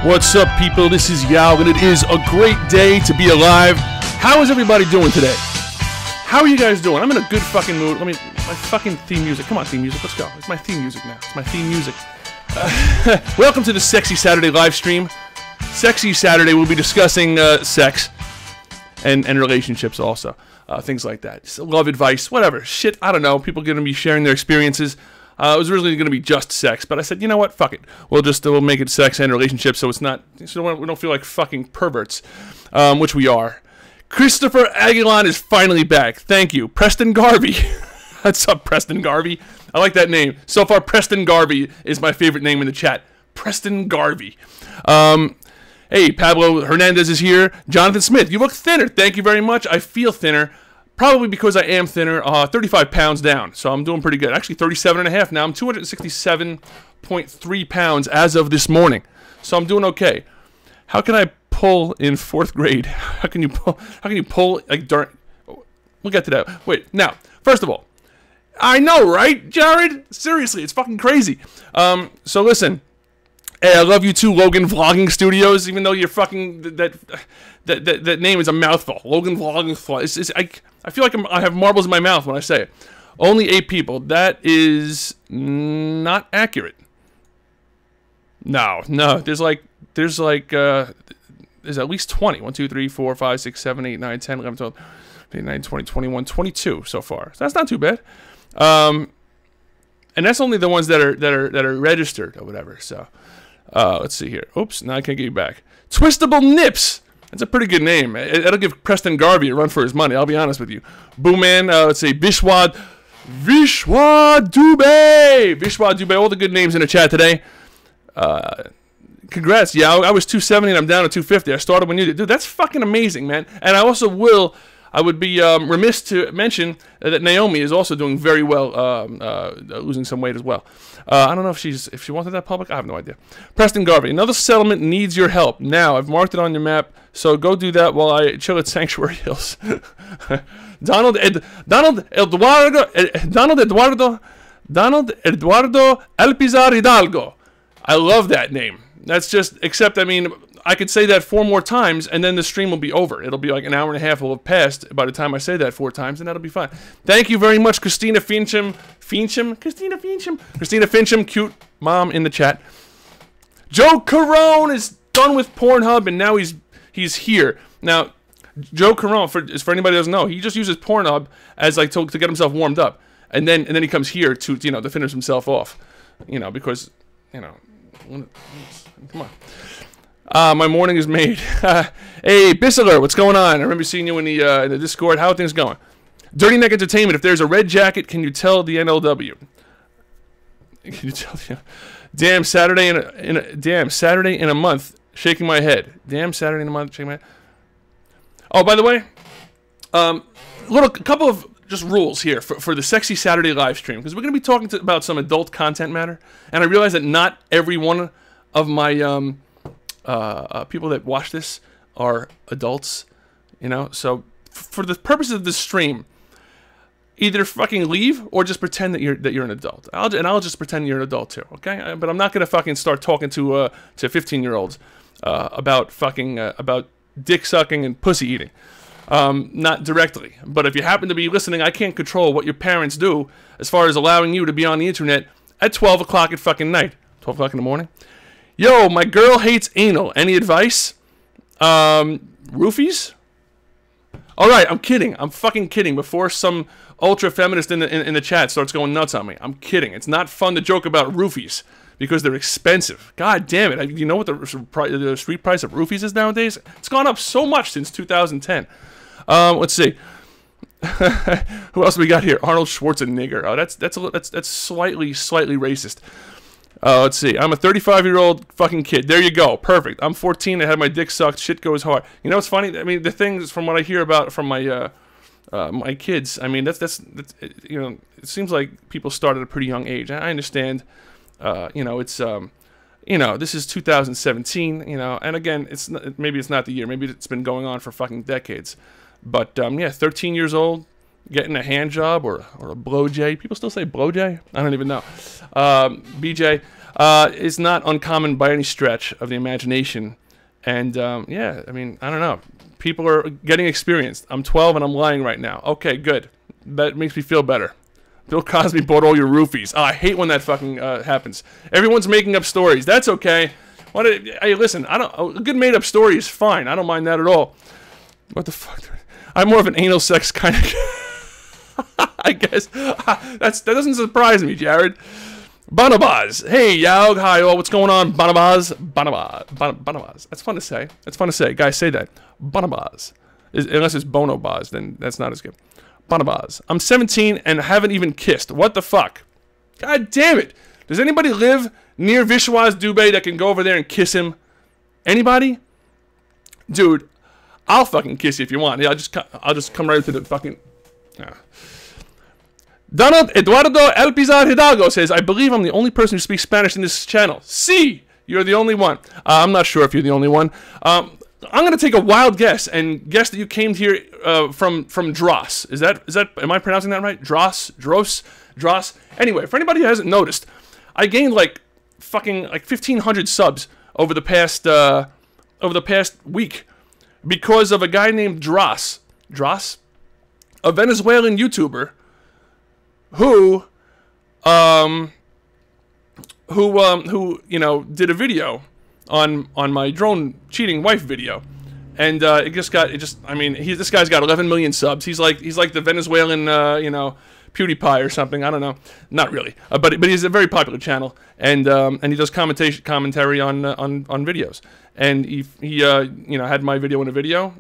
What's up, people? This is Yao, and it is a great day to be alive. How is everybody doing today? How are you guys doing? I'm in a good fucking mood. My fucking theme music. Come on, theme music. Let's go. It's my theme music now. It's my theme music. Welcome to the Sexy Saturday live stream. Sexy Saturday, we'll be discussing sex and relationships also. Things like that. Just love advice, whatever. Shit, I don't know. People are going to be sharing their experiences. It was originally going to be just sex, but I said, you know what? Fuck it. We'll make it sex and relationships, so it's not. So we don't feel like fucking perverts, which we are. Christopher Aguilon is finally back. Thank you, Preston Garvey. What's up, Preston Garvey? I like that name. So far, Preston Garvey is my favorite name in the chat. Preston Garvey. Hey, Pablo Hernandez is here. Jonathan Smith, you look thinner. Thank you very much. I feel thinner. Probably because I am thinner, 35 pounds down, so I'm doing pretty good. Actually, 37.5 now. I'm 267.3 pounds as of this morning, so I'm doing okay. How can I pull in 4th grade? How can you pull like during? We'll get to that. Wait, now, first of all, I know, right, Jared? Seriously, it's fucking crazy. So listen. Hey, I love you too, Logan Vlogging Studios. Even though you're fucking that name is a mouthful, Logan Vlogging. I feel like I have marbles in my mouth when I say it. Only 8 people. That is not accurate. No. There's at least 20. 1, 2, 3, 4, 5, 6, 7, 8, 9, 10, 11, 12, 13, 19, 20, 21, 22 so far. So that's not too bad. And that's only the ones that are registered or whatever. So. Let's see here. Oops, now I can't get you back. Twistable Nips. That's a pretty good name. It'll give Preston Garvey a run for his money, I'll be honest with you. Boo Man, let's see. Vishwa Dubé. All the good names in the chat today. Congrats. Yeah, I was 270 and I'm down to 250. I started when you did. Dude, that's fucking amazing, man. And I would be remiss to mention that Naomi is also doing very well, losing some weight as well. I don't know if she wanted that public. I have no idea. Preston Garvey, another settlement needs your help. Now, I've marked it on your map, so go do that while I chill at Sanctuary Hills. Donald Eduardo Elpizar Hidalgo. I love that name. That's just, except, I mean, I could say that 4 more times, and then the stream will be over. It'll be like an hour and a half will have passed by the time I say that 4 times, and that'll be fine. Thank you very much, Christina Fincham. Christina Fincham, cute mom in the chat. Joe Carone is done with Pornhub, and now he's here. Now, Joe Carone, for anybody who doesn't know, he just uses Pornhub as like to get himself warmed up, and then he comes here to to finish himself off, because come on. My morning is made. Hey, Bissler, what's going on? I remember seeing you in the Discord. How are things going? Dirty Neck Entertainment, if there's a red jacket, can you tell the NLW? Can you tell the... Damn Saturday in a month, shaking my head. Damn Saturday in a month, shaking my head. Oh, by the way, a couple of just rules here for the Sexy Saturday live stream, because we're going to be talking about some adult content matter, and I realize that not every one of my people that watch this are adults, so for the purpose of this stream, either fucking leave or just pretend that you're an adult. I'll just pretend you're an adult too, okay? But I'm not gonna fucking start talking to 15-year-olds about dick sucking and pussy eating, not directly. But if you happen to be listening, I can't control what your parents do as far as allowing you to be on the internet at 12 o'clock at fucking night, 12 o'clock in the morning. Yo, my girl hates anal. Any advice? Roofies? All right, I'm kidding. I'm fucking kidding. Before some ultra feminist in the chat starts going nuts on me, I'm kidding. It's not fun to joke about roofies because they're expensive. God damn it! You know what the street price of roofies is nowadays? It's gone up so much since 2010. Let's see. Who else we got here? Arnold Schwarzenegger. Oh, that's slightly racist. Let's see. I'm a 35-year-old fucking kid. There you go. Perfect. I'm 14. I had my dick sucked. Shit goes hard. You know what's funny? I mean, the things from what I hear about from my my kids. I mean, that's it seems like people start at a pretty young age. I understand. It's this is 2017. And again, maybe it's not the year. Maybe it's been going on for fucking decades. But yeah, 13 years old. Getting a hand job or a blowjay. People still say blowjay? I don't even know. BJ. is not uncommon by any stretch of the imagination. And, yeah, I mean, I don't know. People are getting experienced. I'm 12 and I'm lying right now. Okay, good. That makes me feel better. Bill Cosby bought all your roofies. Oh, I hate when that fucking happens. Everyone's making up stories. That's okay. Hey, listen, a good made-up story is fine. I don't mind that at all. What the fuck? I'm more of an anal sex kind of I guess. That doesn't surprise me, Jared. Banabaz. Hey, Yaug. Hi, all. What's going on? Banabaz. Banabaz. That's fun to say. That's fun to say. Guys, say that. Banabaz. Unless it's Bonobaz, then that's not as good. Banabaz. I'm 17 and haven't even kissed. What the fuck? God damn it. Does anybody live near Vishwas Dubé that can go over there and kiss him? Anybody? Dude, I'll fucking kiss you if you want. Yeah, I'll just come right to the fucking... Donald Eduardo El Pizar Hidalgo says, I believe I'm the only person who speaks Spanish in this channel. See, you're the only one. I'm not sure if you're the only one. I'm going to take a wild guess and guess that you came here from Dross. Is that, am I pronouncing that right? Dross? Anyway, for anybody who hasn't noticed, I gained like 1,500 subs over the past week because of a guy named Dross, a Venezuelan YouTuber who you know, did a video on my drone cheating wife video, and I mean, this guy's got 11 million subs. He's like the Venezuelan you know, PewDiePie or something. I don't know, not really, but he's a very popular channel, and he does commentary on videos, and he you know, had my video in a video,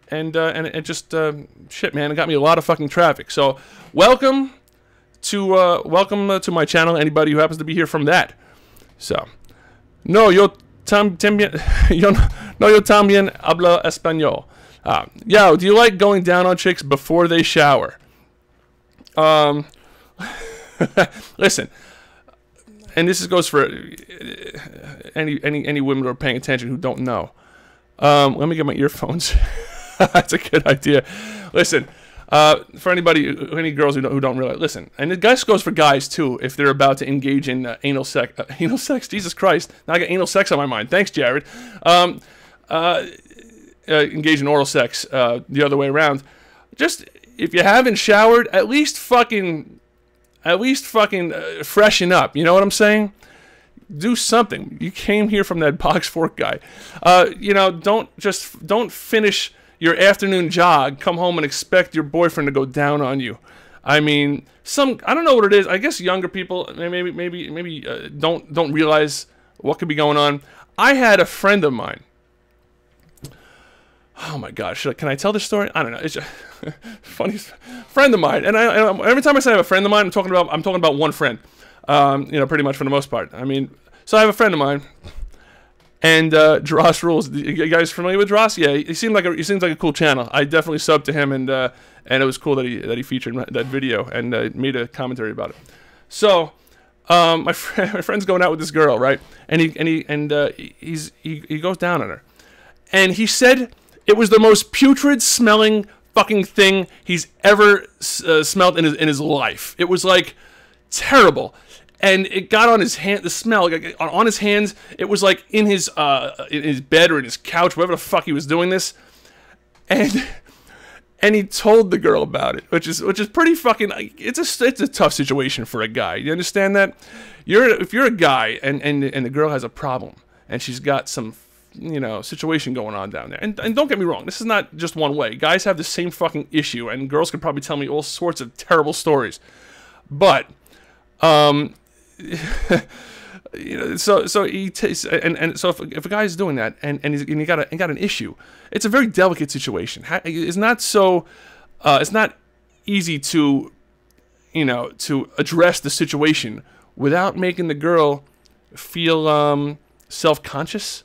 and it just shit, man, it got me a lot of fucking traffic. So welcome to my channel, anybody who happens to be here from that. So, no, yo también habla español. Yo, do you like going down on chicks before they shower? Listen, and this goes for any women who are paying attention who don't know. Let me get my earphones. That's a good idea. Listen. For any girls who don't realize, listen, and this goes for guys too, if they're about to engage in anal sex, Jesus Christ, now I got anal sex on my mind, thanks Jared, engage in oral sex, the other way around, just, if you haven't showered, at least fucking freshen up, you know what I'm saying? Do something. You came here from that box fork guy, you know, don't finish your afternoon jog, come home and expect your boyfriend to go down on you. I mean, I don't know what it is. I guess younger people maybe don't realize what could be going on. I had a friend of mine. Oh my gosh, can I tell this story? I don't know. It's just funny. Friend of mine, and every time I say I have a friend of mine, I'm talking about one friend. You know, pretty much for the most part. I mean, so I have a friend of mine. And Dross Rules, you guys familiar with Dross? Yeah, he seems like a cool channel. I definitely subbed to him, and it was cool that he featured that video and made a commentary about it. So my friend's going out with this girl, right? And he goes down on her, and he said it was the most putrid smelling fucking thing he's ever smelled in his life. It was like terrible. And it got on his hand, the smell, on his hands. It was like in his bed or in his couch, wherever the fuck he was doing this. And he told the girl about it, which is pretty fucking, it's a tough situation for a guy. You understand that? If you're a guy and the girl has a problem and she's got some, you know, situation going on down there. And don't get me wrong, this is not just one way. Guys have the same fucking issue, and girls could probably tell me all sorts of terrible stories. But you know, so he so if a guy's doing that and he got an issue, it's a very delicate situation. It's not so it's not easy to, you know, to address the situation without making the girl feel self-conscious.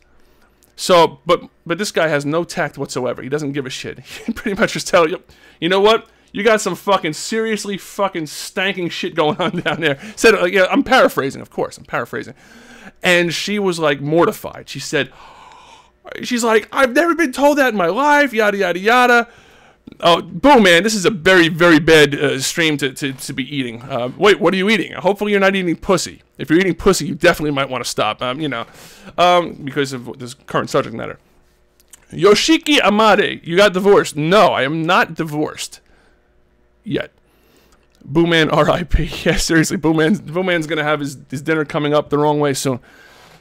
So but this guy has no tact whatsoever. He doesn't give a shit. He pretty much just tell you know what? You got some fucking seriously fucking stanking shit going on down there. Said, yeah, I'm paraphrasing, of course. I'm paraphrasing. And she was like mortified. She's like, I've never been told that in my life, yada, yada, yada. Oh, boom, man, this is a very, very bad stream to be eating. Wait, what are you eating? Hopefully you're not eating pussy. If you're eating pussy, you definitely might want to stop, you know, because of this current subject matter. Yoshiki Amade, you got divorced. No, I am not divorced. Yet. Booman R.I.P. Yeah, seriously, Booman's gonna have his dinner coming up the wrong way soon.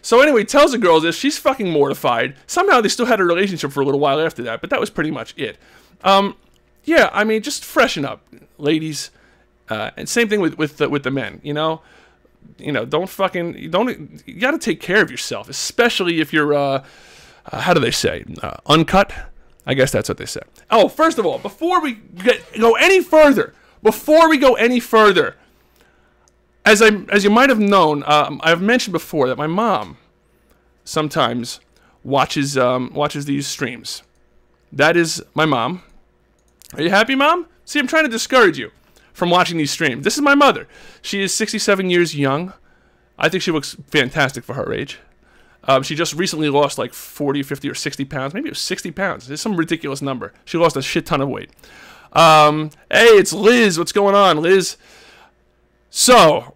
So anyway, he tells the girls this. She's fucking mortified. Somehow they still had a relationship for a little while after that, but that was pretty much it. Yeah, I mean, just freshen up, ladies. And same thing with the men. You know, you gotta take care of yourself, especially if you're how do they say, uncut? I guess that's what they say. Oh, first of all, before we go any further. As you might have known, I've mentioned before that my mom sometimes watches these streams. That is my mom. Are you happy, Mom? See, I'm trying to discourage you from watching these streams. This is my mother. She is 67 years young. I think she looks fantastic for her age. She just recently lost like 40, 50, or 60 pounds. Maybe it was 60 pounds. It's some ridiculous number. She lost a shit ton of weight. Hey, it's Liz. What's going on, Liz? So,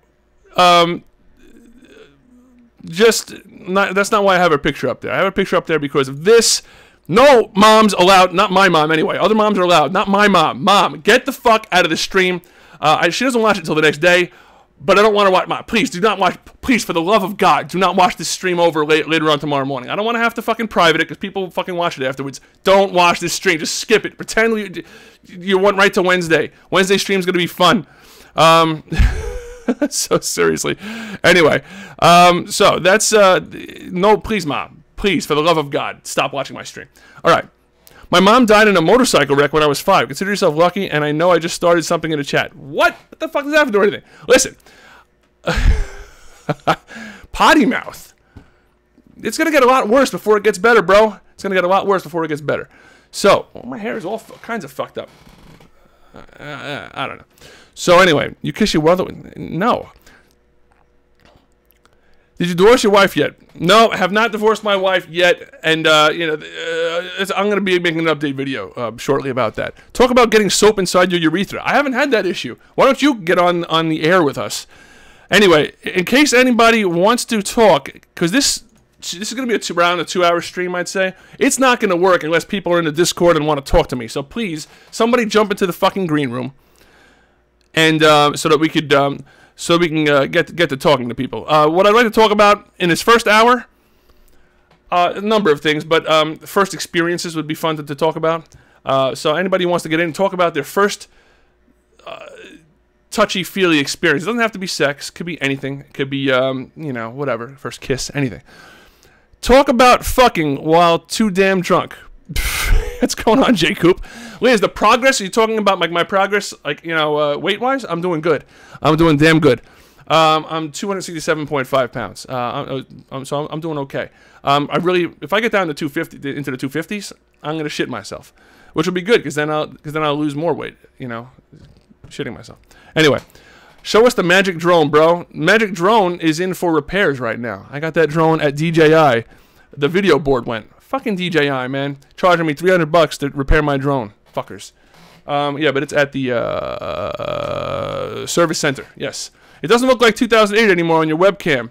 that's not why I have her picture up there. I have her picture up there because of this. No moms allowed. Not my mom, anyway. Other moms are allowed. Not my mom. Mom, get the fuck out of the stream. She doesn't watch it until the next day, but I don't want to watch. Mom, please, do not watch. Please, for the love of God, do not watch this stream over later on tomorrow morning. I don't want to have to fucking private it because people fucking watch it afterwards. Don't watch this stream. Just skip it. Pretend you went right to Wednesday. Wednesday stream's going to be fun. So seriously. Anyway, so that's, no, please, Mom. Please, for the love of God, stop watching my stream. All right. My mom died in a motorcycle wreck when I was 5. Consider yourself lucky, and I know I just started something in the chat. What? What the fuck does that have to do with anything? Listen. Potty mouth. It's going to get a lot worse before it gets better, bro. It's going to get a lot worse before it gets better. So, my hair is all kinds of fucked up. I don't know. So anyway, you kiss your mother? No. Did you divorce your wife yet? No, I have not divorced my wife yet, and I'm going to be making an update video shortly about that. Talk about getting soap inside your urethra. I haven't had that issue. Why don't you get on the air with us? Anyway, in case anybody wants to talk, because this is going to be around a 2-hour stream, I'd say. It's not going to work unless people are in the Discord and want to talk to me. So please, somebody jump into the fucking green room, and so that we could. So we can get to talking to people. What I'd like to talk about in this first hour, a number of things, but first experiences would be fun to talk about. So anybody who wants to get in and talk about their first touchy-feely experience. It doesn't have to be sex. It could be anything. It could be, whatever. First kiss, anything. Talk about fucking while too damn drunk. What's going on, J. Coop? Liz, the progress, are you talking about like my progress, like, weight-wise? I'm doing good. I'm doing damn good. I'm 267.5 pounds. So I'm doing okay. If I get down to 250, into the 250s, I'm going to shit myself, which will be good because then I'll lose more weight, shitting myself. Anyway, show us the magic drone, bro. Magic drone is in for repairs right now. I got that drone at DJI. The video board went. Fucking DJI, man. Charging me $300 to repair my drone. Fuckers. Yeah, but it's at the service center. Yes. It doesn't look like 2008 anymore on your webcam.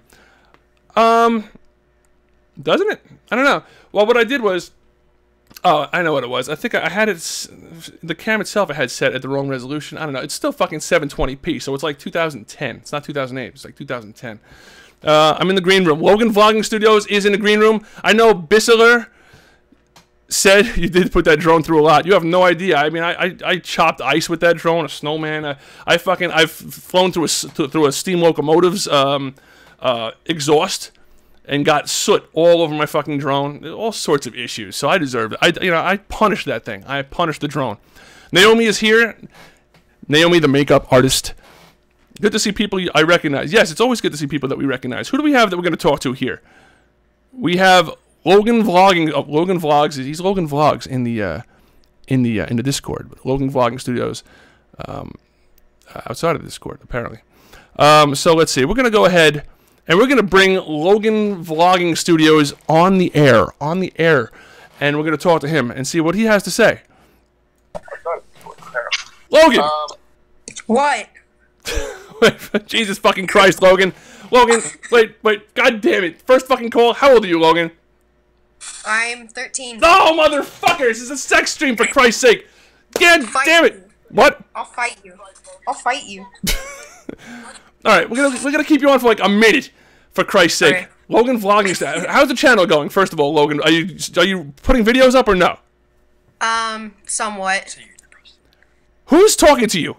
Doesn't it? I don't know. Well, what I did was... Oh, I know what it was. I think I had it... The cam itself I had set at the wrong resolution. I don't know. It's still fucking 720p, so it's like 2010. It's not 2008. It's like 2010. I'm in the green room. Logan Vlogging Studios is in the green room. I know Bissler said you did put that drone through a lot. You have no idea. I mean, I chopped ice with that drone, a snowman. I've flown through a steam locomotive's exhaust and got soot all over my fucking drone. All sorts of issues. So I deserve it. I punished that thing. I punished the drone. Naomi is here. Naomi, the makeup artist. Good to see people I recognize. Yes, it's always good to see people that we recognize. Who do we have that we're going to talk to here? We have Logan Vlogging. Logan Vlogs. He's Logan Vlogs in the Discord. Logan Vlogging Studios outside of the Discord, apparently. So let's see. We're going to go ahead and we're going to bring Logan Vlogging Studios on the air, and we're going to talk to him and see what he has to say. Logan! What? Wait, Jesus fucking Christ, Logan. Logan, wait, god damn it. First fucking call. How old are you, Logan? I'm 13. No, motherfuckers! This is a sex stream, for Christ's sake. God damn it. What? I'll fight you. I'll fight you. Alright, we're gonna keep you on for like a minute, for Christ's sake. Okay. Logan vlogging stuff. How's the channel going, first of all, Logan? Are you putting videos up or no? Somewhat. Who's talking to you?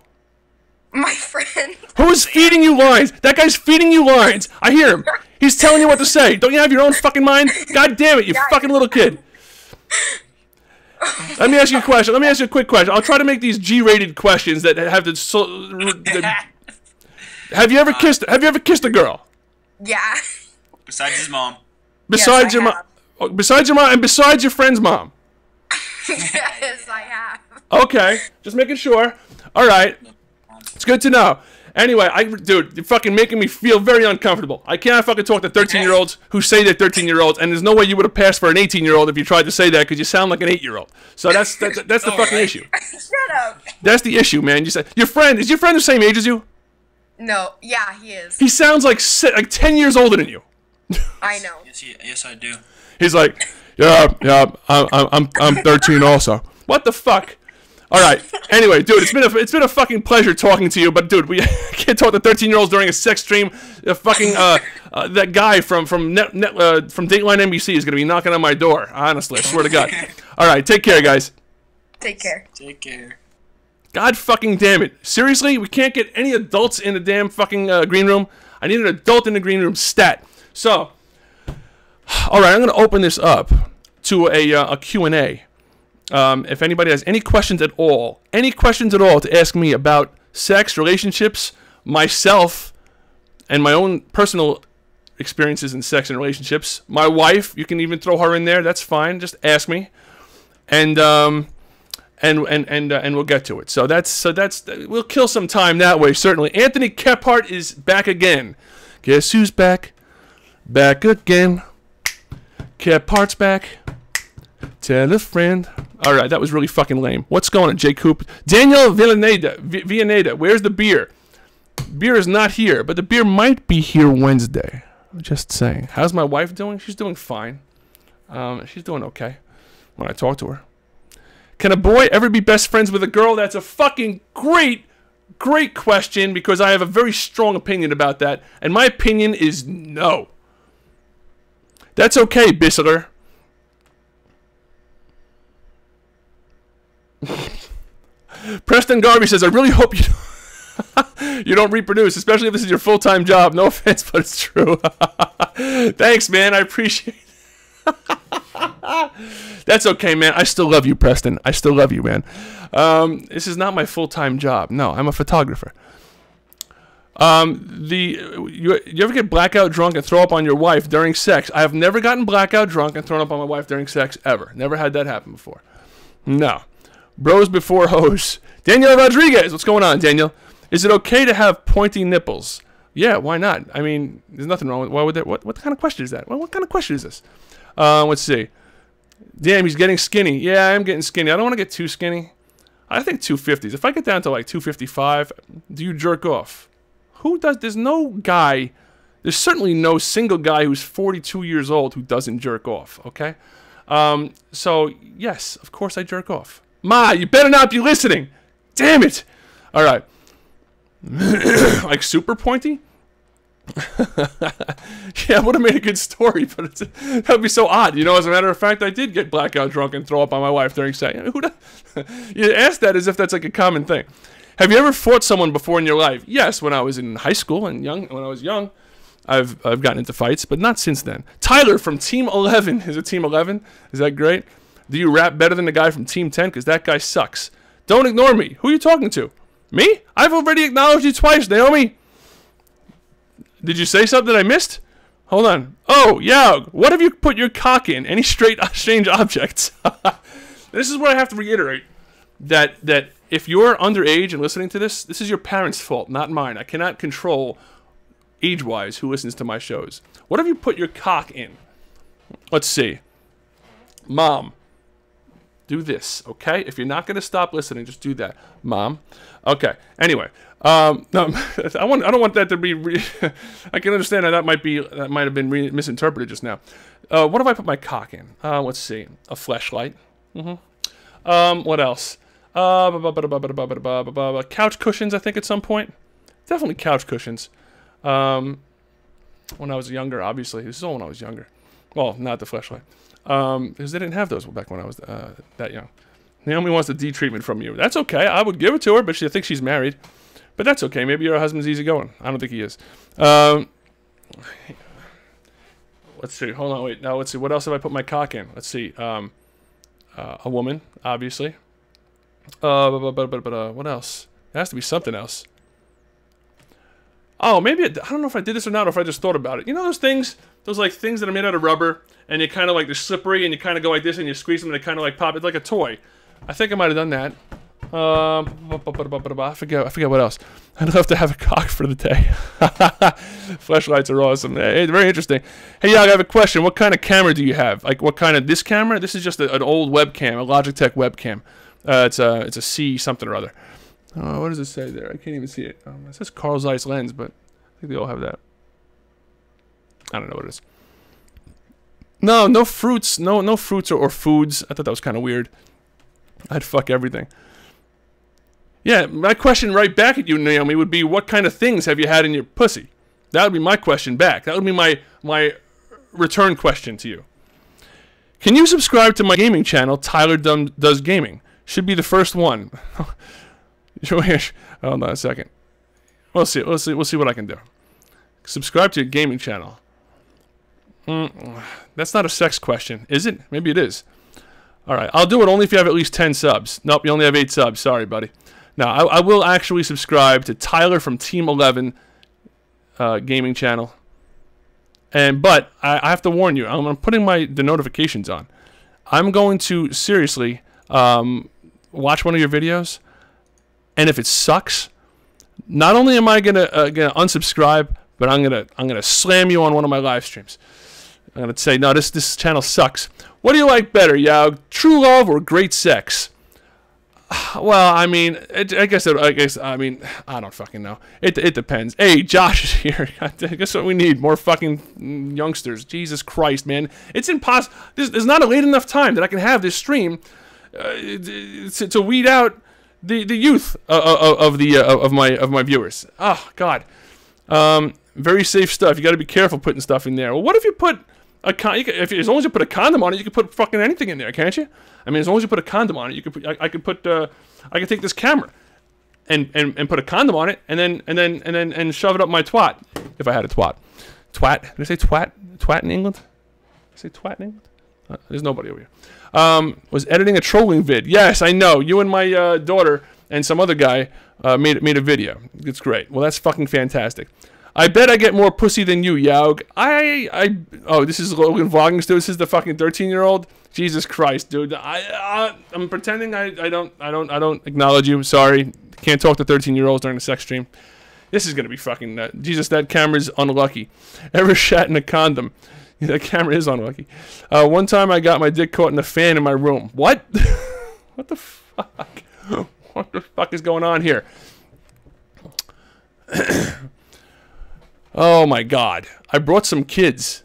My friend. Who's feeding you lines? That guy's feeding you lines. I hear him. He's telling you what to say. Don't you have your own fucking mind? God damn it, you fucking little kid. Let me ask you a question. Let me ask you a quick question. I'll try to make these G-rated questions that have the... Have you ever kissed a girl? Yeah. Besides his mom. Besides your mom. Besides your mom and besides your friend's mom. Yes, I have. Okay, just making sure. All right, it's good to know. Anyway, dude, you're fucking making me feel very uncomfortable. I can't fucking talk to 13-year-olds who say they're 13-year-olds, and there's no way you would have passed for an 18-year-old if you tried to say that, because you sound like an 8-year-old. So that's the fucking issue. Shut up. That's the issue, man. You said is your friend the same age as you? No, yeah, he is. He sounds like 10 years older than you. I know. Yes, I do. He's like, yeah, I'm 13 also. What the fuck? All right. Anyway, dude, it's been a fucking pleasure talking to you. But dude, we can't talk to 13-year-olds during a sex stream. Fucking that guy from Dateline NBC is gonna be knocking on my door. Honestly, I swear to God. All right, take care, guys. Take care. Take care. God fucking damn it! Seriously, we can't get any adults in the damn fucking green room. I need an adult in the green room. Stat. So, all right, I'm gonna open this up to a Q&A. If anybody has any questions at all to ask me about sex, relationships, myself, and my own personal experiences in sex and relationships, my wife, you can even throw her in there. That's fine. Just ask me, and we'll get to it. So that's we'll kill some time that way. Certainly, Anthony Kephart is back again. Guess who's back? Back again. Kephart's back. Tell a friend. All right, that was really fucking lame. What's going on, Jay Coop? Daniel Villaneda, where's the beer? Beer is not here, but the beer might be here Wednesday. Just saying. How's my wife doing? She's doing fine. She's doing okay when I talk to her. Can a boy ever be best friends with a girl? That's a fucking great question, because I have a very strong opinion about that, and my opinion is no. That's okay, Bissler. Preston Garvey says, I really hope you don't reproduce, especially if this is your full-time job. No offense, but it's true. Thanks, man. I appreciate it. That's okay, man. I still love you, Preston. I still love you, man. This is not my full-time job. No, I'm a photographer. You ever get blackout drunk and throw up on your wife during sex? I have never gotten blackout drunk and thrown up on my wife during sex, ever. Never had that happen before. No. Bros before hoes. Daniel Rodriguez, what's going on, Daniel? Is it okay to have pointy nipples? Yeah, why not? I mean, there's nothing wrong with. Why would that? What kind of question is that? What kind of question is this? Let's see. Damn, he's getting skinny. Yeah, I am getting skinny. I don't want to get too skinny. I think 250s. If I get down to like 255, do you jerk off? Who does? There's no guy. There's certainly no single guy who's 42 years old who doesn't jerk off. Okay. So yes, of course I jerk off. Ma, you better not be listening. Damn it. All right. Like super pointy? Yeah, it would have made a good story, but that would be so odd. You know, as a matter of fact, I did get blackout drunk and throw up on my wife during sex. You ask that as if that's like a common thing. Have you ever fought someone before in your life? Yes, when I was in high school and when I was young, I've gotten into fights, but not since then. Tyler from Team 11. Is it Team 11? Is that great? Do you rap better than the guy from Team 10? Because that guy sucks. Don't ignore me. Who are you talking to? Me? I've already acknowledged you twice, Naomi. Did you say something I missed? Hold on. Oh, yeah. What have you put your cock in? Any strange objects? This is what I have to reiterate. That if you're underage and listening to this, this is your parents' fault, not mine. I cannot control, age-wise, who listens to my shows. What have you put your cock in? Let's see. Mom. Do this, okay? If you're not going to stop listening, just do that, Mom. Okay. Anyway, no, I don't want that to be. I can understand that might have been misinterpreted just now. What if I put my cock in? Let's see. A fleshlight. What else? Couch cushions. I think at some point. Definitely couch cushions. When I was younger, obviously. This is all when I was younger. Well, not the fleshlight. Because they didn't have those back when I was that young. Naomi wants the D treatment from you. That's okay. I would give it to her, but I think she's married. But that's okay. Maybe your husband's easygoing. I don't think he is. Let's see. Hold on. Wait. Now, let's see. What else have I put my cock in? Let's see. A woman, obviously. What else? There has to be something else. Oh, maybe I don't know if I did this or not, or if I just thought about it. You know those things? Those like things that are made out of rubber, and you kind of like they're slippery, and you kind of go like this, and you squeeze them, and they kind of like pop. It's like a toy. I think I might have done that. I forget what else. I'd love to have a cock for the day. Flashlights are awesome. Hey, very interesting. Hey, yeah, I have a question. What kind of camera do you have? Like, what kind of this camera? This is just an old webcam, a Logitech webcam. It's a C something or other. What does it say there? I can't even see it. It says Carl Zeiss lens, but I think they all have that. I don't know what it is. No fruits. No fruits or foods. I thought that was kind of weird. I'd fuck everything. Yeah, my question right back at you, Naomi, would be, what kind of things have you had in your pussy? That would be my question back. That would be my return question to you. Can you subscribe to my gaming channel, Tyler Does Gaming? Should be the first one. Hold on a second. We'll see what I can do. Subscribe to your gaming channel. That's not a sex question, is it? Maybe it is. All right, I'll do it only if you have at least 10 subs. Nope, you only have 8 subs. Sorry, buddy. Now, I will actually subscribe to Tyler from Team 11 gaming channel. But I have to warn you, I'm putting the notifications on. I'm going to seriously watch one of your videos, and if it sucks, not only am I gonna unsubscribe, but I'm gonna slam you on one of my live streams. I'm gonna say, no, this channel sucks. What do you like better, Yao? True love or great sex? Well, I mean, I guess, I mean, I don't fucking know. It depends. Hey, Josh is here. I guess what we need, more fucking youngsters. Jesus Christ, man. It's impossible. There's not a late enough time that I can have this stream to weed out the youth of my viewers. Oh God. Very safe stuff. You got to be careful putting stuff in there. Well, what if you put as long as you put a condom on it, you can put fucking anything in there, can't you? I mean, as long as you put a condom on it, you could put. I could take this camera, and put a condom on it, and then shove it up my twat, if I had a twat. Twat? Did I say twat? Twat in England? Did I say twat in England? There's nobody over here. Was editing a trolling vid. Yes, I know. You and my daughter and some other guy made a video. It's great. Well, that's fucking fantastic. I bet I get more pussy than you, Yaug. Oh, this is Logan vlogging still. This is the fucking 13-year-old. Jesus Christ, dude. I'm pretending I don't acknowledge you. Sorry, can't talk to 13-year-olds during the sex stream. This is gonna be fucking Jesus. That camera's unlucky. Ever shat in a condom? Yeah, that camera is unlucky. One time I got my dick caught in a fan in my room. What? What the fuck? What the fuck is going on here? Oh my God. I brought some kids.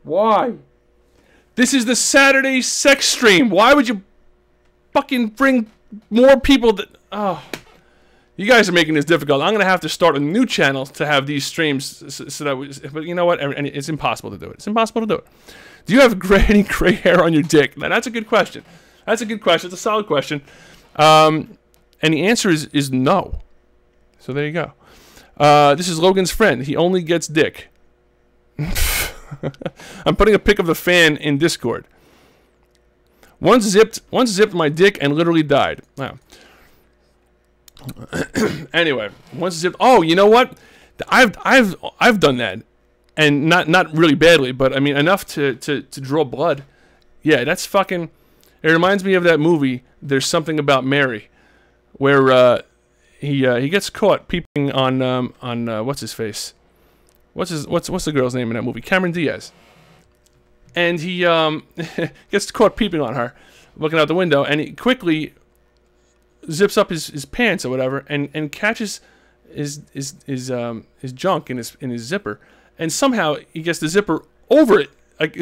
Why? This is the Saturday sex stream. Why would you fucking bring more people that... Oh. You guys are making this difficult. I'm going to have to start a new channel to have these streams so that but you know what? It's impossible to do it. It's impossible to do it. Do you have any gray hair on your dick? Now, that's a good question. That's a good question. It's a solid question. And the answer is no. So there you go. This is Logan's friend. He only gets dick. I'm putting a pic of the fan in Discord. Once zipped my dick and literally died. Wow. Anyway, once zipped. Oh, you know what? I've done that, and not really badly, but I mean enough to draw blood. Yeah, that's fucking. It reminds me of that movie. There's Something About Mary, where he gets caught peeping on what's his face. What's the girl's name in that movie? Cameron Diaz. and he gets caught peeping on her, looking out the window, and he quickly zips up his pants or whatever, and catches his junk in his zipper, and somehow he gets the zipper over it. Like,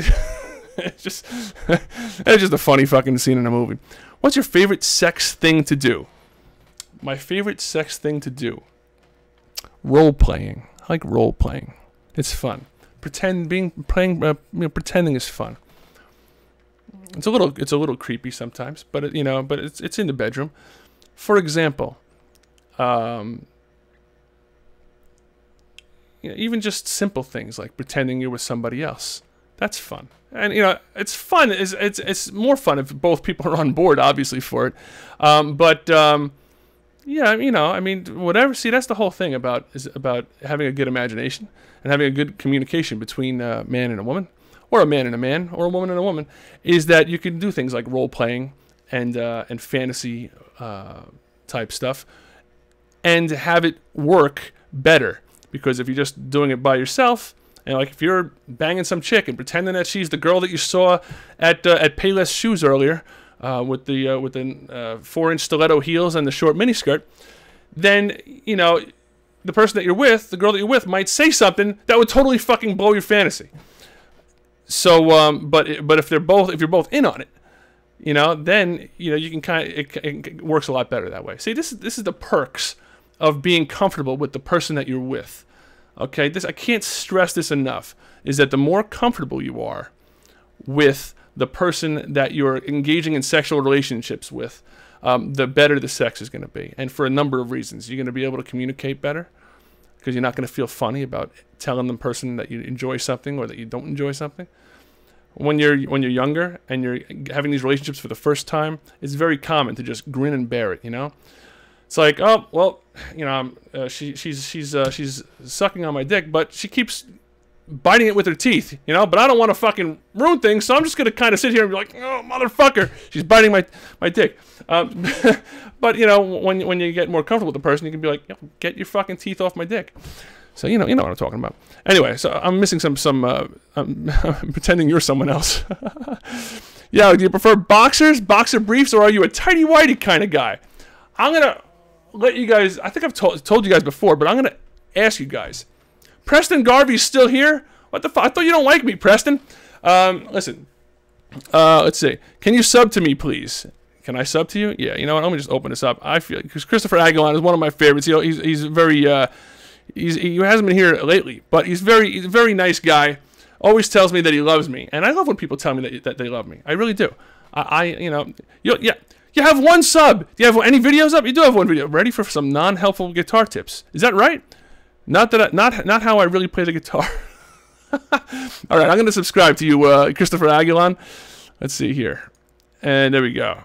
it's just a funny fucking scene in a movie. What's your favorite sex thing to do? My favorite sex thing to do. Role playing. I like role playing. It's fun. Pretending is fun. It's a little creepy sometimes, but it's in the bedroom. For example, even just simple things like pretending you're with somebody else. That's fun. And it's fun. It's more fun if both people are on board, obviously, for it. Yeah, I mean, whatever. See, that's the whole thing about having a good imagination and having a good communication between a man and a woman, or a man and a man, or a woman and a woman, is that you can do things like role playing and fantasy type stuff, and have it work better. Because if you're just doing it by yourself, and like if you're banging some chick and pretending that she's the girl that you saw at Payless Shoes earlier, with the 4-inch stiletto heels and the short miniskirt, then the person that you're with, the girl that you're with, might say something that would totally fucking blow your fantasy. So, but if you're both in on it, then you can it works a lot better that way. See, this is the perks of being comfortable with the person that you're with. Okay, I can't stress this enough, is that the more comfortable you are with the person that you're engaging in sexual relationships with, the better the sex is going to be. And for a number of reasons. You're going to be able to communicate better, because you're not going to feel funny about telling the person that you enjoy something or that you don't enjoy something. When you're younger and you're having these relationships for the first time, it's very common to just grin and bear it, It's like, oh, well, she's sucking on my dick, but she keeps biting it with her teeth, but I don't want to fucking ruin things, so I'm just going to kind of sit here and be like, oh, motherfucker, she's biting my dick. But, when you get more comfortable with the person, you can be like, get your fucking teeth off my dick. So, you know what I'm talking about. Anyway, so I'm missing I'm pretending you're someone else. Yeah, do you prefer boxers, boxer briefs, or are you a tighty-whitey kind of guy? I'm going to let you guys, I think I've told you guys before, but I'm going to ask you guys. Preston Garvey's still here? What the fuck? I thought you don't like me, Preston. Listen. Let's see. Can you sub to me, please? Can I sub to you? Yeah, you know what? Let me just open this up. I feel because Christopher Aguilan is one of my favorites. He's very he hasn't been here lately, but he's a very nice guy. Always tells me that he loves me, and I love when people tell me that they love me. I really do. You have one sub. Do you have any videos up? You do have one video. Ready for some non-helpful guitar tips? Is that right? Not how I really play the guitar. All right, I'm going to subscribe to you, Christopher Aguilan. Let's see here, and there we go.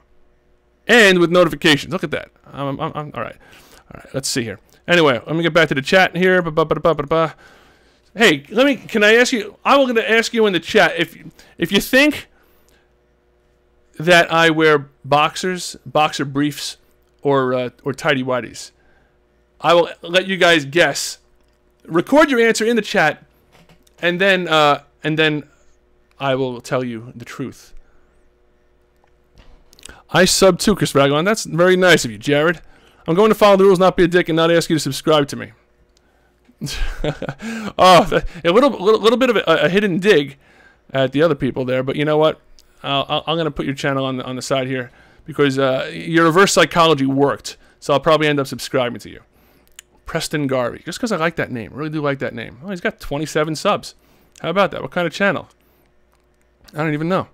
And with notifications. Look at that. I'm all right. All right. Let's see here. Anyway, let me get back to the chat here. Hey, can I ask you? I'm going to ask you in the chat if you think that I wear boxer briefs, or tidy whities. I will let you guys guess. Record your answer in the chat, and then I will tell you the truth. I sub too, Chris Raglan. That's very nice of you, Jared. I'm going to follow the rules, not be a dick, and not ask you to subscribe to me. Oh, a little bit of a hidden dig at the other people there, but you know what? I'm going to put your channel on the side here because your reverse psychology worked, so I'll probably end up subscribing to you. Preston Garvey, just because I like that name. I really do like that name. Oh, he's got 27 subs. How about that? What kind of channel? I don't even know.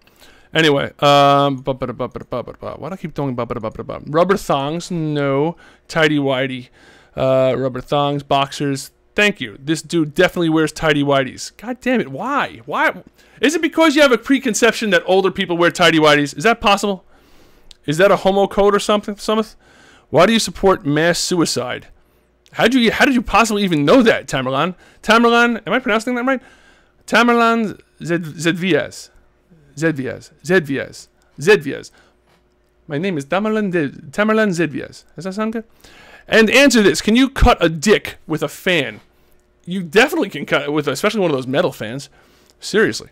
Anyway, why do I keep doing rubber thongs? No. Tidy whitey. Rubber thongs, boxers. Thank you. This dude definitely wears tidy whities. God damn it. Why? Why? Is it because you have a preconception that older people wear tidy whities? Is that possible? Is that a homo code or something? Why do you support mass suicide? How did you possibly even know that, Tamerlan? Tamerlan, am I pronouncing that right? Tamerlan Zedviaz. My name is Tamerlan Zedviaz. Does that sound good? And answer this. Can you cut a dick with a fan? You definitely can cut it with, especially one of those metal fans. Seriously.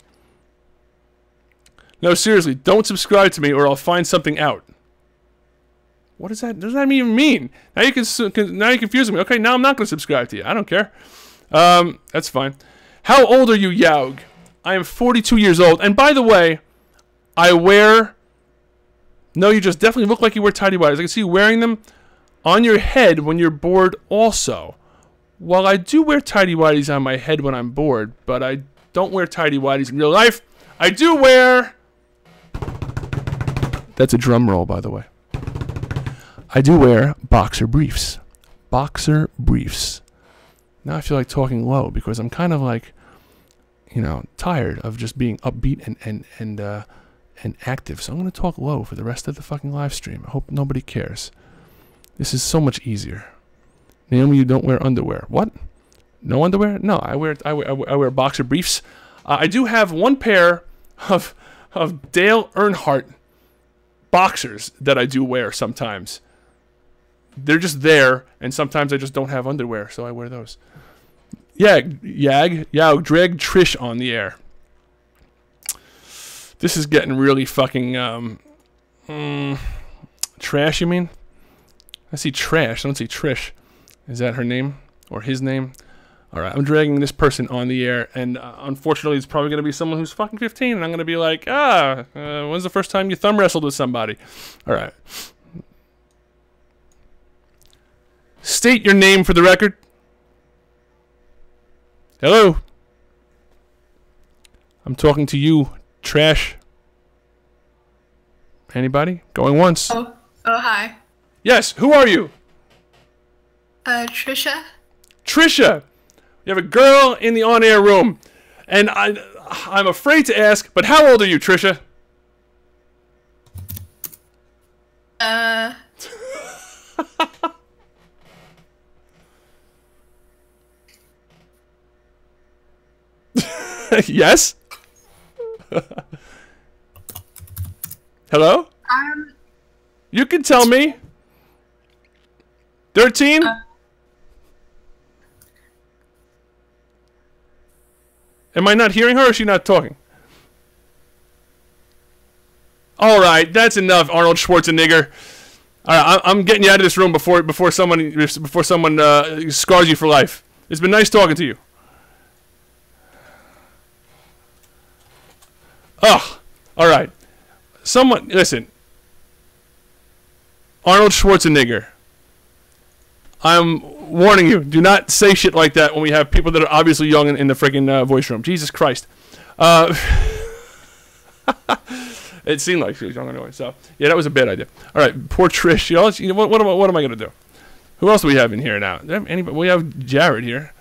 No, seriously, don't subscribe to me or I'll find something out. What does that even mean? Now you're confusing me. Okay, now I'm not going to subscribe to you. I don't care. That's fine. How old are you, Yaug? I am 42 years old. And by the way, I wear... No, you just definitely look like you wear tidy whities. I can see you wearing them on your head when you're bored also. Well, I do wear tidy whities on my head when I'm bored, but I don't wear tidy whities in real life. I do wear... That's a drum roll, by the way. I do wear boxer briefs. Boxer briefs. Now I feel like talking low because I'm kind of like, you know, tired of just being upbeat and active. So I'm going to talk low for the rest of the fucking live stream. I hope nobody cares. This is so much easier. Naomi, you don't wear underwear. What? No underwear? No, I wear boxer briefs. I do have one pair of Dale Earnhardt boxers that I do wear sometimes. They're just there, and sometimes I just don't have underwear, so I wear those. Yeah, drag Trish on the air. This is getting really fucking, trash, you mean? I see trash, I don't see Trish. Is that her name? Or his name? Alright, I'm dragging this person on the air, and unfortunately it's probably going to be someone who's fucking 15, and I'm going to be like, when's the first time you thumb wrestled with somebody? Alright. State your name for the record. Hello. I'm talking to you, trash. Anybody? Going once. Oh, hi. Yes, who are you? Trisha. Trisha. You have a girl in the on-air room. And I'm afraid to ask, but how old are you, Trisha? Yes? Hello? You can tell me. 13? Am I not hearing her or is she not talking? Alright, that's enough, Arnold Schwarzenegger. Alright, I'm getting you out of this room before someone scars you for life. It's been nice talking to you. Ugh. Alright. Someone, listen. Arnold Schwarzenegger. I'm warning you. Do not say shit like that when we have people that are obviously young in the freaking voice room. Jesus Christ. It seemed like she was young anyway. So, yeah, that was a bad idea. Alright, poor Trish. You know, what am I going to do? Who else do we have in here now? Anybody? We have Jared here.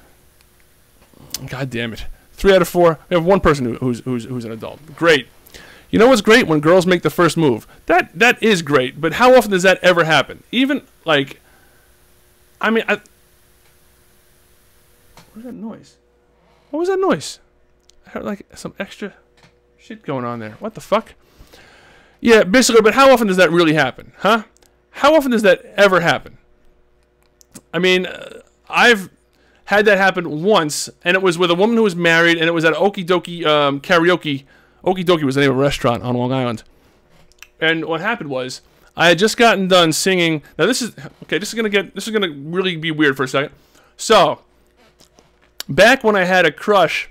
God damn it. 3 out of 4. We have one person who's an adult. Great. You know what's great? When girls make the first move. That is great, but how often does that ever happen? Even, like... I mean, what was that noise? What was that noise? I heard, like, some extra shit going on there. What the fuck? Yeah, basically, but how often does that really happen? Huh? How often does that ever happen? I mean, I've... had that happen once, and it was with a woman who was married, and it was at Okie Dokie karaoke. Okie Dokie was the name of a restaurant on Long Island. And what happened was, I had just gotten done singing. Now this is okay. This is gonna really be weird for a second. So, back when I had a crush,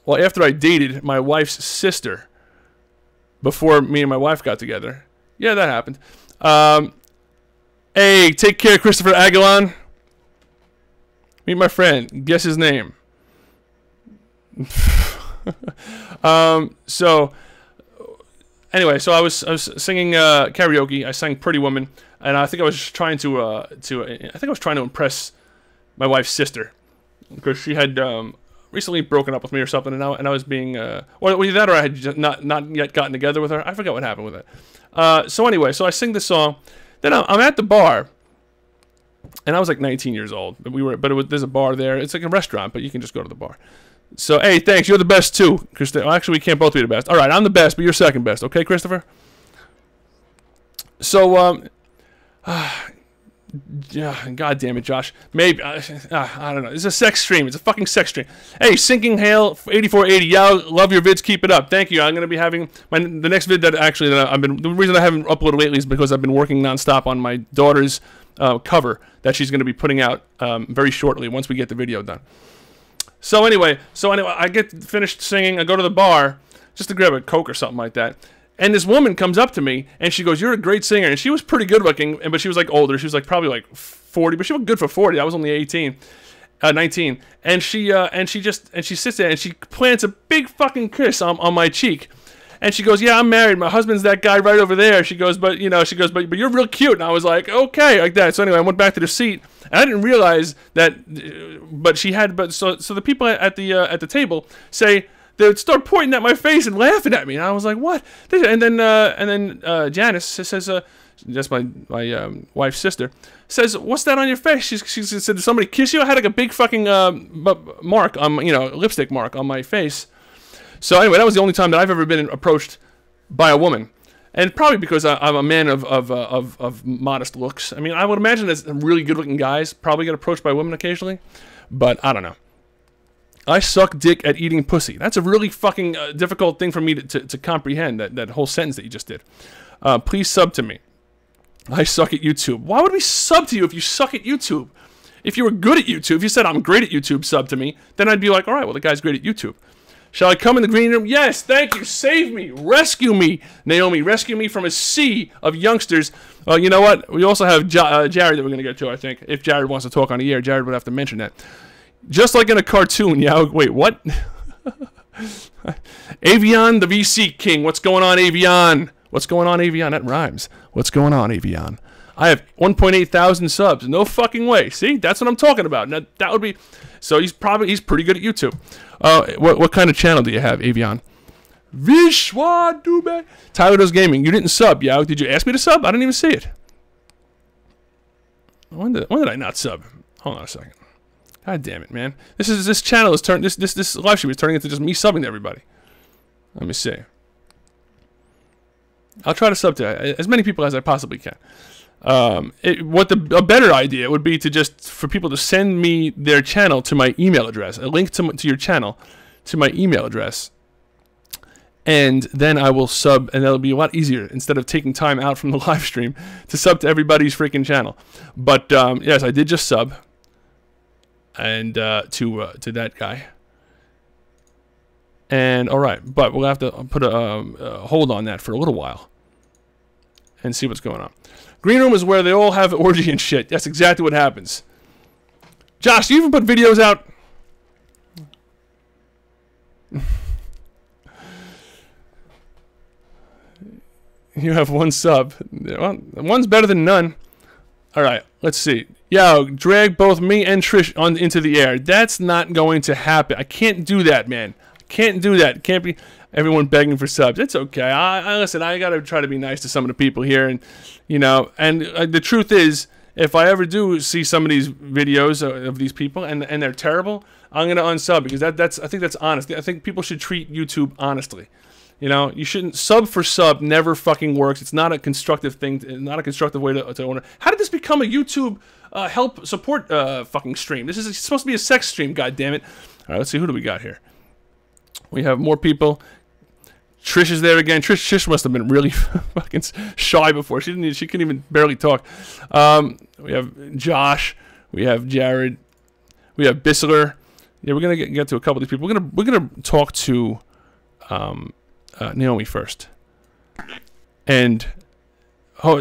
well, after I dated my wife's sister, before me and my wife got together. Yeah, that happened. Hey, take care, Christopher Aguilon. Meet my friend. Guess his name. So anyway, so I was singing karaoke. I sang Pretty Woman, and I think I was trying to impress my wife's sister because she had recently broken up with me or something, and I was being or either that or I had just not yet gotten together with her. I forgot what happened with it. So anyway, so I sing this song. Then I'm at the bar. And I was like 19 years old. There's a bar there. It's like a restaurant, but you can just go to the bar. So, hey, thanks. You're the best, too. Well, actually, we can't both be the best. All right, I'm the best, but you're second best. Okay, Christopher? So, Yeah, God damn it, Josh. Maybe I don't know. It's a sex stream. It's a fucking sex stream. Hey, Sinking Hail 8480. Yeah, love your vids. Keep it up. Thank you. I'm gonna be having the next vid that actually the reason I haven't uploaded lately is because I've been working nonstop on my daughter's cover that she's gonna be putting out very shortly once we get the video done. So anyway, I get finished singing. I go to the bar just to grab a Coke or something like that. And this woman comes up to me, and she goes, "You're a great singer." And she was pretty good looking, but she was like older. She was like probably like 40, but she was good for 40. I was only 19. And she sits there and she plants a big fucking kiss on my cheek. And she goes, "Yeah, I'm married. My husband's that guy right over there." She goes, "But but you're real cute." And I was like, "Okay," like that. So anyway, I went back to the seat, and I didn't realize that. So the people at the table say. They would start pointing at my face and laughing at me, and I was like, "What?" And then Janice says, "That's my wife's sister." Says, "What's that on your face?" She said, "Did somebody kiss you?" I had like a big fucking mark on lipstick mark on my face. So anyway, that was the only time that I've ever been approached by a woman, and probably because I'm a man of modest looks. I mean, I would imagine that really good-looking guys probably get approached by women occasionally, but I don't know. I suck dick at eating pussy. That's a really fucking difficult thing for me to comprehend, that whole sentence that you just did. Please sub to me. I suck at YouTube. Why would we sub to you if you suck at YouTube? If you were good at YouTube, if you said, "I'm great at YouTube, sub to me," then I'd be like, all right, well, the guy's great at YouTube. Shall I come in the green room? Yes, thank you. Save me. Rescue me, Naomi. Rescue me from a sea of youngsters. Well, you know what? We also have Jared that we're going to get to, I think. If Jared wants to talk on the air, Jared would have to mention that. Just like in a cartoon, yeah. Wait, what? Avion, the VC King. What's going on, Avion? What's going on, Avion? That rhymes. What's going on, Avion? I have 1.8 thousand subs. No fucking way. See, that's what I'm talking about. Now, that would be. So he's pretty good at YouTube. What kind of channel do you have, Avion? Vishwa Dube. Tyler Does Gaming. You didn't sub, yeah? Did you ask me to sub? I didn't even see it. When did I not sub? Hold on a second. God damn it, man! This channel is turning this live stream is turning into just me subbing to everybody. Let me see. I'll try to sub to as many people as I possibly can. A better idea would be for people to send me their channel to my email address, a link to your channel to my email address, and then I will sub, and that'll be a lot easier instead of taking time out from the live stream to sub to everybody's freaking channel. But yes, I did just sub. And to that guy. And all right, but we'll have to put a hold on that for a little while and see what's going on. Green room is where they all have orgy and shit. That's exactly what happens. Josh, do you even put videos out? You have one sub. Well, one's better than none. All right, let's see. Yo, drag both me and Trish into the air. That's not going to happen. I can't do that, man. I can't do that. Can't be everyone begging for subs. It's okay. Listen, I got to try to be nice to some of the people here. And, the truth is, if I ever do see some of these videos of these people and they're terrible, I'm going to unsub because I think that's honest. I think people should treat YouTube honestly. You shouldn't sub for sub. Never fucking works. It's not a constructive thing. Not a constructive way to own it. How did this become a YouTube help support fucking stream? This is supposed to be a sex stream. God damn it! All right, let's see. Who do we got here? We have more people. Trish is there again. Trish must have been really fucking shy before. She couldn't even barely talk. We have Josh. We have Jared. We have Bissler. Yeah, we're gonna get to a couple of these people. We're gonna talk to Naomi first, and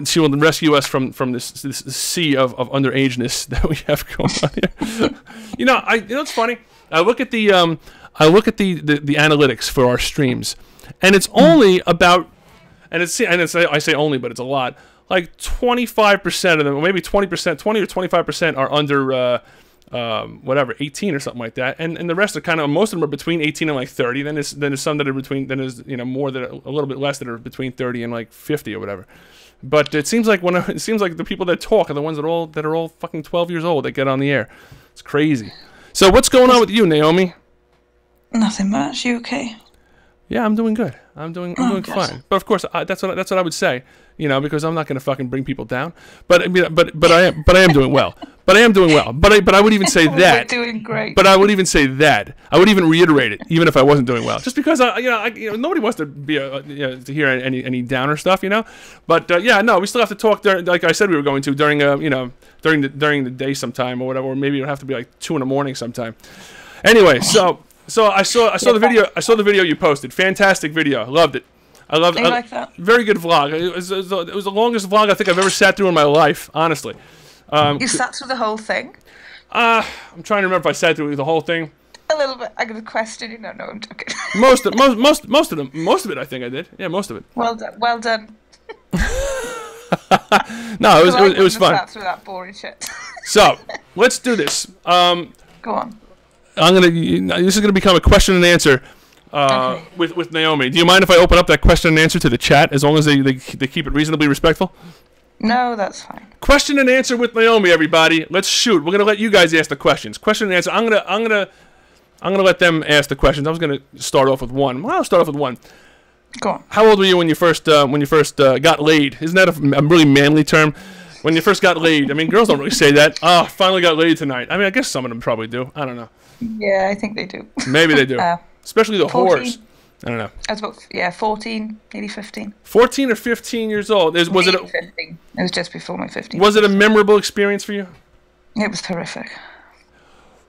she will rescue us from this sea of underageness that we have going on here. It's funny. I look at the analytics for our streams, and it's only about, I say only, but it's a lot. Like 25% of them, or maybe 20%, 20 or 25% are under 18 or something like that, and the rest are kind of, most of them are between 18 and like 30. Then there's some that are between, then there's more that are a little bit less that are between 30 and like 50 or whatever. But it seems like the people that talk are the ones that are all fucking 12 years old that get on the air. It's crazy. So what's going on with you, Naomi? Nothing much. You okay? Yeah, I'm doing good. I'm doing fine. But of course, that's what I would say, you know, because I'm not going to fucking bring people down. But I mean, but I am doing well. But I am doing well. But I would even say that. We're doing great. But I would even say that. I would even reiterate it, even if I wasn't doing well, just because nobody wants to be to hear any downer stuff, you know. But yeah, no, we still have to talk like I said we were going to during during the day sometime or whatever, or maybe it'll have to be like 2 a.m. sometime. Anyway, so I saw the video you posted. Fantastic video. I loved it. I loved it. You like that? Very good vlog. It was the longest vlog I think I've ever sat through in my life, honestly. You sat through the whole thing? I'm trying to remember if I sat through the whole thing. A little bit. I got a question. You know, no, I'm joking. Most of it I think I did. Yeah, most of it. Well done. Well done. No, it was fun. Sat through that boring shit. So let's do this. Go on. This is gonna become a question and answer Okay. with Naomi. Do you mind if I open up that question and answer to the chat as long as they keep it reasonably respectful? No, that's fine. Question and answer with Naomi, everybody. Let's shoot. We're gonna let you guys ask the questions. Question and answer. I'm gonna let them ask the questions. I was gonna start off with one. Well, I'll start off with one. Go on. How old were you when you first got laid? Isn't that a really manly term? When you first got laid. I mean, girls don't really say that. Oh, finally got laid tonight. I mean, I guess some of them probably do. I don't know. Yeah, I think they do. Maybe they do. Especially the 14. whores. I don't know. I was about 14, maybe 15. 14 or 15 years old. Was it? Maybe 15. It was just before my 15. Was it a memorable experience for you? It was horrific.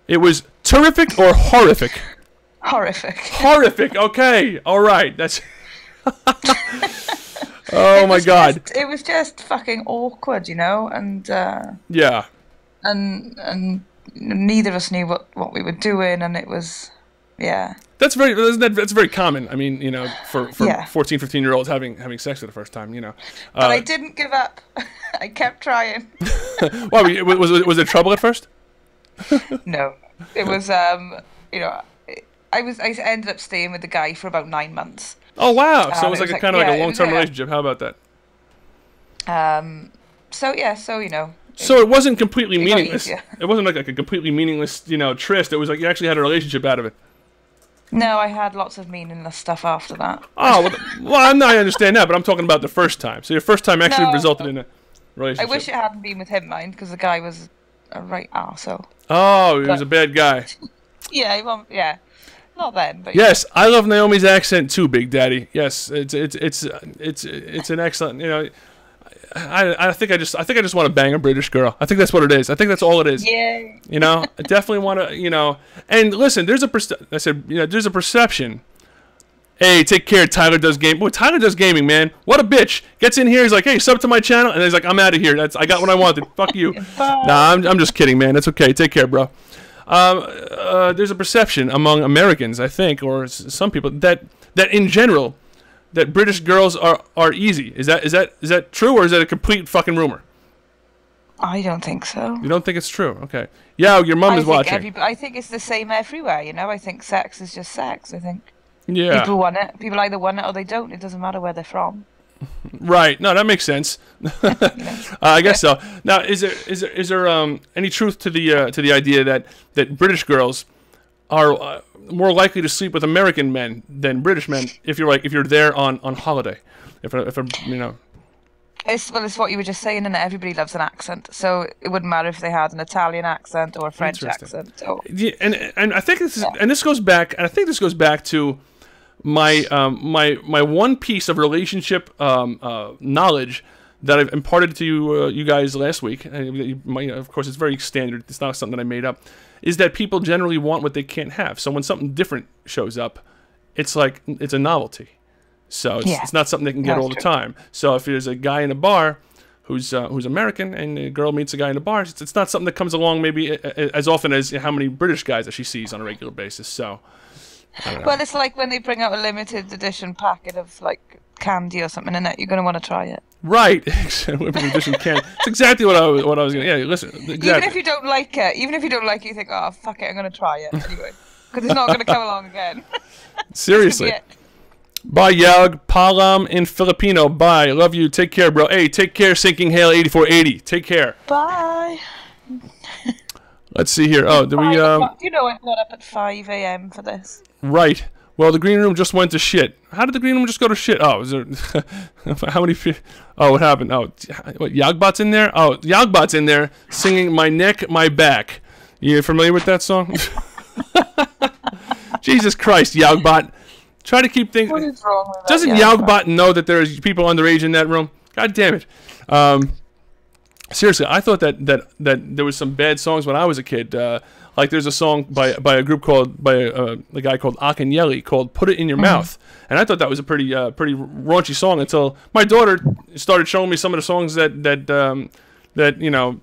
It was terrific or horrific? Horrific. Horrific. Okay. All right. That's. Oh my God. It was just fucking awkward, you know, and yeah. And neither of us knew what we were doing, and it was, yeah. That's very common. I mean, you know, for Yeah. 14, 15-year-olds having sex for the first time, you know. But I didn't give up. I kept trying. Wow, was there trouble at first? No, it was you know, I ended up staying with the guy for about 9 months. Oh wow! So it was it like was a kind of like a long-term yeah. relationship. How about that? So yeah, so you know. So it wasn't completely got meaningless. easier. It wasn't like a completely meaningless, you know, tryst. It was like you actually had a relationship out of it. No, I had lots of meaningless stuff after that. Oh well, I understand that, but I'm talking about the first time. So your first time actually No. resulted in a I relationship. wish it hadn't been with him, mind, because the guy was a right arsehole. Oh, he was a bad guy. Yeah, he won't. Yeah, not then, but Yes, I love Naomi's accent too, Big Daddy. Yes, it's an excellent. You know, I think I just want to bang a British girl. I think that's what it is. I think that's all it is. yeah. You know, I definitely want to. You know, and listen, there's a perception. Hey, take care. Tyler does game. Boy, Tyler does gaming, man. What a bitch. Gets in here. He's like, hey, sub to my channel, and he's like, I'm out of here. I got what I wanted. Fuck you. Bye. Nah, I'm just kidding, man. It's okay. Take care, bro. There's a perception among Americans, I think, or some people that in general, that British girls are easy. Is that true, or is that a complete fucking rumor? I don't think so. You don't think it's true? Okay. Yeah, your mom is watching. I think it's the same everywhere. You know, I think sex is just sex. I think Yeah. people want it. People either want it or they don't. It doesn't matter where they're from. Right. No, that makes sense. I guess so. Now, is there any truth to the idea that British girls are more likely to sleep with American men than British men if you're there on holiday? If you know. It's what you were just saying, and everybody loves an accent, so it wouldn't matter if they had an Italian accent or a French accent. Or... Yeah, and I think this goes back to my my one piece of relationship knowledge that I've imparted to you guys last week. Of course, it's very standard. It's not something that I made up. Is that people generally want what they can't have. So when something different shows up, it's like it's a novelty. So it's not something they can get all the time. So if there's a guy in a bar who's American and a girl meets a guy in a bar, it's not something that comes along maybe as often as how many British guys that she sees on a regular basis. So. Well, it's like when they bring out a limited edition packet of like candy or something in it. You're going to want to try it. Right. Limited edition candy. It's exactly what I was going to. Yeah, listen. Exactly. Even if you don't like it, you think, oh fuck it, I'm going to try it anyway, because it's not going to come along again. Seriously. Bye, Yag, Palam in Filipino. Bye. Love you. Take care, bro. Hey, take care, Sinking Hail 8480. Take care. Bye. Let's see here. Oh, do we? You know, I got up at 5 a.m. for this. Right. Well, the green room just went to shit. How did the green room just go to shit? Oh, is there... how many people... Oh, what happened? Oh, what, Yogbot's in there? Oh, Yogbot's in there singing My Neck, My Back. You familiar with that song? Jesus Christ, Yogbot. Try to keep things... What is wrong with Doesn't that? Yogbot know that there's people underage in that room? God damn it. Seriously, I thought that there was some bad songs when I was a kid. Like there's a song by a group called by a guy called Akinyele called "Put It in Your Mouth," and I thought that was a pretty raunchy song until my daughter started showing me some of the songs that you know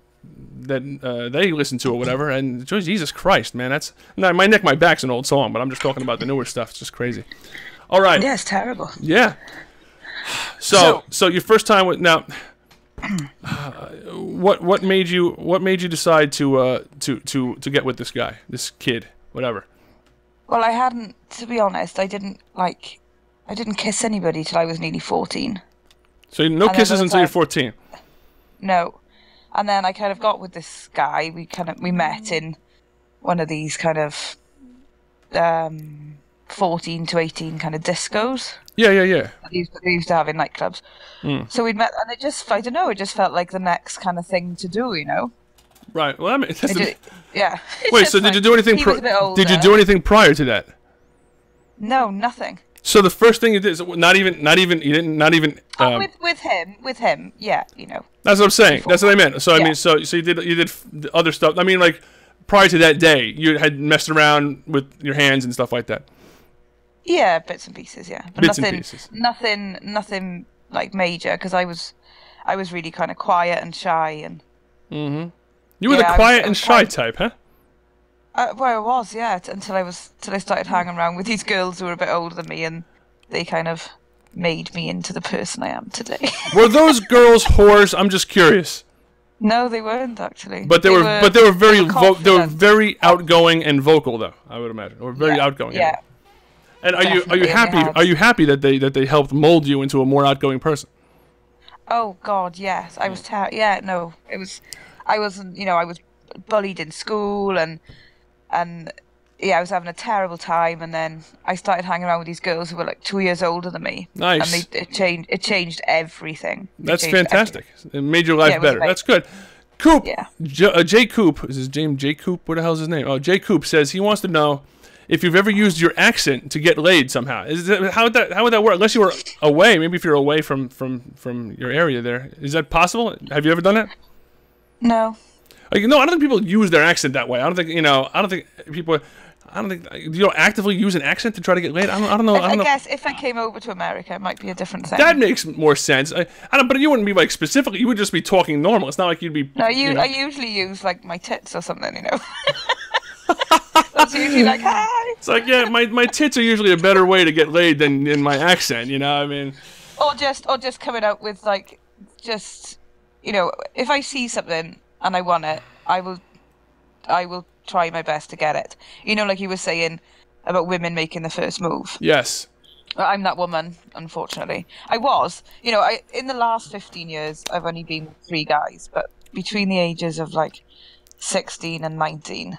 that they listen to or whatever. And Jesus Christ, man, that's My Neck, My Back's an old song, but I'm just talking about the newer stuff. It's just crazy. All right. Yeah, it's terrible. Yeah. So your first time with now. What made you decide to get with this guy, this kid, whatever? Well, I hadn't, to be honest. I didn't kiss anybody till I was nearly 14. So no kisses until you're 14. No, and then I kind of got with this guy. We met in one of these kind of 14 to 18 kind of discos. Yeah. They used to have in nightclubs. So we'd met, and it just felt like the next kind of thing to do, you know? Right. Well, I mean, yeah. Wait. So did you do anything? Did you do anything prior to that? No, nothing. So the first thing you did is not even. With him, yeah, you know. That's what I'm saying. Before. That's what I meant. So I Yeah. mean, so you did other stuff. I mean, like prior to that day, you had messed around with your hands and stuff like that. Yeah, bits and pieces, yeah. But Bits and pieces. Nothing like major, because I was really kind of quiet and shy and. You were the quiet and shy type, huh? Well, I was, yeah, until I started hanging around with these girls who were a bit older than me, and they kind of made me into the person I am today. Were those girls whores? I'm just curious. No, they weren't actually. But they were very Oh. outgoing and vocal, though. I would imagine, or very outgoing. Yeah. And are you Definitely, happy? they had. Are you happy that they helped mold you into a more outgoing person? Oh God, yes. I was yeah, no. I wasn't, you know, I was bullied in school and yeah, I was having a terrible time, and then I started hanging around with these girls who were like 2 years older than me. Nice. And it changed everything. That's fantastic. It made your life better. That's good. Coop. Yeah. Jay Coop. Is his name Jay Coop? What the hell is his name? Oh, Jay Coop says he wants to know if you've ever used your accent to get laid somehow. How would that work? Unless you were away. Maybe if you're away from your area there. Is that possible? Have you ever done that? No. No, I don't think people use their accent that way. I don't think people. I don't think you don't actively use an accent to try to get laid. I don't know. I guess if I came over to America, it might be a different thing. That makes more sense. But you wouldn't be like specifically. You would just be talking normal. It's not like you'd be. No, I usually use like my tits or something, you know. That's usually like, hi. It's like, yeah, my tits are usually a better way to get laid than in my accent. You know, I mean. Or just coming out with like, just, you know, if I see something and I want it, I will try my best to get it. You know, like you were saying about women making the first move. Yes. I'm that woman, unfortunately. I was. You know, in the last 15 years, I've only been with 3 guys, but between the ages of like 16 and 19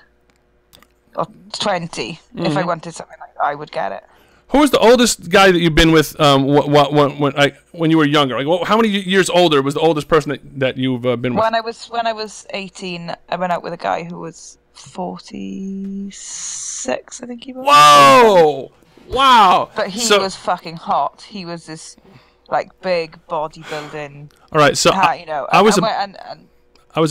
or 20, if I wanted something like that, I would get it. Who was the oldest guy that you've been with when you were younger? Like, how many years older was the oldest person that you've been with? When I was 18, I went out with a guy who was 46, I think he was. Whoa! Wow! But he was fucking hot. He was this like big bodybuilding. All right, so you know, I was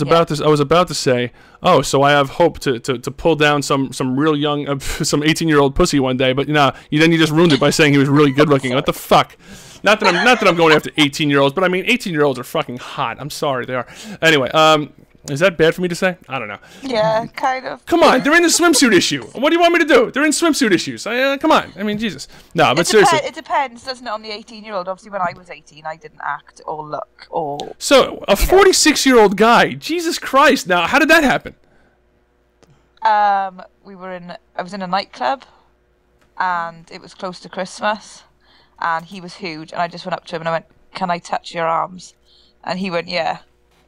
about to say, oh, so I have hope to pull down some real young, some 18-year-old pussy one day, but then you just ruined it by saying he was really good looking. What the fuck? Not that I'm going after 18-year-olds, but I mean 18-year-olds are fucking hot. I'm sorry, they are. Anyway, is that bad for me to say? I don't know. Yeah, kind of. Come on, they're in the swimsuit issue. What do you want me to do? They're in swimsuit issues. Come on. I mean, Jesus. No, but seriously. It depends, doesn't it, on the 18-year-old? Obviously, when I was 18, I didn't act or look or... So, a 46-year-old guy. Jesus Christ. Now, how did that happen? I was in a nightclub, and it was close to Christmas, and he was huge, and I just went up to him and I went, "Can I touch your arms?" And he went, "Yeah."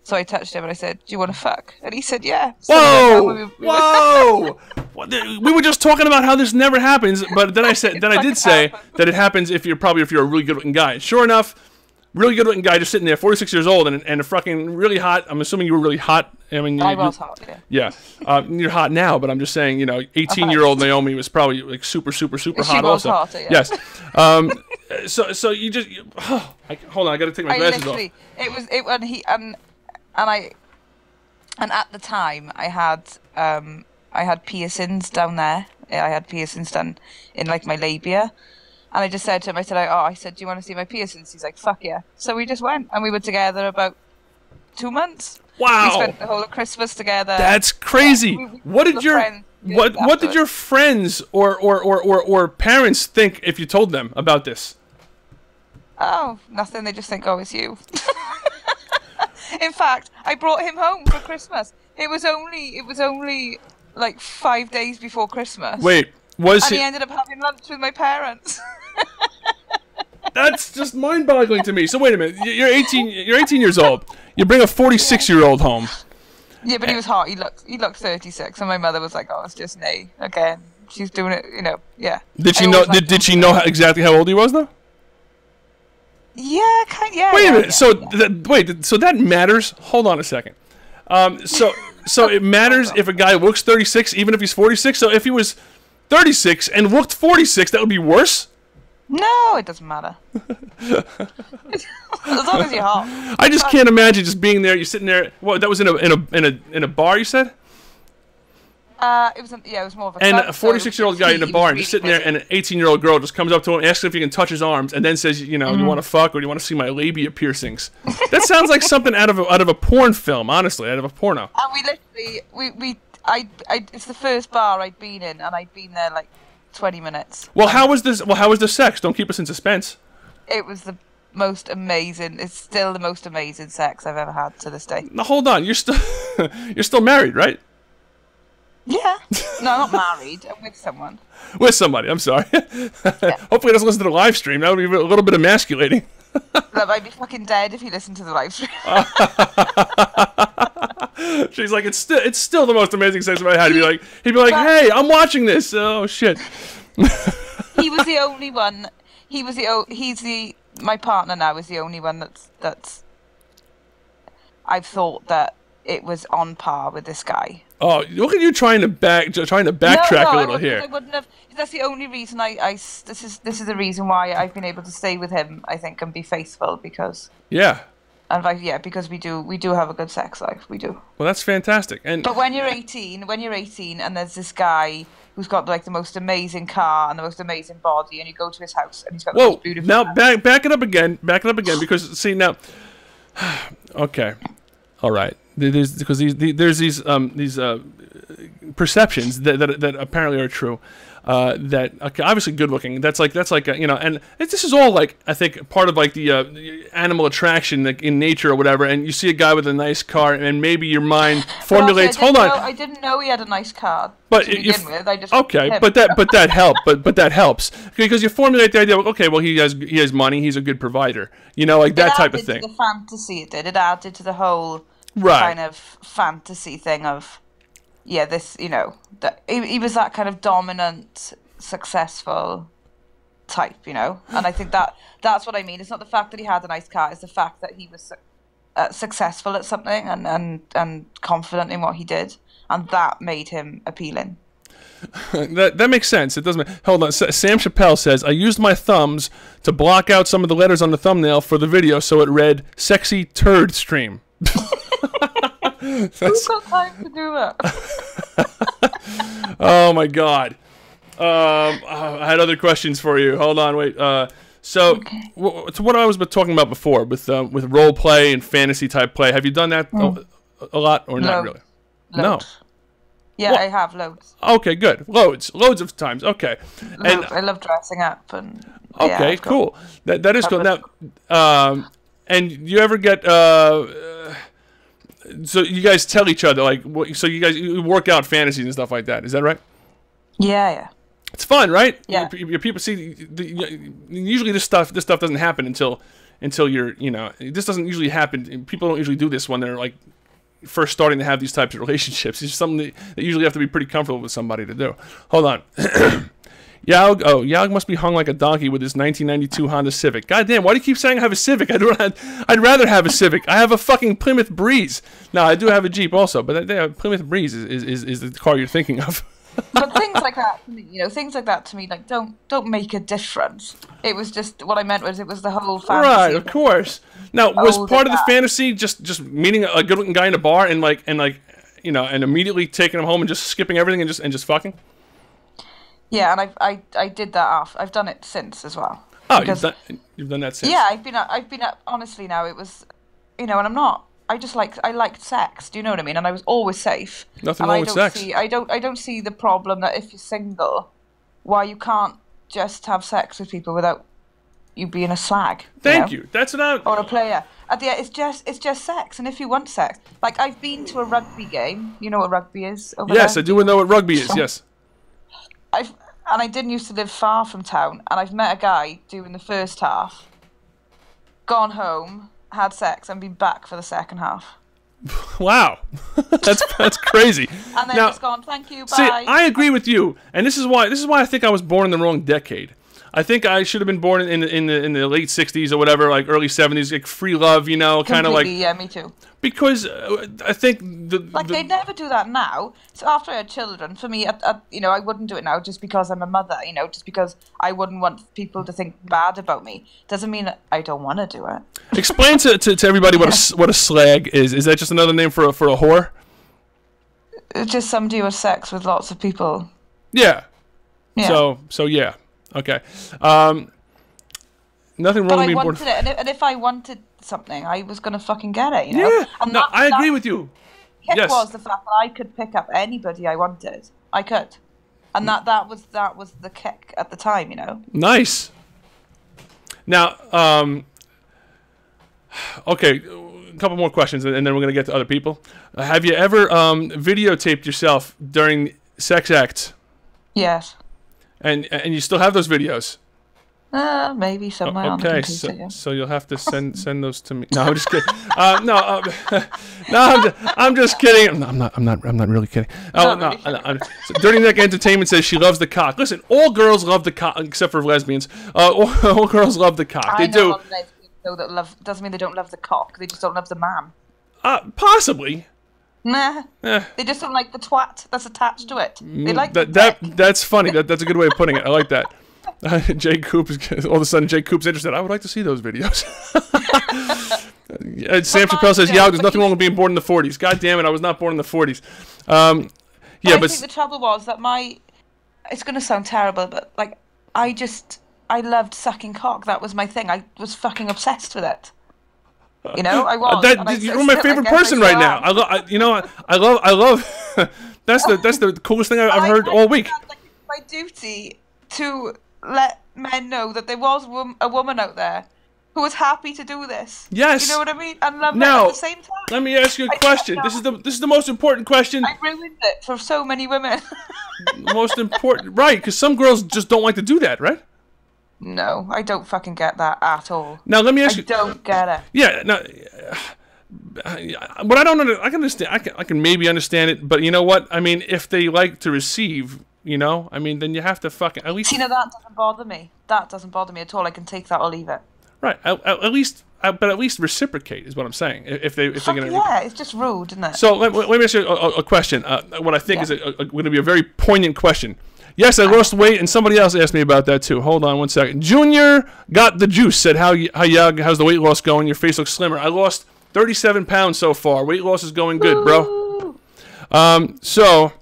So I touched him and I said, "Do you want to fuck?" And he said, "Yeah." So Whoa! Whoa! We were just talking about how this never happens, but then I did say that it happens if you're a really good-looking guy. Sure enough, really good-looking guy just sitting there, 46 years old, and a fucking really hot. I'm assuming you were really hot. I mean, I was hot. Yeah. Yeah, you're hot now, but I'm just saying, 18-year-old Naomi was probably like super hot. She was also. hotter, yeah. Yes. So you just hold on. I got to take my glasses off. It was when he and at the time I had piercings down there. I had piercings done in like my labia. And I just said to him, I said, do you want to see my piercings? He's like, fuck yeah. So we just went, and we were together about 2 months. Wow. We spent the whole of Christmas together. That's crazy. What did your friends or parents think if you told them about this? Oh, nothing. They just think, oh, it's you. In fact, I brought him home for Christmas. It was only like 5 days before Christmas. Wait, he ended up having lunch with my parents. That's just mind-boggling to me. So wait a minute, you're 18 years old. You bring a 46-year-old home. Yeah, but he was hot. He looked 36, and my mother was like, "Oh, it's just Nay again. She's doing it, yeah." Did she know? Did she know exactly how old he was though? Yeah, yeah. Wait a minute. Yeah. So that matters. Hold on a second. So it matters if a guy looks 36, even if he's 46. So if he was 36 and looked 46, that would be worse. No, it doesn't matter. As long as you're hot. I just can't imagine just being there. You're sitting there. What? That was in a bar. You said. It was more of a. And club, a 46-year-old guy in a bar, and just sitting there, and an 18-year-old girl just comes up to him, asks if he can touch his arms, and then says, you want to fuck, or do you want to see my labia piercings? That sounds like something out of a porn film, honestly, out of a porno. And we literally, it's the first bar I'd been in, and I'd been there like 20 minutes. Well, how was this? Well, how was the sex? Don't keep us in suspense. It was the most amazing. It's still the most amazing sex I've ever had to this day. Now, hold on, you're still married, right? Yeah. No, I'm not married. I'm with someone. With somebody. I'm sorry. Yeah. Hopefully, he doesn't listen to the live stream. That would be a little bit emasculating. Look, I'd be fucking dead if he listened to the live stream. She's like, it's still the most amazing sex I've ever had. He'd be like, hey, I'm watching this. Oh shit. He was the only one. My partner now is the only one that's. I've thought that it was on par with this guy. Oh, look at you trying to backtrack a little here. I wouldn't have. That's the only reason this is the reason why I've been able to stay with him. I think and be faithful because. Yeah. And because we do have a good sex life. We do. Well, that's fantastic. But when you're 18, and there's this guy who's got like the most amazing car and the most amazing body, and you go to his house and he's got the most beautiful. Now back it up again, because see now. Okay, all right. There's these perceptions that apparently are true. That obviously good looking. That's like and this is all like I think part of like the animal attraction like, in nature or whatever. And you see a guy with a nice car, and maybe your mind formulates. I didn't know he had a nice car. But to begin with, I just but that helped. But that helps because you formulate the idea. Okay, well he has money. He's a good provider. Like that type of thing. It added to the fantasy. It added to the whole kind of fantasy thing of. Yeah, that he was that kind of dominant, successful type, and I think that's what I mean. It's not the fact that he had a nice car; it's the fact that he was successful at something and confident in what he did, and that made him appealing. That makes sense. It doesn't. Hold on. Sam Chappelle says, "I used my thumbs to block out some of the letters on the thumbnail for the video, so it read sexy turd stream." Who's got time to do that? Oh my god. I had other questions for you. Hold on, wait. So what I was talking about before with role play and fantasy type play. Have you done that a lot or not really? Loads. No. Yeah, I have loads. Okay, good. Loads of times. Okay. And I love dressing up and. Okay, cool. That is cool. Now, and you ever get so you guys tell each other so you guys work out fantasies and stuff like that. Is that right? Yeah. It's fun, right? Yeah. Your people see. Usually, this stuff doesn't happen until you're. This doesn't usually happen. People don't usually do this when they're like first starting to have these types of relationships. It's something that usually have to be pretty comfortable with somebody to do. Hold on. Yaug must be hung like a donkey with his 1992 Honda Civic. God damn, why do you keep saying I have a Civic? I'd rather have a Civic. I have a fucking Plymouth Breeze. No, I do have a Jeep also, but Plymouth Breeze is the car you're thinking of. But things like that, to me, things like that to me, like don't make a difference. It was just what I meant was it was the whole fantasy. Right, of course. Now, was part of the fantasy just meeting a good-looking guy in a bar and immediately taking him home and just skipping everything and just fucking? Yeah, and I did that I've done it since as well. Oh, you've done that since? Yeah, I've been honestly now it was, and I'm not. I liked sex. Do you know what I mean? And I was always safe. Nothing wrong with sex. I don't see the problem that if you're single, why you can't just have sex with people without you being a slag. Thank you. That's what I'm. Or a player. At the end, it's just sex. And if you want sex, like I've been to a rugby game. You know what rugby is? Yes, I do know what rugby is. Yes. I didn't used to live far from town, and I've met a guy during the first half, gone home, had sex, and been back for the second half. Wow, that's crazy. And then just gone, thank you, bye. See, I agree with you, and this is why I think I was born in the wrong decade. I think I should have been born in the late '60s or whatever, like early '70s, like free love, kind of like. Yeah, me too. Because I think they'd never do that now. So after I had children, for me, I wouldn't do it now just because I'm a mother. Just because I wouldn't want people to think bad about me doesn't mean I don't want to do it. Explain to everybody what a slag is. Is that just another name for a whore? It's just somebody who has sex with lots of people. Yeah. So yeah. Okay. Nothing wrong with being born. But I wanted it, and if I wanted something, I was gonna fucking get it. Yeah. And no, I agree with you. It was the fact that I could pick up anybody I wanted. I could, and that was the kick at the time. Nice. Now, okay, a couple more questions, and then we're gonna get to other people. Have you ever videotaped yourself during sex acts? Yes. And you still have those videos? Maybe somewhere on the computer. Okay, so you'll have to send those to me. No, I'm just kidding. I'm just kidding. I'm not really kidding. Oh no. So Dirty Neck Entertainment says she loves the cock. Listen, all girls love the cock except for lesbians. All girls love the cock. They do. Lesbians, though, that doesn't mean they don't love the cock. They just don't love the man. Possibly. Nah. They just don't like the twat that's attached to it. They like that's funny. That's a good way of putting it. I like that. Jay Coop is all of a sudden. Jay Coop's interested. I would like to see those videos. Sam Chappelle says, "Yeah, there's nothing wrong with being born in the '40s." God damn it, I was not born in the '40s. I think the trouble was that it's going to sound terrible, but like I loved sucking cock. That was my thing. I was fucking obsessed with it. I was. You're my favorite person right now. I love. That's the coolest thing I've heard all week. Like, it's my duty to let men know that there was a woman out there who was happy to do this. Yes. You know what I mean? And love it at the same time. Let me ask you a question. This is the most important question. I ruined it for so many women. Most important, right? Because some girls just don't like to do that, right? No, I don't fucking get that at all. Now let me ask you. I don't get it. Yeah. Now, what I don't understand, I can understand. I can maybe understand it, but you know what? I mean, if they like to receive. I mean, then you have to fucking at least. That doesn't bother me. That doesn't bother me at all. I can take that or leave it. Right. At least reciprocate is what I'm saying. If they're gonna. Yeah, it's just rude, isn't it? So let me ask you a question. What I think is going to be a very poignant question. Yes, I lost weight, and somebody else asked me about that too. Hold on one second. Junior got the juice. Said how's the weight loss going? Your face looks slimmer. I lost 37 pounds so far. Weight loss is going good, bro. So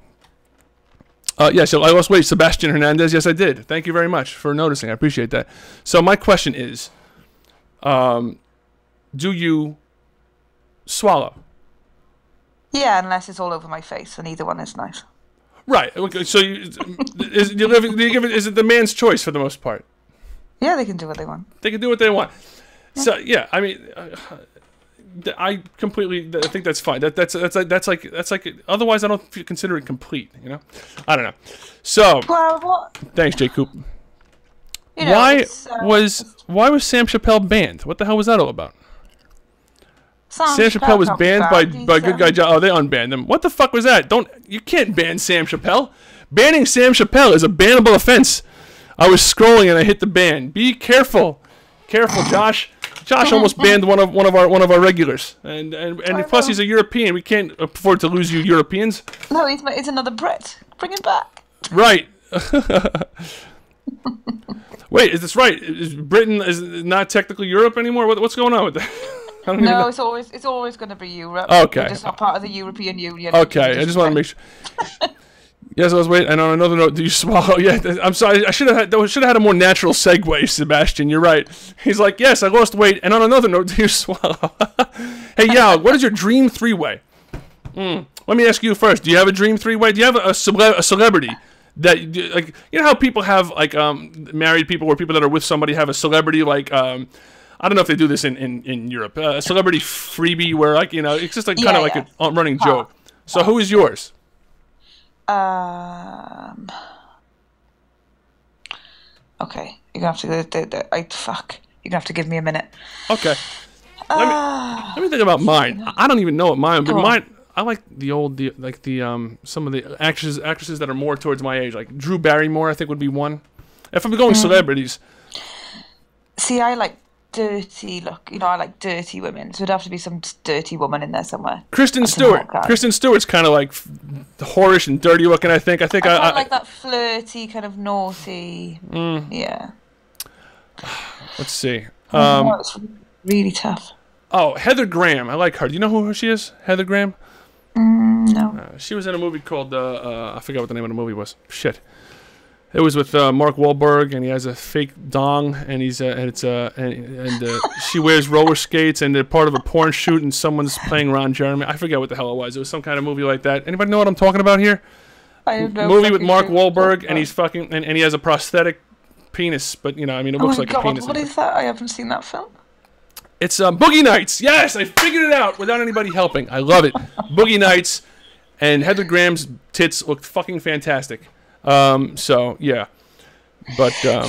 I lost weight. Sebastian Hernandez. Yes, I did. Thank you very much for noticing. I appreciate that. So my question is, do you swallow? Yeah, unless it's all over my face, and either one is nice. Right. Okay. So is it the man's choice for the most part? Yeah, they can do what they want. They can do what they want. Yeah. So yeah, I mean. I think that's fine. That's like. Otherwise, I don't consider it complete. I don't know. So. Well, what? Thanks, Jay Coop. Why was Sam Chappelle banned? What the hell was that all about? Sam Chappelle was banned by Good Guy Josh. Oh, they unbanned him. What the fuck was that? You can't ban Sam Chappelle. Banning Sam Chappelle is a bannable offense. I was scrolling and I hit the ban. Be careful, Josh. Josh almost banned one of our regulars, and plus he's a European. We can't afford to lose you Europeans. No, he's another Brit. Bring him back. Right. Wait, is this right? Is Britain is not technically Europe anymore? What's going on with that? No, it's always going to be Europe. Okay. We're just not part of the European Union. Okay, I just want to make sure. Yes, I was waiting. And on another note, do you swallow? Yeah, I'm sorry. I should have had a more natural segue, Sebastian. You're right. He's like, yes, I lost weight. And on another note, do you swallow? Hey, Yao, what is your dream three-way? Let me ask you first. Do you have a dream three-way? Do you have a celebrity that, like, you know how people have, like, married people or people that are with somebody have a celebrity, like, I don't know if they do this in Europe, a celebrity freebie where, like, you know, it's just like kind of like a running joke. So who is yours? Okay, you're gonna have to you're gonna have to give me a minute. Okay. Let me think about mine. I don't even know what mine. But mine, I like some of the actresses that are more towards my age, like Drew Barrymore. I think would be one. If I'm going celebrities. See, I like dirty look. You know, I like dirty women. So it'd have to be some dirty woman in there somewhere. Kristen Stewart. Kristen Stewart's kind of like whorish and dirty looking. I think I like that flirty, kind of naughty. Yeah. Let's see. It's really tough. Oh, Heather Graham. I like her. Do you know who she is? Heather Graham? No. She was in a movie called I forgot what the name of the movie was. Shit. It was with Mark Wahlberg, and he has a fake dong, and she wears roller skates, and they're part of a porn shoot, and someone's playing Ron Jeremy. I forget what the hell it was. It was some kind of movie like that. Anybody know what I'm talking about here? I have no movie with Mark Wahlberg, and he's fucking, and he has a prosthetic penis, but you know, I mean, it looks like a penis. What is that? I haven't seen that film. It's Boogie Nights. Yes, I figured it out without anybody helping. I love it. Boogie Nights, and Heather Graham's tits looked fucking fantastic. So yeah, but the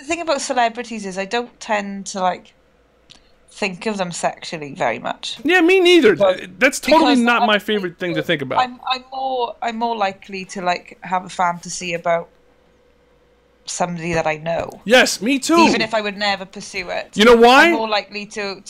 thing about celebrities is I don't tend to like think of them sexually very much. Yeah, me neither. That's totally not my favorite thing to think about. I'm more likely to like have a fantasy about somebody that I know. Yes, me too. Even if I would never pursue it. You know why? I'm more likely to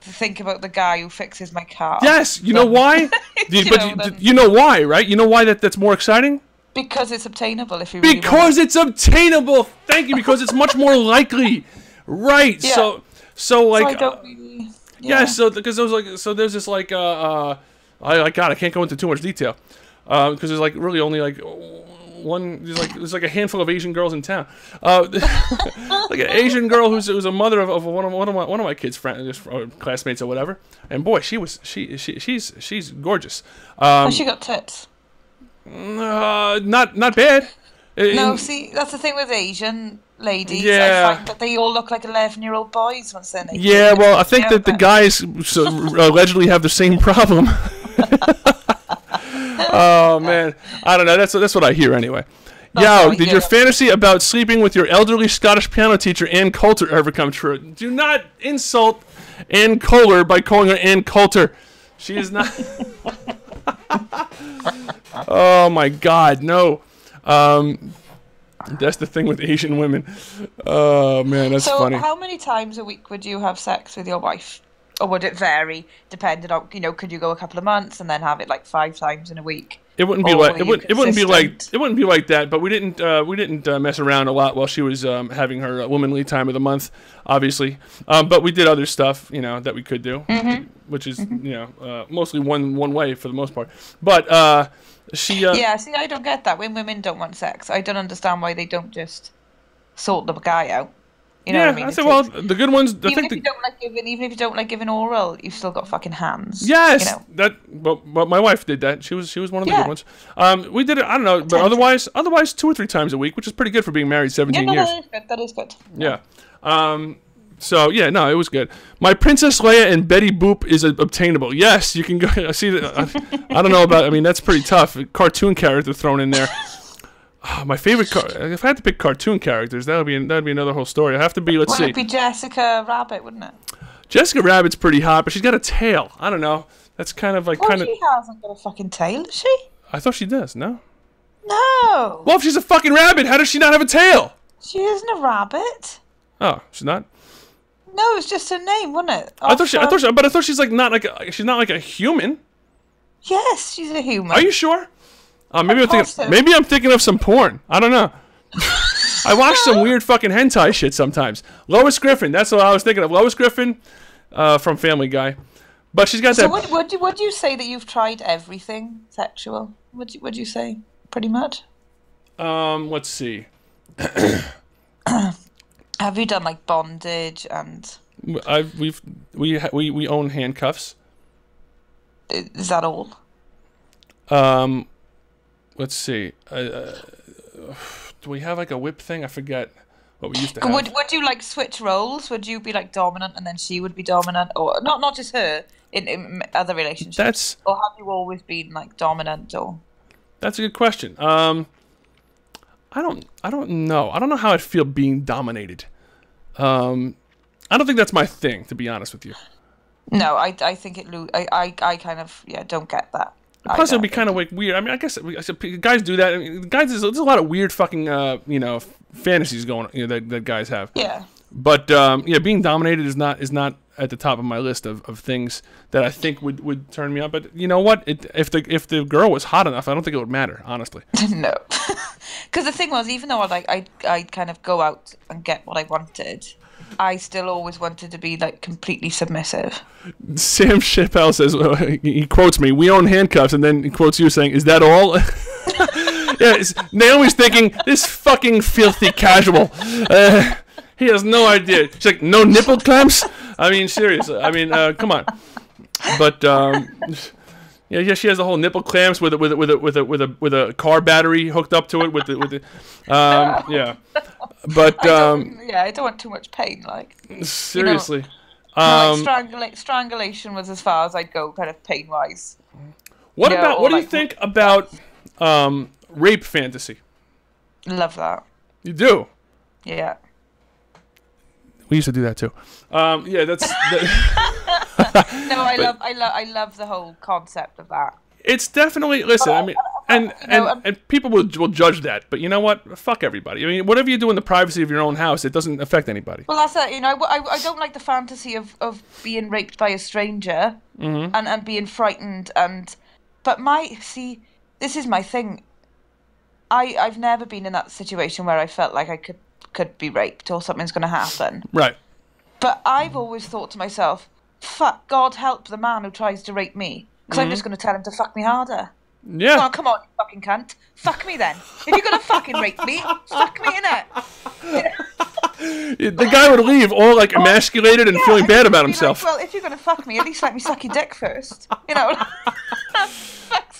think about the guy who fixes my car. Yes, you know why? You know why, right? You know why that's more exciting? Because it's obtainable if you really Because it's obtainable. Thank you. Because it's much more likely. Right. Yeah. So like I don't really, yeah. So because there was like there's this like God, I can't go into too much detail. Because there's like really only like there's like a handful of Asian girls in town. Like an Asian girl who's a mother of one of my kids' friends, or classmates or whatever. And boy, she's gorgeous. She got tits. Not bad. No, see, that's the thing with Asian ladies. Yeah. I find that they all look like 11-year-old boys once they're naked. Yeah, well, I think that the guys allegedly have the same problem. Oh man, I don't know. That's what I hear anyway. Did your fantasy about sleeping with your elderly Scottish piano teacher Ann Coulter ever come true? Do not insult Ann Coulter by calling her Ann Coulter. She is not. Oh my God, no. That's the thing with Asian women. Oh man, that's funny. So how many times a week would you have sex with your wife? Or would it vary depending on, you know, could you go a couple of months and then have it like 5 times in a week? It wouldn't be like it wouldn't be like that, but we didn't mess around a lot while she was having her womanly time of the month, obviously. But we did other stuff, you know, that we could do, which is you know mostly one way for the most part. But she yeah, see, I don't get that when women don't want sex. I don't understand why they don't just sort the guy out. You know what I mean? I said, well, the good ones. Even if you don't like giving oral, you've still got fucking hands. Yes, you know? But my wife did that. She was one of the good ones. We did it. I don't know, but otherwise 2 or 3 times a week, which is pretty good for being married 17 years. That is good. Yeah. So yeah, no, it was good. My Princess Leia and Betty Boop is obtainable. Yes, you can go. I see that. I don't know about. I mean, that's pretty tough. A cartoon character thrown in there. My favorite if I had to pick cartoon characters, that'd be another whole story. I have to be. Let's see. It'd be Jessica Rabbit, wouldn't it? Jessica Rabbit's pretty hot, but she's got a tail. I don't know. That's kind of like She hasn't got a fucking tail, does she? I thought she does. No. No. Well, if she's a fucking rabbit, how does she not have a tail? She isn't a rabbit. Oh, she's not. No, it's just her name, wasn't it? I thought she's like she's not like a human. Yes, she's a human. Are you sure? Maybe I'm thinking of some porn. I don't know. I watch some weird fucking hentai shit sometimes. Lois Griffin, that's what I was thinking of. Lois Griffin from Family Guy. But she's got that. So would you say that you've tried everything sexual? Would you say pretty much? Let's see. Have you done like bondage and? We own handcuffs. Is that all? Let's see. Do we have like a whip thing? I forget what we used to have. Would you like switch roles? Would you be like dominant and then she would be dominant, or not just her in other relationships? Or have you always been like dominant? Or that's a good question. I don't know. I don't know how I'd feel being dominated. I don't think that's my thing, to be honest with you. No, I think I kind of don't get that. Plus, it'd be kind of like weird. I mean, I guess guys do that. I mean, guys, there's a lot of weird fucking fantasies going that guys have. Yeah. But being dominated is not at the top of my list of things that I think would turn me on. But you know what? If the girl was hot enough, I don't think it would matter, honestly. No, because the thing was, even though I'd kind of go out and get what I wanted, I still always wanted to be like completely submissive. Sam Chappelle says, he quotes me, "We own handcuffs," and then he quotes you saying, "Is that all?" Yeah, Naomi's thinking, this fucking filthy casual. He has no idea. She's like, "No nipple clamps?" I mean, seriously. I mean, come on. But yeah, she has the whole nipple clamps with a car battery hooked up to it yeah. But I don't want too much pain. Like seriously, strangulation was as far as I'd go, kind of pain wise. What do you think about rape fantasy? Love that. You do? Yeah. We used to do that too. Yeah, that's. No, I love the whole concept of that. It's definitely I mean, and people will judge that, but you know what? Fuck everybody. I mean, whatever you do in the privacy of your own house, it doesn't affect anybody. Well, that's it. I don't like the fantasy of being raped by a stranger and being frightened but this is my thing. I've never been in that situation where I felt like I could be raped or something's going to happen. Right. But I've always thought to myself, fuck, God help the man who tries to rape me. Because I'm just going to tell him to fuck me harder. Yeah. Oh, come on, you fucking cunt. Fuck me then. If you're going to fucking rape me, fuck me, innit? The guy would leave all like emasculated and feeling bad about himself. Like, well, if you're going to fuck me, at least let me suck your dick first. Fuck's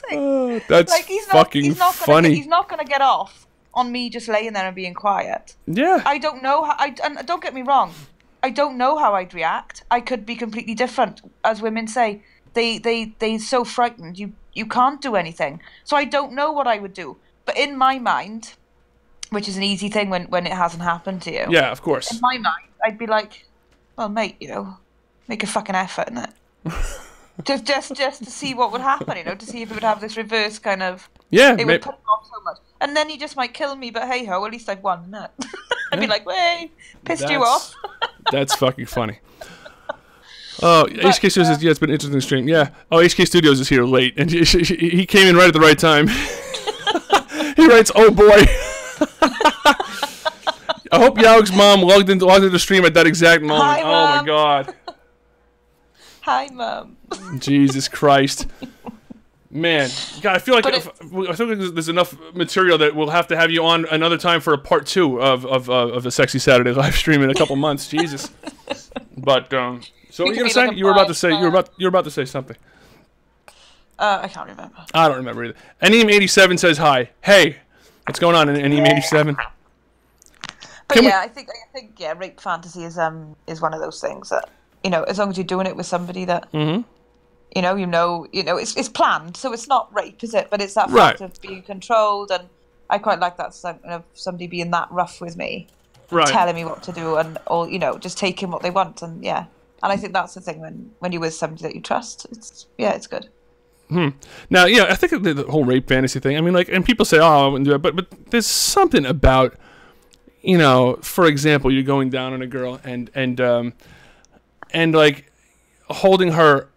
sake. That's like, fucking funny. He's not going to get off on me just laying there and being quiet. Yeah. I don't know how, and don't get me wrong, I don't know how I'd react. I could be completely different. As women say, they're so frightened, you can't do anything. So I don't know what I would do. But in my mind, which is an easy thing when it hasn't happened to you. Yeah, of course. In my mind, I'd be like, well, mate, make a fucking effort, innit? just to see what would happen, to see if it would have this reverse kind of... Yeah. It would put him off so much. And then he just might kill me, but hey-ho, at least I've won, innit? I'd be like, hey, pissed you off. That's fucking funny. Oh, HK Studios says, yeah, it's been an interesting stream. Yeah. Oh, HK Studios is here late, and he came in right at the right time. He writes, oh boy. I hope Yaug's mom logged into the stream at that exact moment. Hi, Mom. Oh my god. Hi, Mom. Jesus Christ. Man, God, I feel like there's enough material that we'll have to have you on another time for a part 2 of the Sexy Saturday live stream in a couple months. Jesus. But so what were you gonna say? You were about to say you're about to say something. I can't remember. I don't remember either. Aneem87 says hi. Hey, what's going on, Aneem87? But I think rape fantasy is one of those things that as long as you're doing it with somebody that it's planned, so it's not rape, is it? But it's that fact of being controlled, and I quite like that of somebody being that rough with me, telling me what to do, and just taking what they want, and And I think that's the thing when you're with somebody that you trust. It's good. Now, yeah, I think the whole rape fantasy thing. I mean, like, and people say, "Oh, I wouldn't do it," but there's something about, you know, for example, you're going down on a girl and like holding her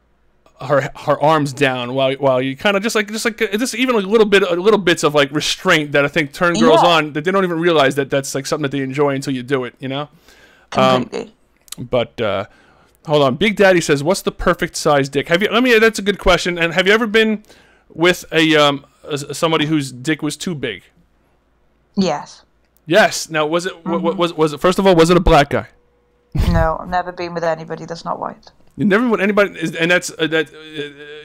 arms down while you kind of just even like little bits of like restraint that I think turn girls on, that they don't even realize that that's like something that they enjoy until you do it, you know. Completely. But hold on, Big Daddy says, "What's the perfect size dick?" That's a good question. And have you ever been with somebody whose dick was too big? Yes. Yes. Now, was it was it, first of all, was it a black guy? No, I've never been with anybody that's not white. You never with anybody, and that's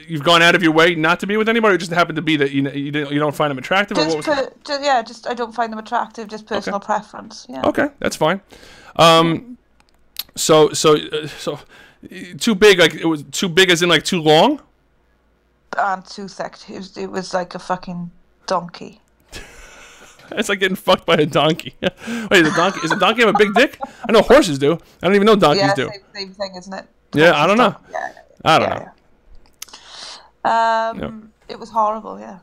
you've gone out of your way not to be with anybody, or just happened to be that you don't find them attractive, or what was I don't find them attractive. Just personal preference. Yeah. Okay, that's fine. So too big, like it was too big as in like too long, and too thick. It was like a fucking donkey. It's like getting fucked by a donkey. Wait, is a donkey have a big dick? I know horses do. I don't even know donkeys do. Same thing, isn't it? Yeah, I don't know. I don't know. It was horrible. Yeah,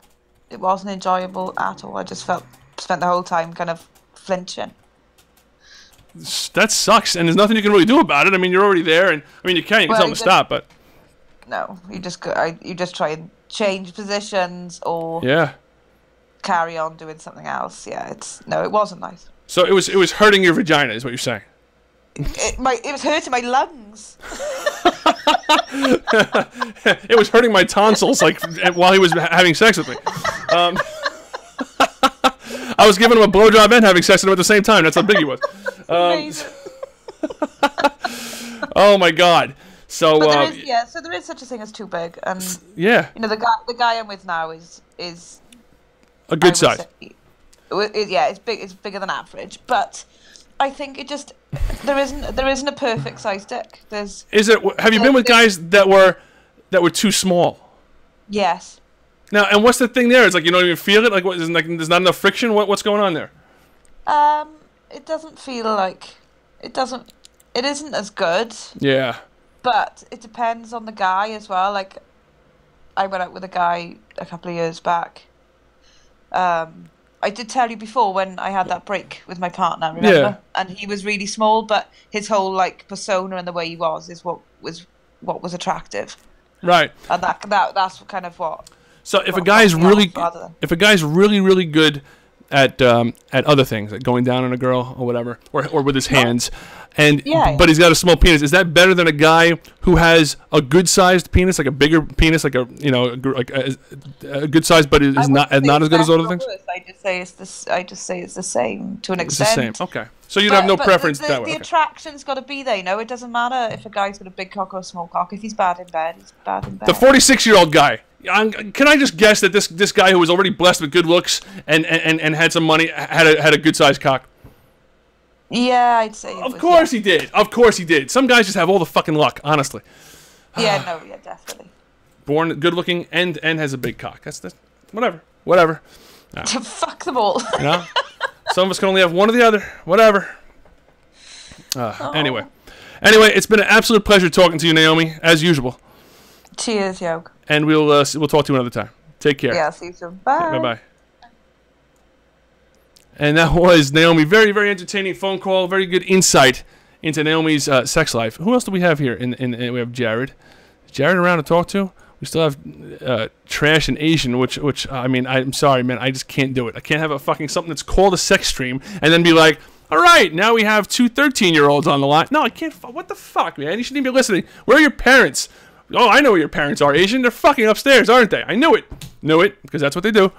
it wasn't enjoyable at all. I just spent the whole time kind of flinching. That sucks, and there's nothing you can really do about it. I mean, you're already there, and I mean, you can tell them to stop, but no, you just try and change positions or carry on doing something else. Yeah, it wasn't nice. So it was hurting your vagina, is what you're saying? It was hurting my lungs. It was hurting my tonsils, like while he was having sex with me. I was giving him a blowjob and having sex with him at the same time. That's how big he was. Oh my God! So so there is such a thing as too big, and yeah, you know the guy I'm with now is a good size. It's big. It's bigger than average, but I think there isn't a perfect size dick. Have you been with guys that were too small? Yes. Now, and what's the thing there? It's like you don't even feel it. Like what? There's not enough friction. What's going on there? It doesn't feel like it doesn't. It isn't as good. Yeah. But it depends on the guy as well. Like, I went out with a guy a couple of years back. I did tell you before when I had that break with my partner, remember? Yeah. And he was really small, but his whole like persona and the way he was is what was attractive. Right. And that's kind of what. So if a guy's really good at other things, like going down on a girl or whatever, or with his hands, but he's got a small penis, is that better than a guy who has a good sized penis, like a bigger penis, like a good size, but is not as good as other things? I just say it's the same to an It's extent. the same. Okay. So you'd have no preference that way. The attraction's got to be there. You know, it doesn't matter if a guy's got a big cock or a small cock. If he's bad in bed, he's bad in bed. The 46-year-old guy. Can I just guess that this guy who was already blessed with good looks and had some money had a good sized cock? Yeah, I'd say. Of course he did. Of course he did. Some guys just have all the fucking luck, honestly. Yeah, definitely. Born good looking and has a big cock. That's whatever. No. Fuck them all. You know? Some of us can only have one or the other. Whatever. Anyway, it's been an absolute pleasure talking to you, Naomi, as usual. Cheers, Yog. And we'll talk to you another time. Take care. Yeah, see you soon. Bye. Bye-bye. And that was Naomi. Very, very entertaining phone call. Very good insight into Naomi's sex life. Who else do we have here? We have Jared. Is Jared around to talk to? We still have Trash and Asian, which I mean, I'm sorry, man. I just can't do it. I can't have a fucking something that's called a sex stream and then be like, all right, now we have two 13-year-olds on the line. No, I can't. What the fuck, man? You shouldn't even be listening. Where are your parents? Oh, I know where your parents are, Asian. They're fucking upstairs, aren't they? I knew it. Knew it, because that's what they do.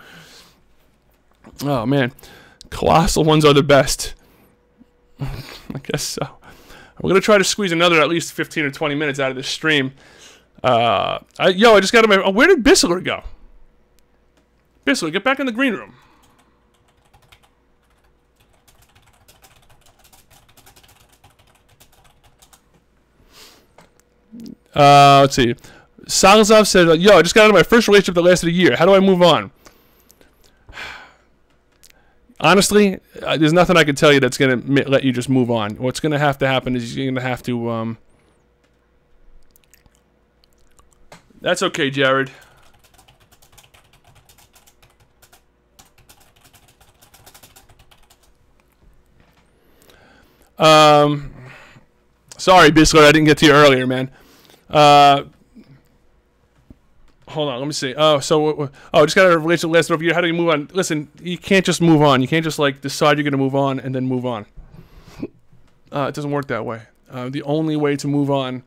Oh, man. Colossal ones are the best. I guess so. We're going to try to squeeze another at least 15 or 20 minutes out of this stream. I just got to... where did Bissler go? Bissler, get back in the green room. Let's see. Salazar said, I just got out of my first relationship that lasted a year. How do I move on? Honestly, there's nothing I can tell you that's going to let you just move on. What's going to have to happen is you're going to have to That's okay, Jared. Sorry, Biscuit, I didn't get to you earlier, man. Hold on, let me see. Oh, just got a relationship last over year. How do you move on? Listen, you can't just move on. You can't just like decide you're gonna move on and then move on. It doesn't work that way. The only way to move on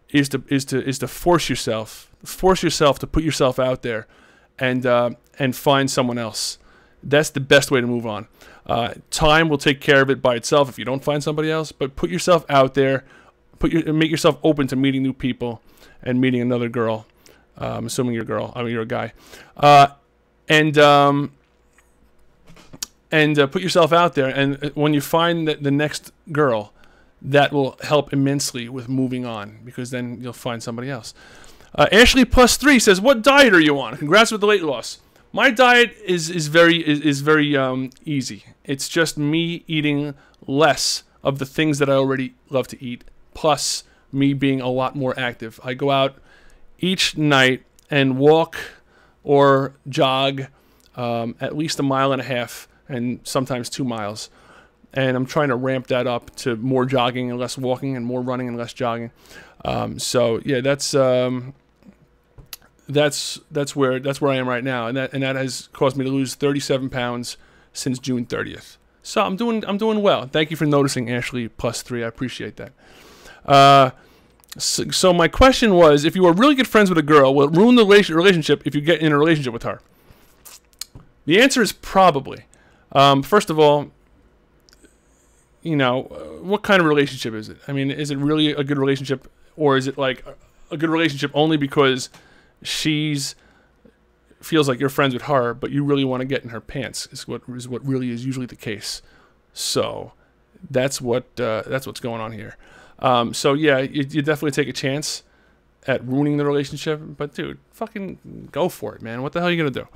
is to force yourself to put yourself out there, and find someone else. That's the best way to move on. Time will take care of it by itself if you don't find somebody else. But put yourself out there, make yourself open to meeting new people and meeting another girl. Assuming you're a girl, I mean you're a guy, and put yourself out there. And when you find the next girl, that will help immensely with moving on, because then you'll find somebody else. Ashley plus 3 says, "What diet are you on? Congrats with the weight loss." My diet is very easy. It's just me eating less of the things that I already love to eat, plus me being a lot more active. I go out each night and walk or jog at least 1.5 miles and sometimes 2 miles. And I'm trying to ramp that up to more jogging and less walking, and more running and less jogging. So yeah, that's where I am right now, and that has caused me to lose 37 pounds since June 30th. So I'm doing well. Thank you for noticing, Ashley plus 3. I appreciate that. So my question was, if you are really good friends with a girl, will it ruin the relationship if you get in a relationship with her? The answer is probably. First of all, you know, what kind of relationship is it? I mean, is it really a good relationship, or is it like a good relationship only because feels like you're friends with her, but you really want to get in her pants? Is what really is usually the case. So that's what's going on here. So yeah, you definitely take a chance at ruining the relationship, but dude, fucking go for it, man. What the hell are you gonna do?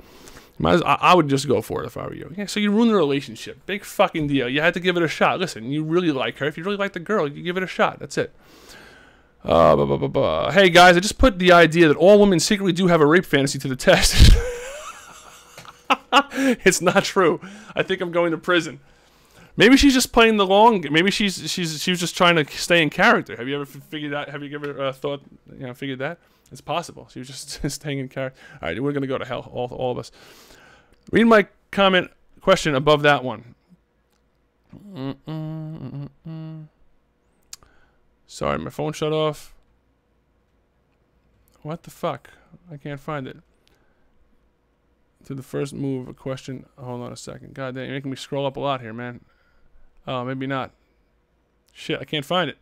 I would just go for it if I were you. Yeah, so you ruin the relationship. Big fucking deal. You had to give it a shot. Listen, you really like her. If you really like the girl, you give it a shot. That's it. Hey guys, I just put the idea that all women secretly do have a rape fantasy to the test. It's not true. I think I'm going to prison. Maybe she's just playing the long game. Maybe she was just trying to stay in character. Have you ever figured that? Have you ever figured that? It's possible. She was just staying in character. All right, we're gonna go to hell, all of us. Read my question above that one. Sorry, my phone shut off. What the fuck? I can't find it. To the first move, a question. Hold on a second. God damn, you're making me scroll up a lot here, man. Oh, maybe not. Shit, I can't find it.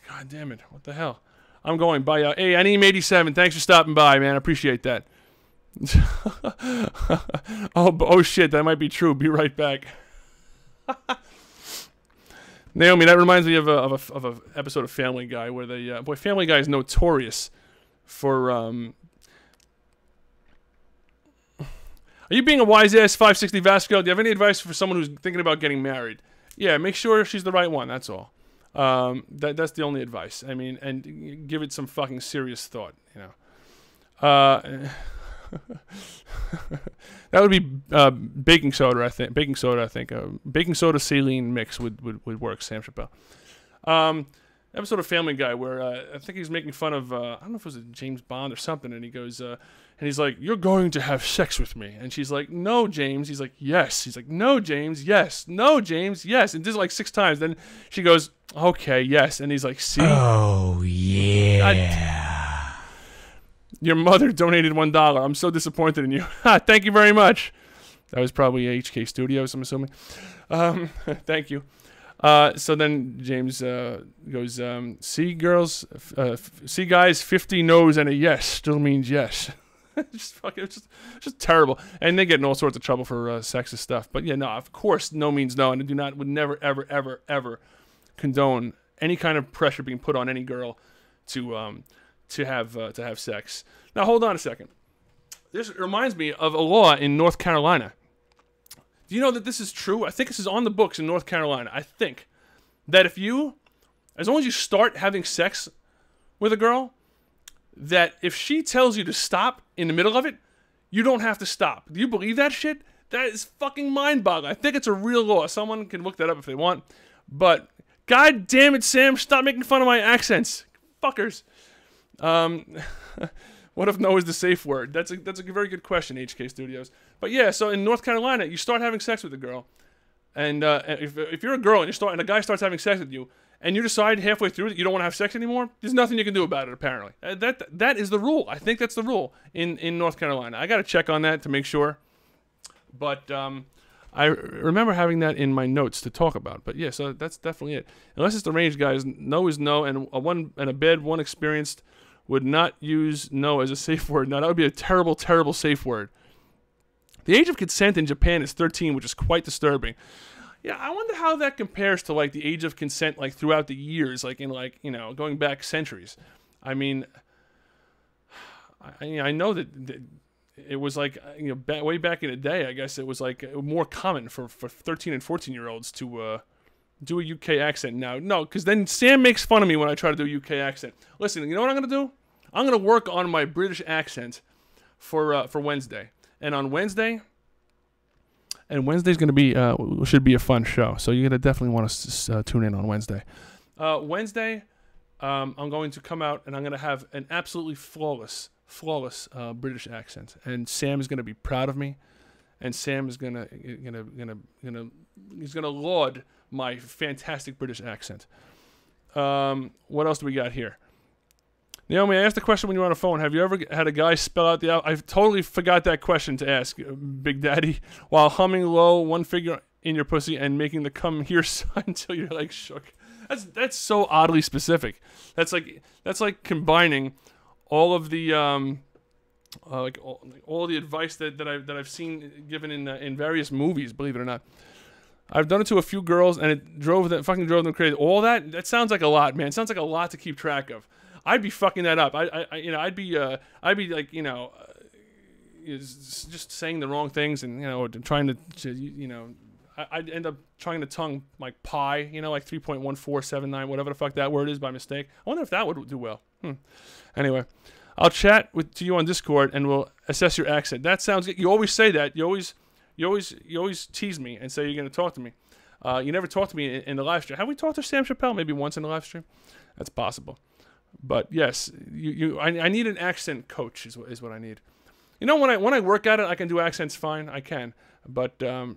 God damn it. What the hell? I'm going by. Hey, Aneem87, thanks for stopping by, man. I appreciate that. oh shit, that might be true. Be right back. Naomi, that reminds me of a episode of Family Guy where they boy, Family Guy is notorious for Are you being a wise ass 560 Vasco? Do you have any advice for someone who's thinking about getting married? Yeah, make sure she's the right one. That's all. That's the only advice. I mean, and give it some fucking serious thought. You know. That would be baking soda. I think baking soda. Baking soda saline mix would work. Sam Chappelle. Episode of Family Guy where I think he's making fun of I don't know if it was James Bond or something, and he goes and he's like, "You're going to have sex with me," and she's like, "No, James." He's like, "Yes." He's like, "No, James." "Yes." "No, James." "Yes." And this is like 6 times. Then she goes, "Okay, yes," and he's like, "See." Oh yeah. Your mother donated $1. I'm so disappointed in you. Thank you very much. That was probably HK Studios, I'm assuming. Thank you. So then James goes, see girls, see guys, 50 no's and a yes still means yes. Just terrible. And they get in all sorts of trouble for sexist stuff. But yeah, no, of course no means no, and I would never, ever, ever, ever condone any kind of pressure being put on any girl to have sex. Now hold on a second. This reminds me of a law in North Carolina. Do you know that this is true? I think this is on the books in North Carolina. I think that as long as you start having sex with a girl, that if she tells you to stop in the middle of it, you don't have to stop. Do you believe that shit? That is fucking mind-boggling. I think it's a real law. Someone can look that up if they want. But, god damn it, Sam, stop making fun of my accents. Fuckers. What if no is the safe word? That's a very good question, HK Studios. But yeah, so in North Carolina, you start having sex with a girl. And if you're a girl and a guy starts having sex with you, and you decide halfway through that you don't want to have sex anymore, there's nothing you can do about it, apparently. That is the rule. I think that's the rule in North Carolina. I got to check on that to make sure. But I remember having that in my notes to talk about. But yeah, so that's definitely it. Unless it's the range, guys, no is no, and a bad one experienced would not use no as a safe word. Now, that would be a terrible, terrible safe word. The age of consent in Japan is 13, which is quite disturbing. Yeah, I wonder how that compares to, like, the age of consent, like, throughout the years, like, in, like, you know, going back centuries. I mean, I know that it was, like, you know, way back in the day, I guess it was, like, more common for 13 and 14-year-olds to do a UK accent now. No, because then Sam makes fun of me when I try to do a UK accent. Listen, you know what I'm going to do? I'm going to work on my British accent for Wednesday. And on Wednesday... And Wednesday's going to be, should be a fun show. So you're going to definitely want to tune in on Wednesday. Wednesday, I'm going to come out and I'm going to have an absolutely flawless British accent. And Sam is going to be proud of me. And Sam is he's going to laud my fantastic British accent. What else do we got here? Naomi, I asked the question when you were on the phone. Have you ever had a guy spell out the out? I totally forgot that question to ask, Big Daddy, while humming low, one finger in your pussy and making the come here sign until your legs shook. That's so oddly specific. That's like combining all of the all the advice that I've seen given in various movies. Believe it or not, I've done it to a few girls and it drove them crazy. All that sounds like a lot, man. It sounds like a lot to keep track of. I'd be fucking that up. I'd be like, you know, just saying the wrong things and, you know, trying to you know, I'd end up trying to tongue like pi, you know, like 3.1479, whatever the fuck that word is by mistake. I wonder if that would do well. Anyway, I'll chat to you on Discord and we'll assess your accent. That sounds good. You always say that. You always tease me and say you're going to talk to me. You never talk to me in the live stream. Have we talked to Sam Chappelle maybe once in the live stream? That's possible. But yes, I need an accent coach is what I need. You know, when I work at it, I can do accents fine. I can, but I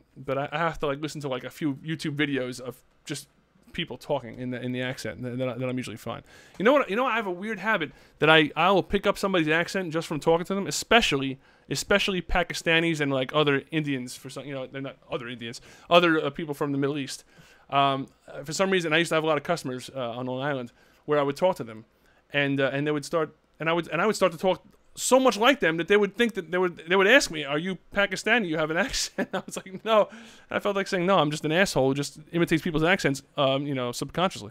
have to like listen to like a few YouTube videos of just people talking in the accent that I'm usually fine. You know what? I have a weird habit that I'll pick up somebody's accent just from talking to them, especially Pakistanis and like other Indians for some, you know, they're not other Indians, other people from the Middle East. For some reason, I used to have a lot of customers on Long Island where I would talk to them. And they would start, and I would start to talk so much like them that they would think that they would ask me, "Are you Pakistani? You have an accent?" I was like, "No." I felt like saying, "No, I'm just an asshole who just imitates people's accents, you know, subconsciously."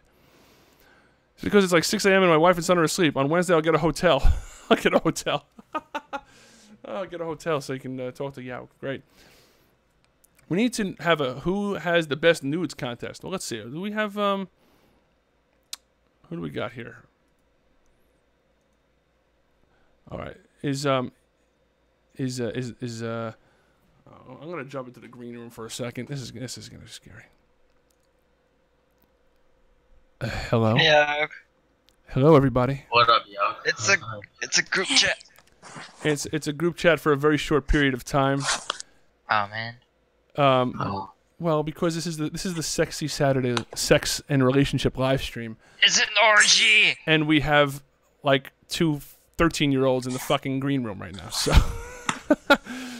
It's because it's like 6 a.m. and my wife and son are asleep. On Wednesday, I'll get a hotel. I'll get a hotel. I'll get a hotel so you can talk to Yao. Great. We need to have a who has the best nudes contest. Well, let's see. Do we have who do we got here? All right, I'm gonna jump into the green room for a second. This is gonna be scary. Hello. Yeah. Hello, everybody. What up, yo? It's a group chat. It's a group chat for a very short period of time. Oh man. Well, because this is the Sexy Saturday sex and relationship live stream. It's an orgy. And we have like two 13-year-olds in the fucking green room right now, so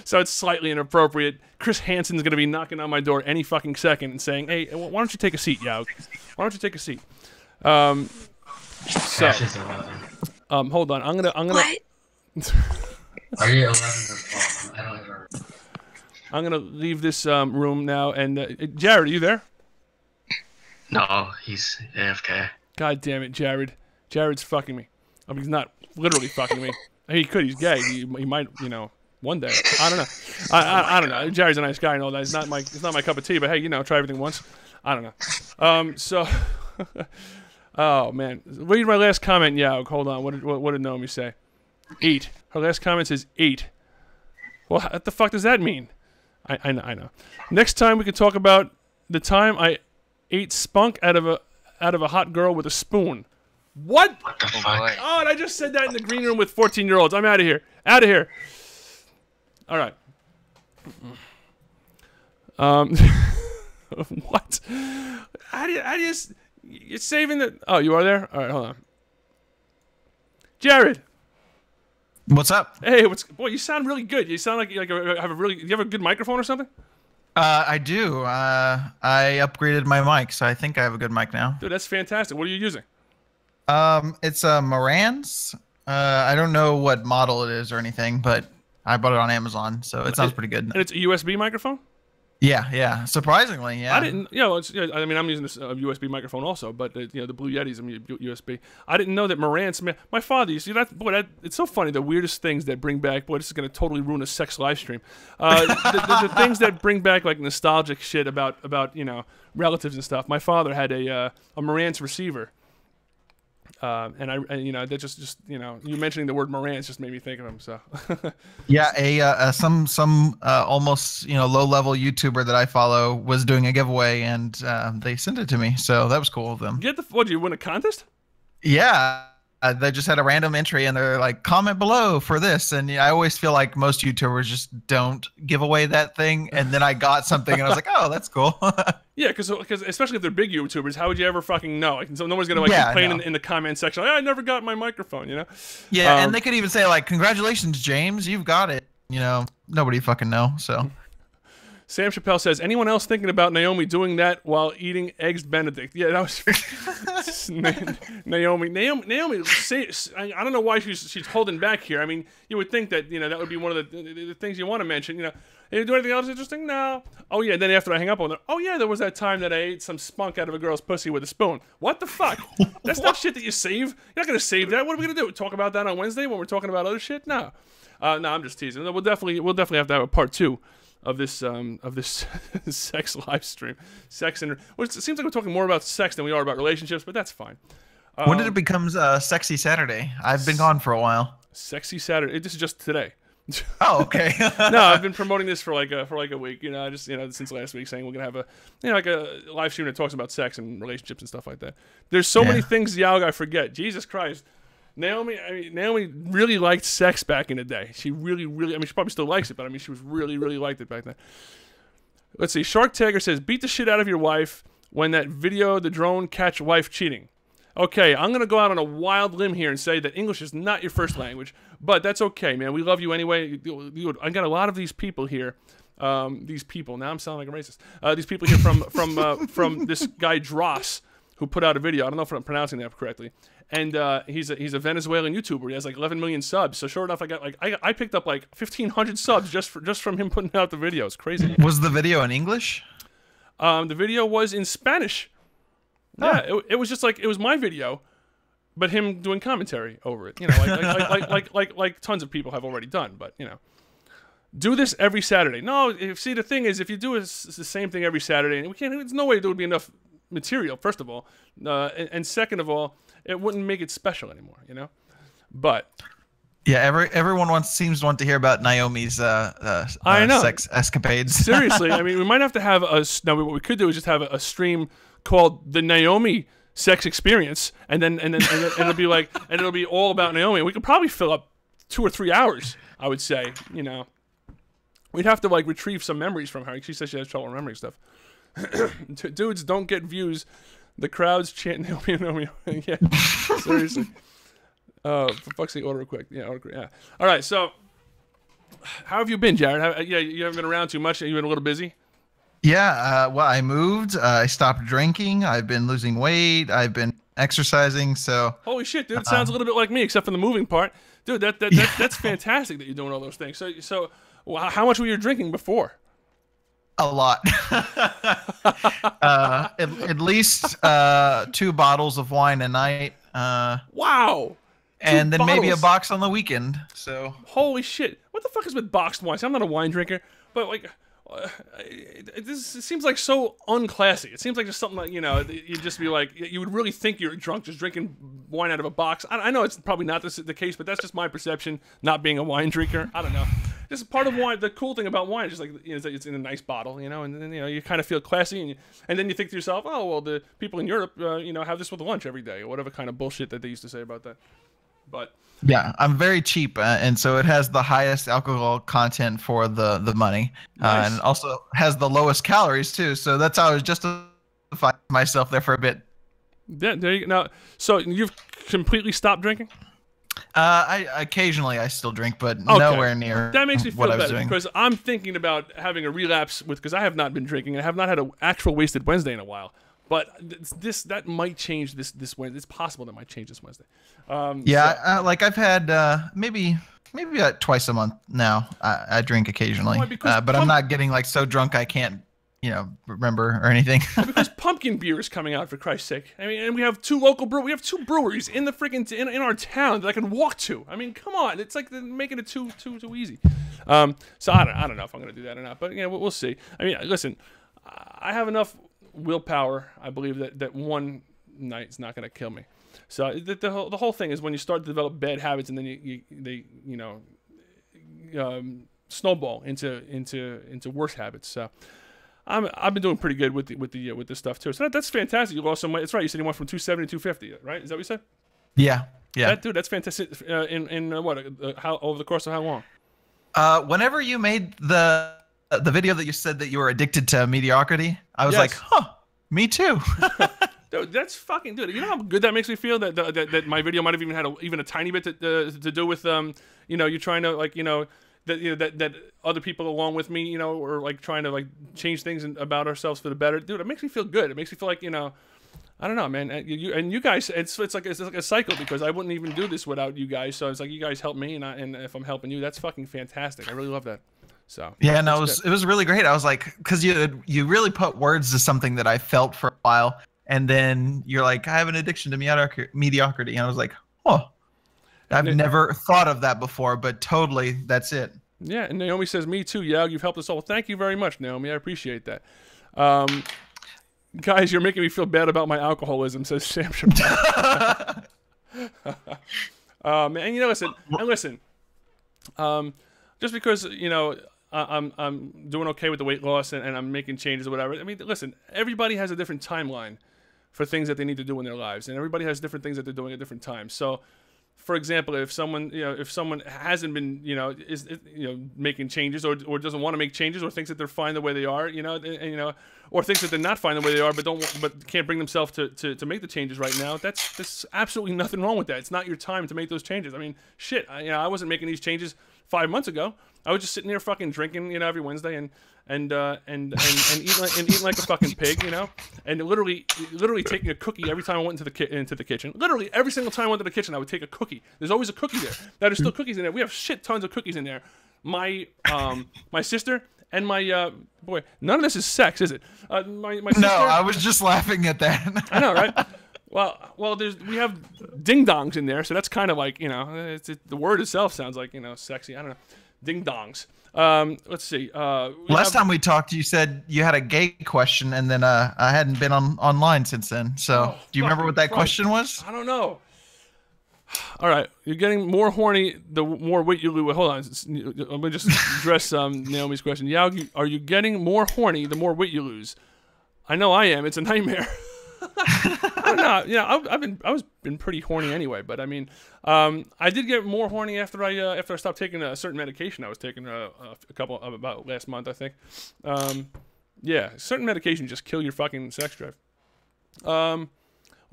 so it's slightly inappropriate. Chris Hansen's gonna be knocking on my door any fucking second and saying, "Hey, why don't you take a seat, Yao? Why don't you take a seat?" So, hold on. I'm gonna. What? Are you 11 or 12? I don't ever. I'm gonna leave this room now. And Jared, are you there? No, he's AFK. God damn it, Jared. Jared's fucking me. I mean, he's not literally fucking me. He could. He's gay. He might. You know, one day. I don't know. I don't know. Jared's a nice guy and all that. It's not my cup of tea. But hey, you know, try everything once. I don't know. So. Oh man, read my last comment. Yeah, hold on. What did Naomi say? 8. Her last comment says 8. Well, what the fuck does that mean? I know. Next time we can talk about the time I ate spunk out of a hot girl with a spoon. What? What the fuck? Oh, and I just said that in the green room with 14-year-olds. I'm out of here. Out of here. All right. What? How do you you're saving the... Oh, you are there? All right, hold on. Jared. What's up? Hey, boy, you sound really good. You sound like you have a good microphone or something? I do. I upgraded my mic, so I think I have a good mic now. Dude, that's fantastic. What are you using? It's a Marantz. I don't know what model it is or anything, but I bought it on Amazon, so it sounds pretty good. And it's a USB microphone? Yeah. Surprisingly, yeah. I didn't, I mean, I'm using this USB microphone also, but the Blue Yeti's USB. I didn't know that Marantz, man, my father, you see that, boy, it's so funny, the weirdest things that bring back, boy, this is going to totally ruin a sex live stream. The things that bring back, like, nostalgic shit about relatives and stuff. My father had a Marantz receiver. And that just you mentioning the word Marantz just made me think of him. So yeah, some almost low level YouTuber that I follow was doing a giveaway, and they sent it to me, so that was cool of them. What, did you win a contest? Yeah. They just had a random entry, and they're like, comment below for this. And I always feel like most YouTubers just don't give away that thing. And then I got something, and I was like, oh, that's cool. Yeah, because especially if they're big YouTubers, how would you ever fucking know? Like, so no one's gonna complain in the comment section. Like, I never got my microphone, Yeah, and they could even say like, congratulations, James, you've got it. Nobody fucking know. So. Sam Chappelle says, anyone else thinking about Naomi doing that while eating eggs Benedict? Yeah, that was Naomi. Naomi, I don't know why she's holding back here. I mean, you would think that that would be one of the things you want to mention. Did you do anything else interesting? No. Oh yeah. Then after I hang up on her, oh yeah, there was that time that I ate some spunk out of a girl's pussy with a spoon. What the fuck? That's not shit that you save. You're not gonna save that. What are we gonna do? Talk about that on Wednesday when we're talking about other shit? No. No, I'm just teasing. We'll definitely have to have a part 2 of this sex live stream. It seems like we're talking more about sex than we are about relationships, but that's fine. When did it become Sexy Saturday? I've been gone for a while. Sexy Saturday. This is just today. Oh, okay. No, I've been promoting this for like a week. Since last week, saying we're gonna have a live stream that talks about sex and relationships and stuff like that. There's so many things, Yaug, I forget. Jesus Christ. Naomi really liked sex back in the day. She really, she probably still likes it, but she was really liked it back then. Let's see. Shark Tagger says, beat the shit out of your wife when that video the drone catch wife cheating. Okay, I'm going to go out on a wild limb here and say that English is not your first language, but that's okay, man. We love you anyway. I got a lot of these people here. Now I'm sounding like a racist. These people here from this guy Dross, who put out a video. I don't know if I'm pronouncing that correctly. And he's a Venezuelan YouTuber. He has like 11 million subs. So sure enough, I picked up like 1,500 subs just from him putting out the video. It's crazy. Was the video in English? The video was in Spanish. Oh. Yeah, it was just like it was my video, but him doing commentary over it. Like tons of people have already done. But do this every Saturday. No, the thing is, if you do the same thing every Saturday, and there's no way there would be enough material. First of all, and second of all, it wouldn't make it special anymore, But yeah, everyone seems to want to hear about Naomi's sex escapades. Seriously, we might have to have what we could do is just have a stream called the Naomi Sex Experience, and then it'll be it'll be all about Naomi. We could probably fill up 2 or 3 hours. I would say, we'd have to retrieve some memories from her. She says she has trouble remembering stuff. Dudes don't get views. The crowd's chanting Naomi. Yeah, seriously. For fuck's sake, order quick. Yeah, order quick. Yeah. All right. So, how have you been, Jared? You haven't been around too much. You've been a little busy. Yeah. Well, I moved. I stopped drinking. I've been losing weight. I've been exercising. So. Holy shit, dude! It sounds a little bit like me, except for the moving part, dude. That's fantastic that you're doing all those things. So, how much were you drinking before? A lot. At least 2 bottles of wine a night. Wow. And then maybe a box on the weekend. So. Holy shit! What the fuck is with boxed wine? See, I'm not a wine drinker, but It seems like so unclassy. It seems like just something like, you know, you'd just be like, you would really think you're drunk just drinking wine out of a box. I know it's probably not the case, but that's just my perception, not being a wine drinker. I don't know. Just part of wine. The cool thing about wine is just like, you know, it's in a nice bottle, you know, and then, you know, you kind of feel classy, and then you think to yourself, oh, well, the people in Europe, you know, have this with lunch every day, or whatever kind of bullshit that they used to say about that. But yeah, I'm very cheap, and so it has the highest alcohol content for the money, Nice. and also has the lowest calories too. So that's how I was justifying myself there for a bit. yeah, there you go. Now, so you've completely stopped drinking? I occasionally I still drink, but Okay. nowhere near That makes me feel what I was better doing. because I'm thinking about having a relapse because I have not been drinking. I have not had an actual wasted Wednesday in a while. But that might change this Wednesday. It's possible that might change this Wednesday. Yeah, like I've had maybe twice a month now. I drink occasionally, Why? Because but I'm not getting like so drunk I can't, you know, remember or anything. because pumpkin beer is coming out, for Christ's sake. I mean, and we have two breweries in the freaking in our town that I can walk to. I mean, come on, it's like they're making it too easy. So I don't know if I'm gonna do that or not, but you know, we'll see. I mean, listen, I have enough willpower. I believe that one night is not gonna kill me. So the whole thing is when you start to develop bad habits and then they snowball into worse habits. So. I've been doing pretty good with this stuff too. So that's fantastic. You lost some weight. That's right. You said you went from 270 to 250, right? Is that what you said? Yeah. Dude, that's fantastic. In what? How over the course of how long? Whenever you made the video that you said that you were addicted to mediocrity, I was Yes. like, huh, me too. Dude, that's fucking dude. You know how good that makes me feel that my video might have even had a tiny bit to do with you know, you're trying to like, you know. That other people along with me, you know, or like trying to like change things about ourselves for the better, dude. It makes me feel good. It makes me feel like, you know, I don't know, man. You guys, it's like a cycle because I wouldn't even do this without you guys. So it's like you guys help me, and if I'm helping you, that's fucking fantastic. I really love that. So yeah, no, it was really great. I was like, because you really put words to something that I felt for a while, and then you're like, I have an addiction to mediocrity, and I was like, oh. I've never thought of that before, but totally, that's it. Yeah, and Naomi says, me too, yeah, you've helped us all. Thank you very much, Naomi. I appreciate that. Guys, you're making me feel bad about my alcoholism, says Sam Chappelle. And you know, listen. Just because, you know, I'm doing okay with the weight loss and I'm making changes or whatever. I mean, listen, everybody has a different timeline for things that they need to do in their lives, and everybody has different things that they're doing at different times. So, for example, if someone hasn't been, is making changes or doesn't want to make changes or thinks that they're fine the way they are, or thinks that they're not fine the way they are, but can't bring themselves to make the changes right now, there's absolutely nothing wrong with that. It's not your time to make those changes. I mean, shit, I wasn't making these changes 5 months ago. I was just sitting there fucking drinking, every Wednesday and eating like a fucking pig, and literally taking a cookie every time I went into the kitchen. Literally every single time I went to the kitchen, I would take a cookie. There's always a cookie there. There's still cookies in there. We have shit tons of cookies in there. My sister and my boy. None of this is sex, is it? My sister. No, I was just laughing at that. I know, right? Well, we have ding dongs in there, so that's kind of like the word itself sounds like sexy. I don't know. Ding dongs. Let's see. Last time we talked, you said you had a gay question, and then I hadn't been online since then. So, do you remember what that question was? I don't know. All right, you're getting more horny the more weight you lose. Hold on, let me just address Naomi's question. Yeah, are you getting more horny the more weight you lose? I know I am. It's a nightmare. I don't know. Yeah, I was been pretty horny anyway, but I mean, I did get more horny after I stopped taking a certain medication I was taking about last month, I think. Yeah, certain medications just kill your fucking sex drive. Well,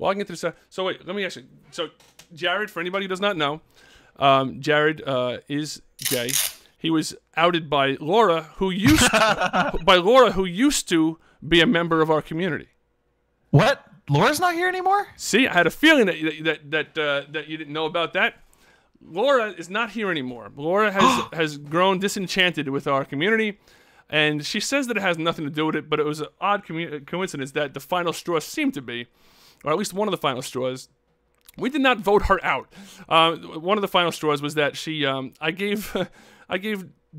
I can get to this. So wait, let me ask you. So Jared, for anybody who does not know, Jared is gay. He was outed by Laura, who used to be a member of our community. What? Laura's not here anymore? See, I had a feeling that you didn't know about that. Laura is not here anymore. Laura has grown disenchanted with our community, and she says that it has nothing to do with it, but it was an odd coincidence that the final straw seemed to be, or at least one of the final straws. We did not vote her out. One of the final straws was that she, I gave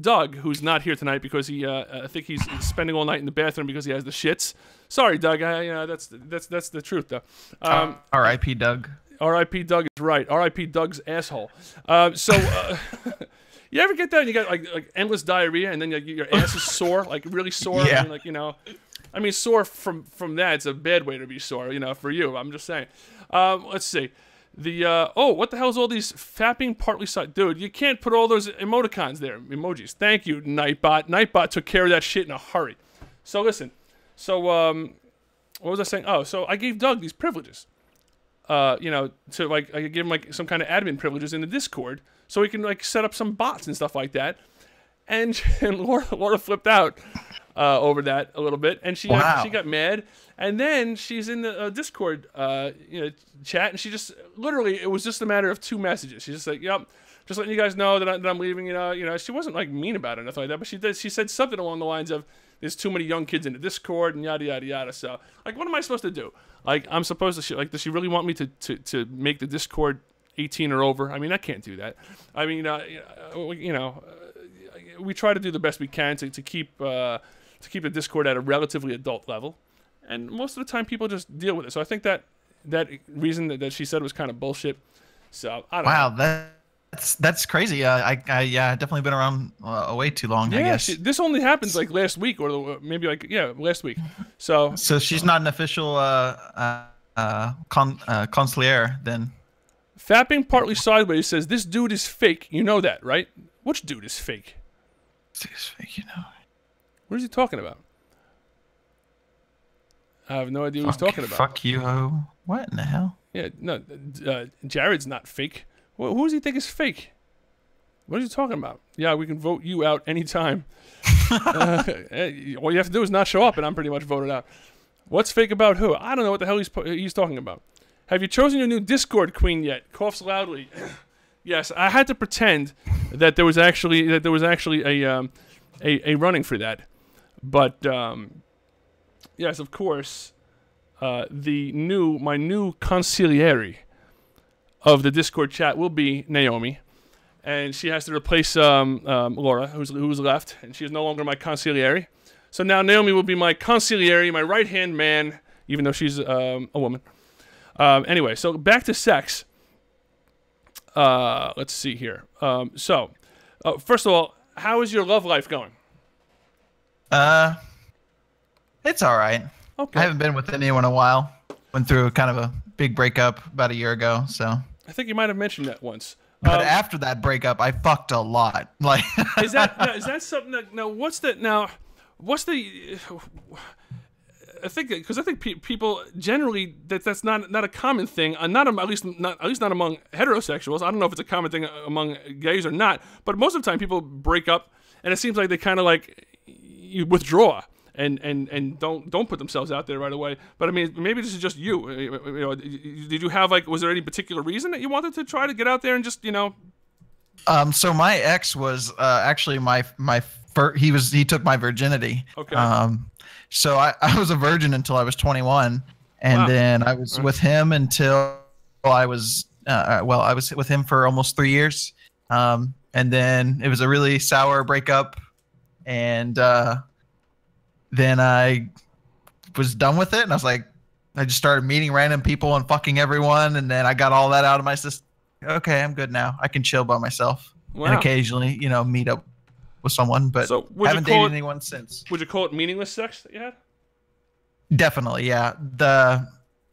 Doug, who's not here tonight because I think he's spending all night in the bathroom because he has the shits. Sorry, Doug. That's the truth, though. R.I.P. Doug. R.I.P. Doug is right. R.I.P. Doug's asshole. You ever get that and you got like endless diarrhea and then your ass is sore, like really sore? Yeah. I mean, I mean, sore from that. It's a bad way to be sore, for you. I'm just saying. Let's see. What the hell is all these fapping partly side? Dude, you can't put all those emoticons there. Emojis. Thank you, Nightbot. Nightbot took care of that shit in a hurry. So listen. So, what was I saying? Oh, so I gave Doug these privileges. To like, I give him like some kind of admin privileges in the Discord so he can like set up some bots and stuff like that. And Laura flipped out over that a little bit, and she got mad. And then she's in the Discord chat, and she just literally, it was just a matter of 2 messages. She's just like, "Yep, just letting you guys know that I'm leaving." She wasn't like mean about it or nothing like that, but she said something along the lines of, "There's too many young kids in the Discord," and yada yada yada. So like, what am I supposed to do? Like, I'm supposed to does she really want me to make the Discord 18 or over? I mean, I can't do that. I mean, we try to do the best we can to keep the Discord at a relatively adult level, and most of the time people just deal with it. So I think that reason that she said was kind of bullshit. So I don't know. Wow, that's crazy. I definitely been around way too long. Yeah, I guess this only happens like last week or maybe last week. So she's not an official consigliere then. Fapping partly sideways says this dude is fake. You know that, right? Which dude is fake? This is fake, you know. What is he talking about? I have no idea what he's talking about. Fuck you, ho. What in the hell? Yeah, no, Jared's not fake. Who does he think is fake? What is he talking about? Yeah, we can vote you out anytime. All you have to do is not show up, and I'm pretty much voted out. What's fake about who? I don't know what the hell he's talking about. Have you chosen your new Discord queen yet? Coughs loudly. Yes, I had to pretend that there was actually a running for that, but yes, of course, my new consigliere of the Discord chat will be Naomi, and she has to replace Laura, who's left, and she is no longer my consigliere. So now Naomi will be my consigliere, my right-hand man, even though she's a woman. Anyway, so back to sex. Let's see here. First of all, how is your love life going? It's all right. Okay. I haven't been with anyone in a while. Went through kind of a big breakup about a year ago, so. I think you might have mentioned that once. But after that breakup, I fucked a lot. Like, is that something that what's the I think people generally that's not a common thing. At least not among heterosexuals. I don't know if it's a common thing among gays or not. But most of the time, people break up, and it seems like they kind of like you withdraw and don't put themselves out there right away. But I mean, maybe this is just you. Did you have was there any particular reason that you wanted to try to get out there and just So my ex was actually he took my virginity. Okay. So I was a virgin until I was 21, and Wow. then I was with him until I was I was with him for almost 3 years, and then it was a really sour breakup, and then I was done with it, and I was like, I just started meeting random people and fucking everyone, and then I got all that out of my system. Okay, I'm good now. I can chill by myself, Wow. and occasionally, meet up with someone, but So would you haven't call dated it- anyone since. Would you call it meaningless sex that you had? Definitely, yeah.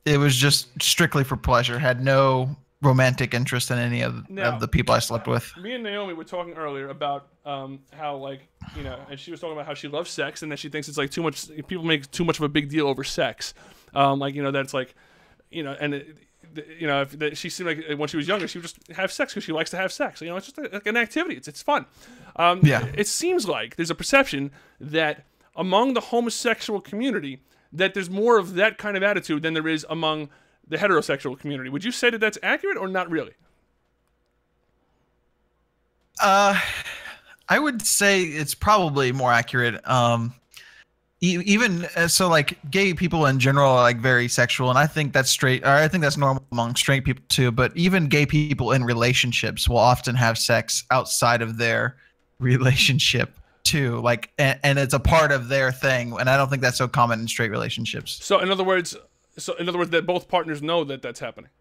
It was just strictly for pleasure. Had no romantic interest in any of the people I slept with. Me and Naomi were talking earlier about how and she was talking about how she loves sex and that she thinks it's too much. People make too much of a big deal over sex, that's she seemed like when she was younger she would just have sex because she likes to have sex. It's just like an activity. It's fun. Yeah. It seems like there's a perception that among the homosexual community that there's more of that kind of attitude than there is among the heterosexual community. Would you say that that's accurate or not really? I would say it's probably more accurate. Even so, like gay people in general are very sexual, and I think that's straight. Or I think that's normal among straight people too. But even gay people in relationships will often have sex outside of their relationship too, like, and it's a part of their thing, and I don't think that's so common in straight relationships. So in other words, that both partners know that that's happening.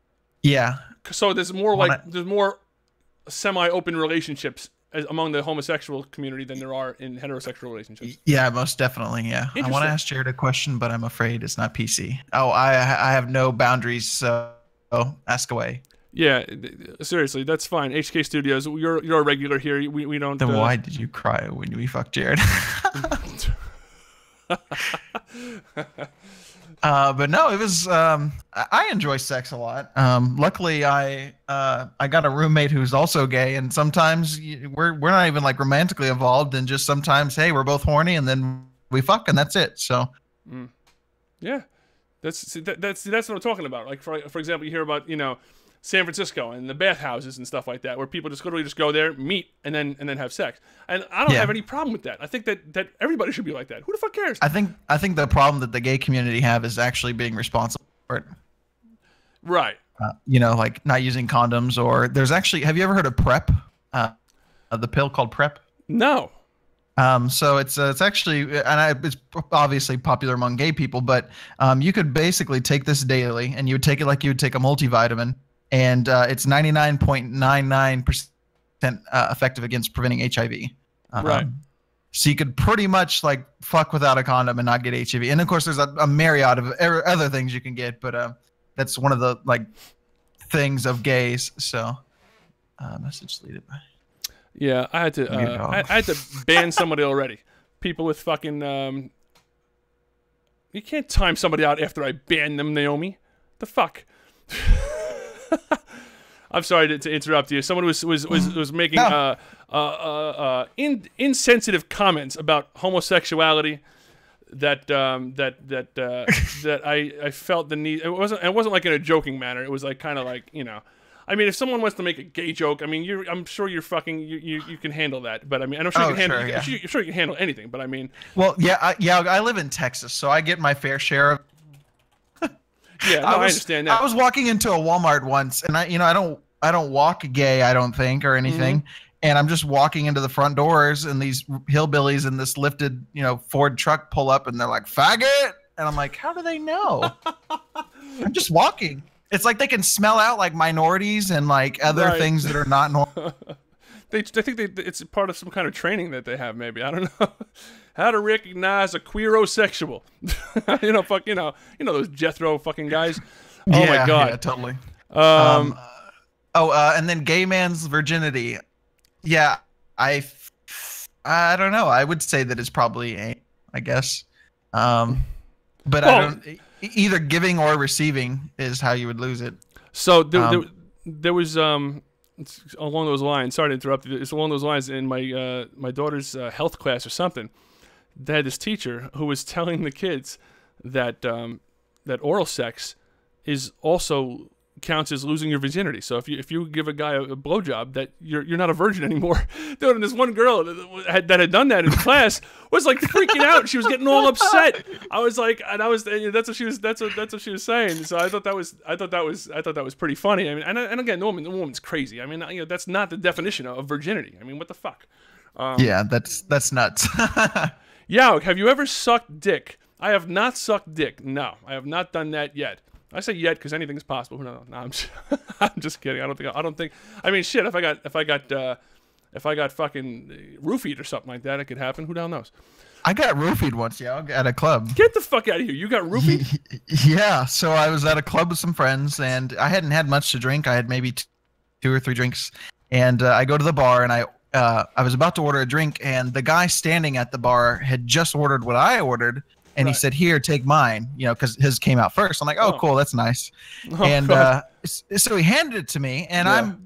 Yeah. So there's more semi-open relationships among the homosexual community than there are in heterosexual relationships. Yeah, most definitely. Yeah. I want to ask Jared a question, but I'm afraid it's not PC. Oh, I have no boundaries, so ask away. Yeah, seriously, that's fine. HK Studios, you're a regular here. We don't. Then why did you cry when we fucked Jared? But no, it was. I enjoy sex a lot. Luckily, I got a roommate who's also gay, and sometimes we're not even like romantically involved, and just sometimes, hey, we're both horny, and then we fuck, and that's it. So, yeah, that's what I'm talking about. Like for example, you hear about San Francisco and the bathhouses and stuff like that, where people just literally just go there, meet, and then have sex. And I don't have any problem with that. I think that everybody should be like that. Who the fuck cares? I think the problem that the gay community have is actually being responsible for it. Right. Like not using condoms, or there's actually. Have you ever heard of PrEP? The pill called PrEP. No. So it's actually, it's obviously popular among gay people, but you could basically take this daily, and you would take it like you would take a multivitamin. And it's 99.99% effective against preventing HIV. Right. So you could pretty much like fuck without a condom and not get HIV. And of course, there's a myriad of other things you can get, but that's one of the like things of gays. So message deleted. Yeah, I had to. I had to ban somebody already. People with fucking. You can't time somebody out after I ban them, Naomi. The fuck. I'm sorry to interrupt you. Someone was making insensitive comments about homosexuality that I felt the need. It wasn't like in a joking manner. It was like kind of like I mean, if someone wants to make a gay joke, I mean, I'm sure you're fucking you can handle that. But I mean, I'm sure you can handle. Sure, you're sure you can handle anything. But I mean, well, I live in Texas, so I get my fair share of. Yeah, no, I understand that. I was walking into a Walmart once, and I don't walk gay, I don't think, or anything. And I'm just walking into the front doors, and these hillbillies in this lifted, Ford truck pull up, and they're like, "Faggot!" And I'm like, "How do they know?" I'm just walking. It's like they can smell out like minorities and like other things that are not normal. They think it's part of some kind of training that they have. Maybe, I don't know. How to recognize a queerosexual. Those Jethro fucking guys. Oh my god. Yeah, totally. And then gay man's virginity. Yeah, I don't know. I would say that it's probably A, I guess. But I don't. Either giving or receiving is how you would lose it. So there was it's along those lines. Sorry to interrupt you. It's along those lines in my daughter's health class or something. They had this teacher who was telling the kids that that oral sex is also counts as losing your virginity. So if you give a guy a blowjob, that you're not a virgin anymore. Dude, and this one girl that had done that in class was like freaking out. She was getting all upset. I was like, that's what she was saying. So I thought that was pretty funny. I mean, and again, the woman's crazy. I mean, that's not the definition of virginity. I mean, what the fuck? Yeah, that's nuts. Yao, have you ever sucked dick? I have not sucked dick. No, I have not done that yet. I say yet because anything's possible. No, I'm just kidding. I don't think. I mean, shit. If I got fucking roofied or something like that, it could happen. Who the hell knows? I got roofied once, at a club. Get the fuck out of here! You got roofied? Yeah. So I was at a club with some friends, and I hadn't had much to drink. I had maybe 2 or 3 drinks, and I go to the bar, and I was about to order a drink, and the guy standing at the bar had just ordered what I ordered. And he said, "Here, take mine," because his came out first. I'm like, "Oh, cool, that's nice." And so he handed it to me, and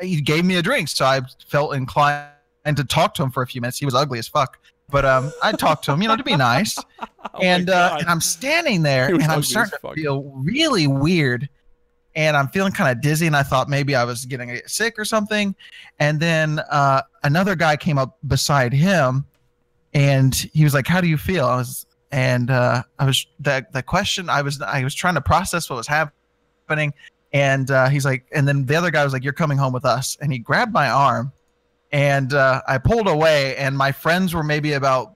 he gave me a drink. So I felt inclined to talk to him for a few minutes. He was ugly as fuck, but I talked to him, to be nice. And I'm standing there, and I'm starting to feel really weird, and I'm feeling kind of dizzy. And I thought maybe I was getting sick or something. And then another guy came up beside him, and he was like, "How do you feel?" I was that question. I was trying to process what was happening, and he's like, and then the other guy was like, "You're coming home with us," and he grabbed my arm, and I pulled away, and my friends were maybe about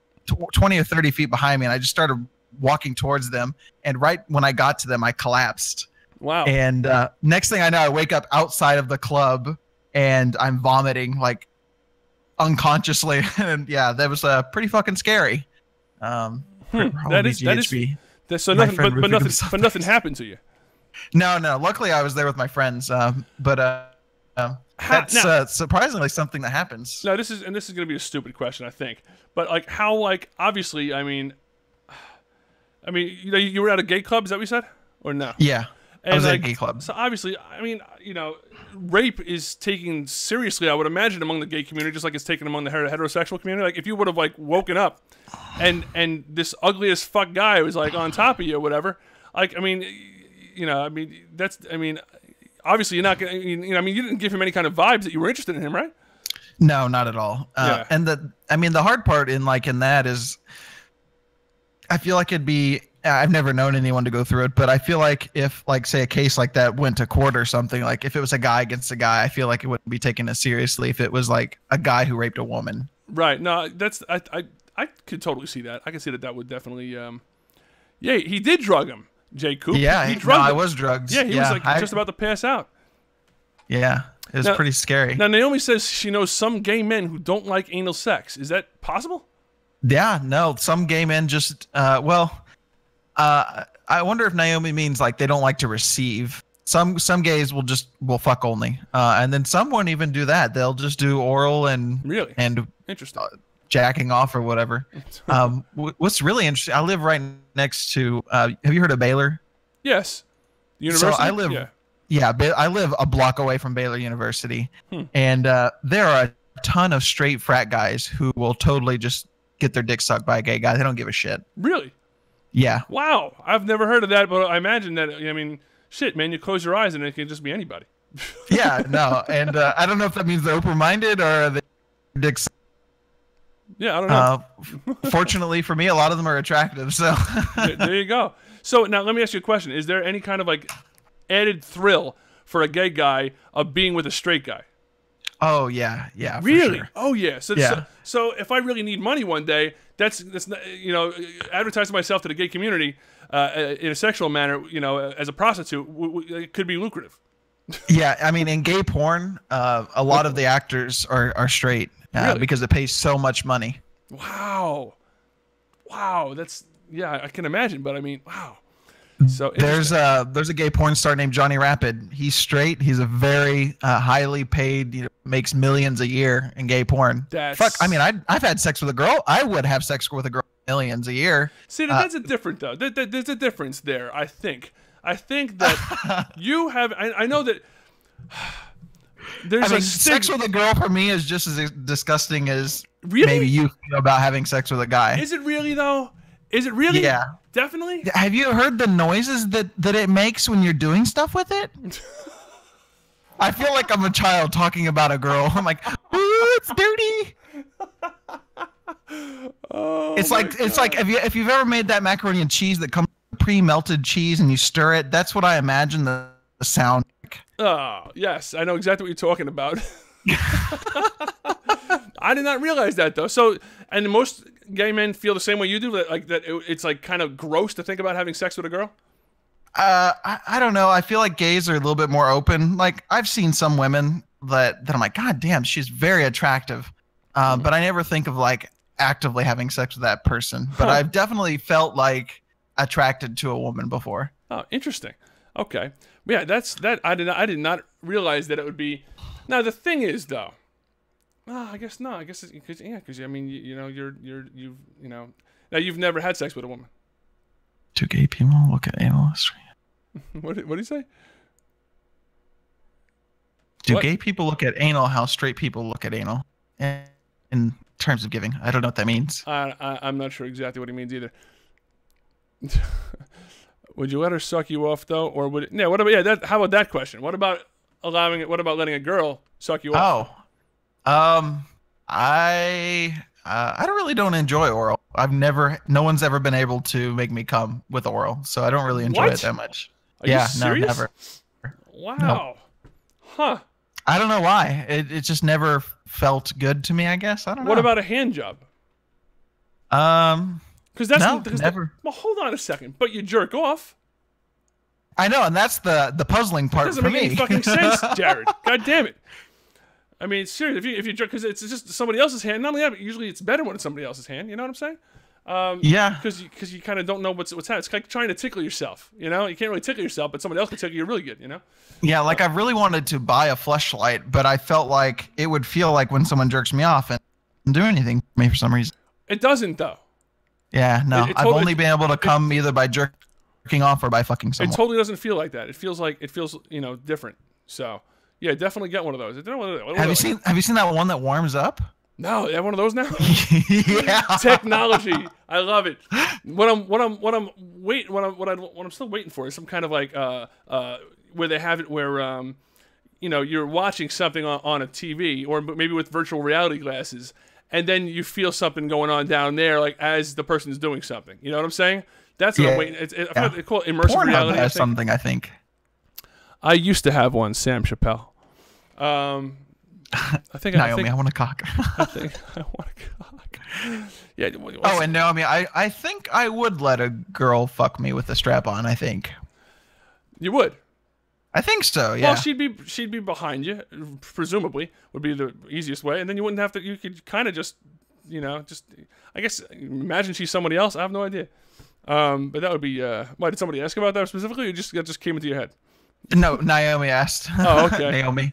20 or 30 feet behind me, and I just started walking towards them. And right when I got to them, I collapsed. Wow. And next thing I know, I wake up outside of the club, and I'm vomiting like unconsciously. And yeah, that was pretty fucking scary. That is so nothing, but nothing happened to you. No. Luckily, I was there with my friends. But that's surprisingly something that happens. No, this is going to be a stupid question, I think. But like, how, like, obviously, I mean, you were at a gay club, is that what you said, or no? Yeah, and I was like, at a gay club. So obviously, I mean, rape is taken seriously, I would imagine, among the gay community, just like it's taken among the heterosexual community. Like, if you would have like woken up, and this ugly as fuck guy was like on top of you or whatever, like, I mean, obviously you're not gonna, you didn't give him any kind of vibes that you were interested in him, right? No, not at all. Yeah. And the hard part in that is, I feel like it'd be, I've never known anyone to go through it, but I feel like if, like, say a case like that went to court or something, like if it was a guy against a guy, I feel like it wouldn't be taken as seriously if it was like a guy who raped a woman. Right. No, I could totally see that. I could see that would definitely, yeah, he did drug him, Jay Coop. Yeah, he drugged him. I was drugged. Yeah, he was like just about to pass out. Yeah, it was pretty scary. Now, Naomi says she knows some gay men who don't like anal sex. Is that possible? Yeah, no, some gay men just, I wonder if Naomi means like they don't like to receive. Some gays will fuck only, and then some won't even do that. They'll just do oral and interesting, jacking off or whatever. What's really interesting, I live right next to. Have you heard of Baylor? Yes, university. So I live. Yeah, I live a block away from Baylor University, and there are a ton of straight frat guys who will totally just get their dick sucked by a gay guy. They don't give a shit. Really? Yeah. Wow, I've never heard of that, but I imagine that. I mean, shit, man, you close your eyes and it can just be anybody. Yeah, no, and I don't know if that means they're open-minded or their dicks. Yeah, I don't know. Fortunately for me, a lot of them are attractive. So there you go. So now let me ask you a question: is there any kind of like added thrill for a gay guy of being with a straight guy? Oh yeah, really? For sure. Oh yeah. So if I really need money one day, that's not, advertising myself to the gay community in a sexual manner, as a prostitute, it could be lucrative. Yeah, I mean, in gay porn, a lot of the actors are straight Really? because it pays so much money. Wow, that's I can imagine, but I mean, wow. So there's a gay porn star named Johnny Rapid. He's straight. He's a very highly paid, makes millions a year in gay porn. Fuck, I mean, I've had sex with a girl. I would have sex with a girl millions a year. See, that's a different though. There's a difference there. I think that you have. I know that. There's sex with a girl for me is just as disgusting as really? Maybe you feel about having sex with a guy. Is it really though? Is it really? Yeah. Definitely. Have you heard the noises that it makes when you're doing stuff with it? I feel like I'm a child talking about a girl. I'm like, ooh, it's dirty. It's like if you've ever made that macaroni and cheese that comes pre-melted cheese and you stir it, that's what I imagine the sound like. Oh, yes. I know exactly what you're talking about. I did not realize that though. So, and most gay men feel the same way you do, that it's like kind of gross to think about having sex with a girl? I don't know. I feel like gays are a little bit more open. Like, I've seen some women that I'm like, God damn, she's very attractive. But I never think of like actively having sex with that person. But I've definitely felt like attracted to a woman before. Oh, interesting. Okay. Yeah, I did not realize that it would be. Now the thing is though, I guess not. I guess because I mean, now you've never had sex with a woman. Do gay people look at anal? What did he say? Do gay people look at anal how straight people look at anal in terms of giving? I don't know what that means. I'm not sure exactly what he means either. Would you let her suck you off though, or would it? Yeah. What about how about that question? What about allowing it? What about letting a girl suck you off? I don't enjoy oral. No one's ever been able to make me come with oral, so I don't really enjoy it that much. Are you serious? No, never. Wow. Huh. I don't know why. It just never felt good to me. I guess I don't know. What about a hand job? Because that's No, because never. well, hold on a second. But you jerk off. I know, and that's the puzzling part Doesn't for make me. any fucking sense, Jared. God damn it. I mean, seriously, if you jerk, because it's just somebody else's hand. Not only that, but usually it's better when it's somebody else's hand. You know what I'm saying? Yeah. Because you kind of don't know what's happening. It's like trying to tickle yourself. You know, you can't really tickle yourself, but somebody else can tickle you really good. You know? Yeah, like I really wanted to buy a fleshlight, but I felt like it would feel like when someone jerks me off and doesn't do anything for me for some reason. It doesn't though. Yeah, no. It I've totally- only been able to come either by jerking off or by fucking It someone. totally doesn't feel like that. It feels different. So yeah, definitely get one of those. I don't know what Have are you they? seen that one that warms up? No, they have one of those now. Yeah. Technology, I love it. What I'm still waiting for is some kind of like where they have it where you're watching something on a TV or maybe with virtual reality glasses, and then you feel something going on down there, like as the person's doing something. You know what I'm saying? That's what I'm waiting. I forgot they call it immersive Pornhub reality. has something, I think. I used to have one, Sam Chappelle. I think Naomi, I want a cock. I think I want a cock. Yeah. Oh, and Naomi, I think I would let a girl fuck me with a strap on. I think. You would. I think so. Yeah. Well, she'd be behind you, presumably would be the easiest way, and then you wouldn't have to. You could kind of just I guess imagine she's somebody else. I have no idea. But that would be. Why did somebody ask about that specifically, or that just came into your head? No, Naomi asked. Oh, okay. Naomi.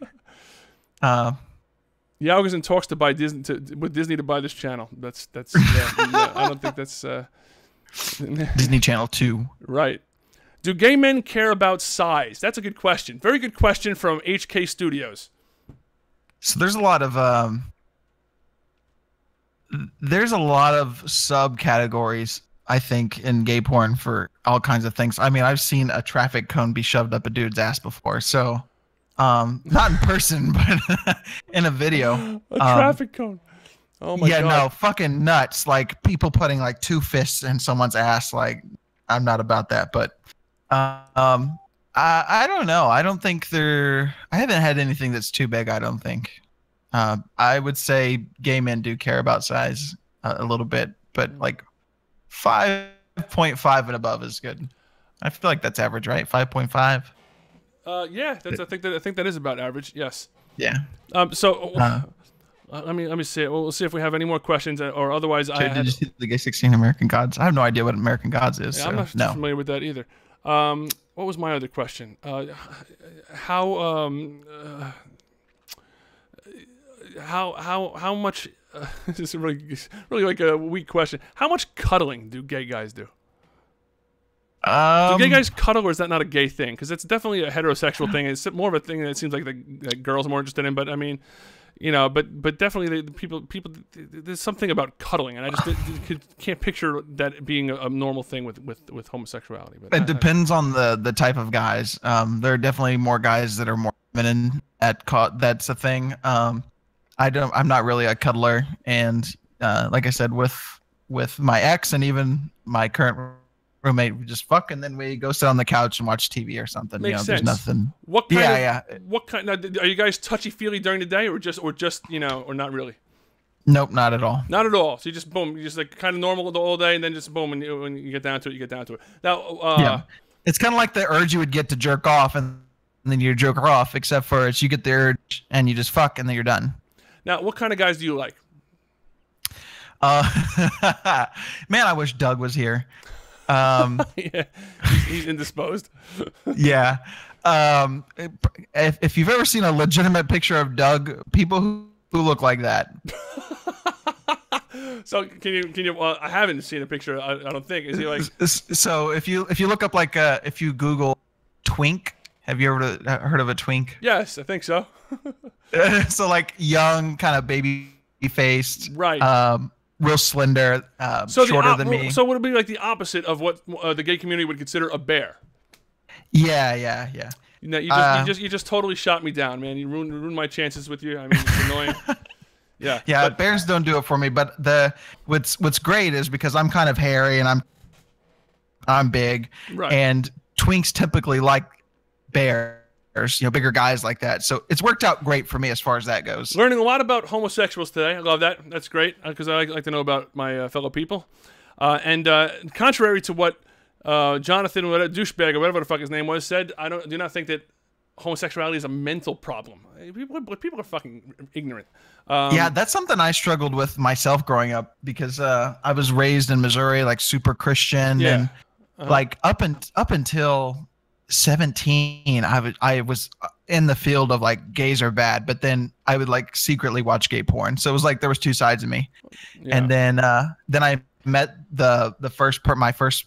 Yao is in talks to buy with Disney to buy this channel. That's I don't think that's Disney Channel 2. Right. Do gay men care about size? That's a good question. Very good question from HK Studios. So there's a lot of subcategories, I think, in gay porn for all kinds of things. I mean, I've seen a traffic cone be shoved up a dude's ass before. So not in person, but in a video. A traffic cone. Oh my god. Yeah, no, fucking nuts. Like people putting like 2 fists in someone's ass. Like I'm not about that, but I don't know. I don't think I haven't had anything that's too big, I don't think. I would say gay men do care about size a little bit, but like 5.5 and above is good. I feel like that's average, right? 5.5. Yeah, I think that is about average. Yes. Yeah. Let me see. We'll see if we have any more questions, or otherwise Did you see the Gay 16 American Gods? I have no idea what American Gods is. Yeah, so, I'm not no. familiar with that either. What was my other question? How much? This is really like a weak question. How much cuddling do gay guys do? Do gay guys cuddle, or is that not a gay thing? Because it's definitely a heterosexual thing. It's more of a thing that it seems like that girls are more interested in. But I mean, but definitely the people. There's something about cuddling, and I just can't picture that being a normal thing with homosexuality. But it depends on the type of guys. There are definitely more guys that are more feminine that's a thing. I'm not really a cuddler, and like I said, with my ex and even my current roommate, we just fuck, and then we go sit on the couch and watch TV or something. Makes sense. There's nothing. What kind yeah. What kind? Now, are you guys touchy feely during the day, or just or not really? Nope, not at all. Not at all. So you just boom, you just like kind of normal the whole day, and then just boom, and when you get down to it, you get down to it. Now, yeah, it's kind of like the urge you would get to jerk off, and then you jerk her off, except for you get the urge and you just fuck, and then you're done. Now, what kind of guys do you like? Man, I wish Doug was here. Yeah, he's indisposed. Yeah. If you've ever seen a legitimate picture of Doug, people who look like that. So can you? I haven't seen a picture. I don't think. Is he like? So if you look up if you Google twink, have you ever heard of a twink? Yes, I think so. So like young, kind of baby faced, right? Real slender, shorter than me. So would it be like the opposite of what the gay community would consider a bear? Yeah. You just totally shot me down, man. You ruined my chances with you. I mean, it's annoying. Yeah. Yeah, bears don't do it for me. But what's great is because I'm kind of hairy and I'm big, right. And twinks typically like bears. bigger guys like that. So it's worked out great for me as far as that goes. Learning a lot about homosexuals today. I love that. That's great because I like to know about my fellow people. And contrary to what Jonathan, douchebag or whatever the fuck his name was, said, I do not think that homosexuality is a mental problem. People are fucking ignorant. Yeah, that's something I struggled with myself growing up because I was raised in Missouri, like super Christian, and like up until 17, I was in the field of like gays are bad, but then I would like secretly watch gay porn. So it was like there was two sides of me, and then I met my first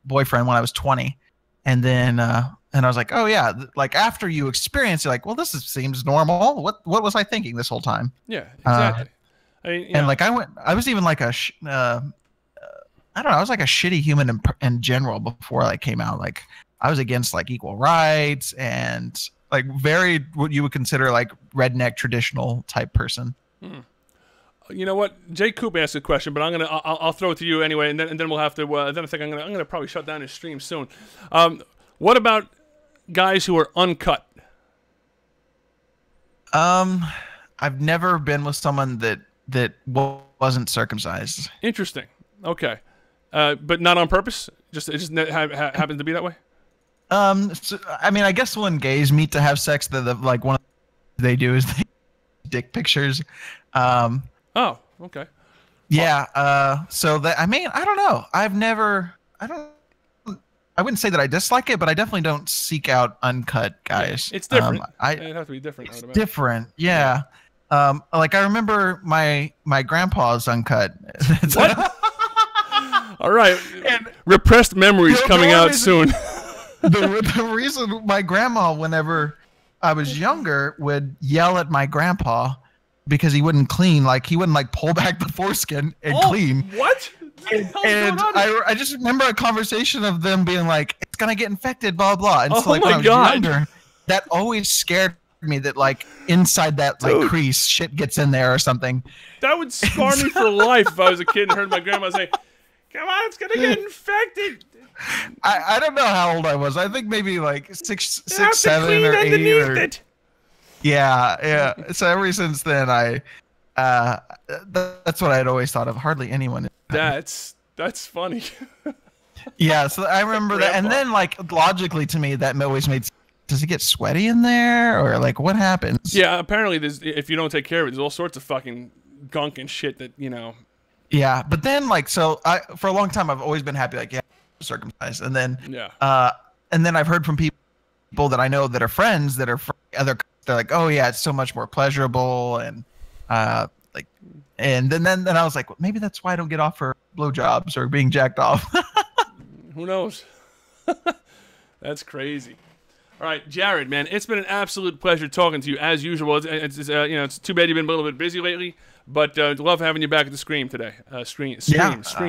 boyfriend when I was 20, and then and I was like, oh yeah, like after you experience, you're like, well, seems normal. What was I thinking this whole time? Yeah, exactly. And like I was even like I don't know, I was like a shitty human in general before I came out. Like I was against like equal rights and like very what you would consider like redneck traditional type person. You know what? Jay Coop asked a question, but I'll throw it to you anyway, and then we'll have to. Then I think I'm gonna probably shut down his stream soon. What about guys who are uncut? I've never been with someone that wasn't circumcised. Interesting. Okay, but not on purpose. It just happens to be that way. So, I mean, I guess when gays meet to have sex, like one of the they do is they dick pictures. Oh, okay. Yeah. So that I mean, I don't know. I wouldn't say that I dislike it, but I definitely don't seek out uncut guys. It's different. It'd have to be different. It's different. Yeah. Like I remember my grandpa's uncut. What? All right. Repressed memories coming out soon. The reason my grandma, whenever I was younger, would yell at my grandpa because he wouldn't clean, like he wouldn't like pull back the foreskin and clean. What? And I just remember a conversation of them being like, "It's gonna get infected, blah blah." And so like when I was younger, that always scared me that like inside that like crease, shit gets in there or something. That would scar me for life if I was a kid and heard my grandma say, "Come on, it's gonna get infected." I don't know how old I was. I think maybe like six, 7, or 8. Yeah. So ever since then, that's what I had always thought of. Hardly anyone. That's funny. Yeah. So I remember that, and then like logically to me, that always made. Does it get sweaty in there, or like what happens? Yeah. Apparently, if you don't take care of it, there's all sorts of fucking gunk and shit that Yeah, but then like for a long time I've always been happy like circumcised, and then and then I've heard from people that I know that are friends that are from they're like, oh yeah, it's so much more pleasurable, and like, and then I was like, well, maybe that's why I don't get off for blowjobs or being jacked off. Who knows? That's crazy. All right, Jared, man, it's been an absolute pleasure talking to you as usual. It's too bad you've been a little bit busy lately. But love having you back at the Scream today. Scream.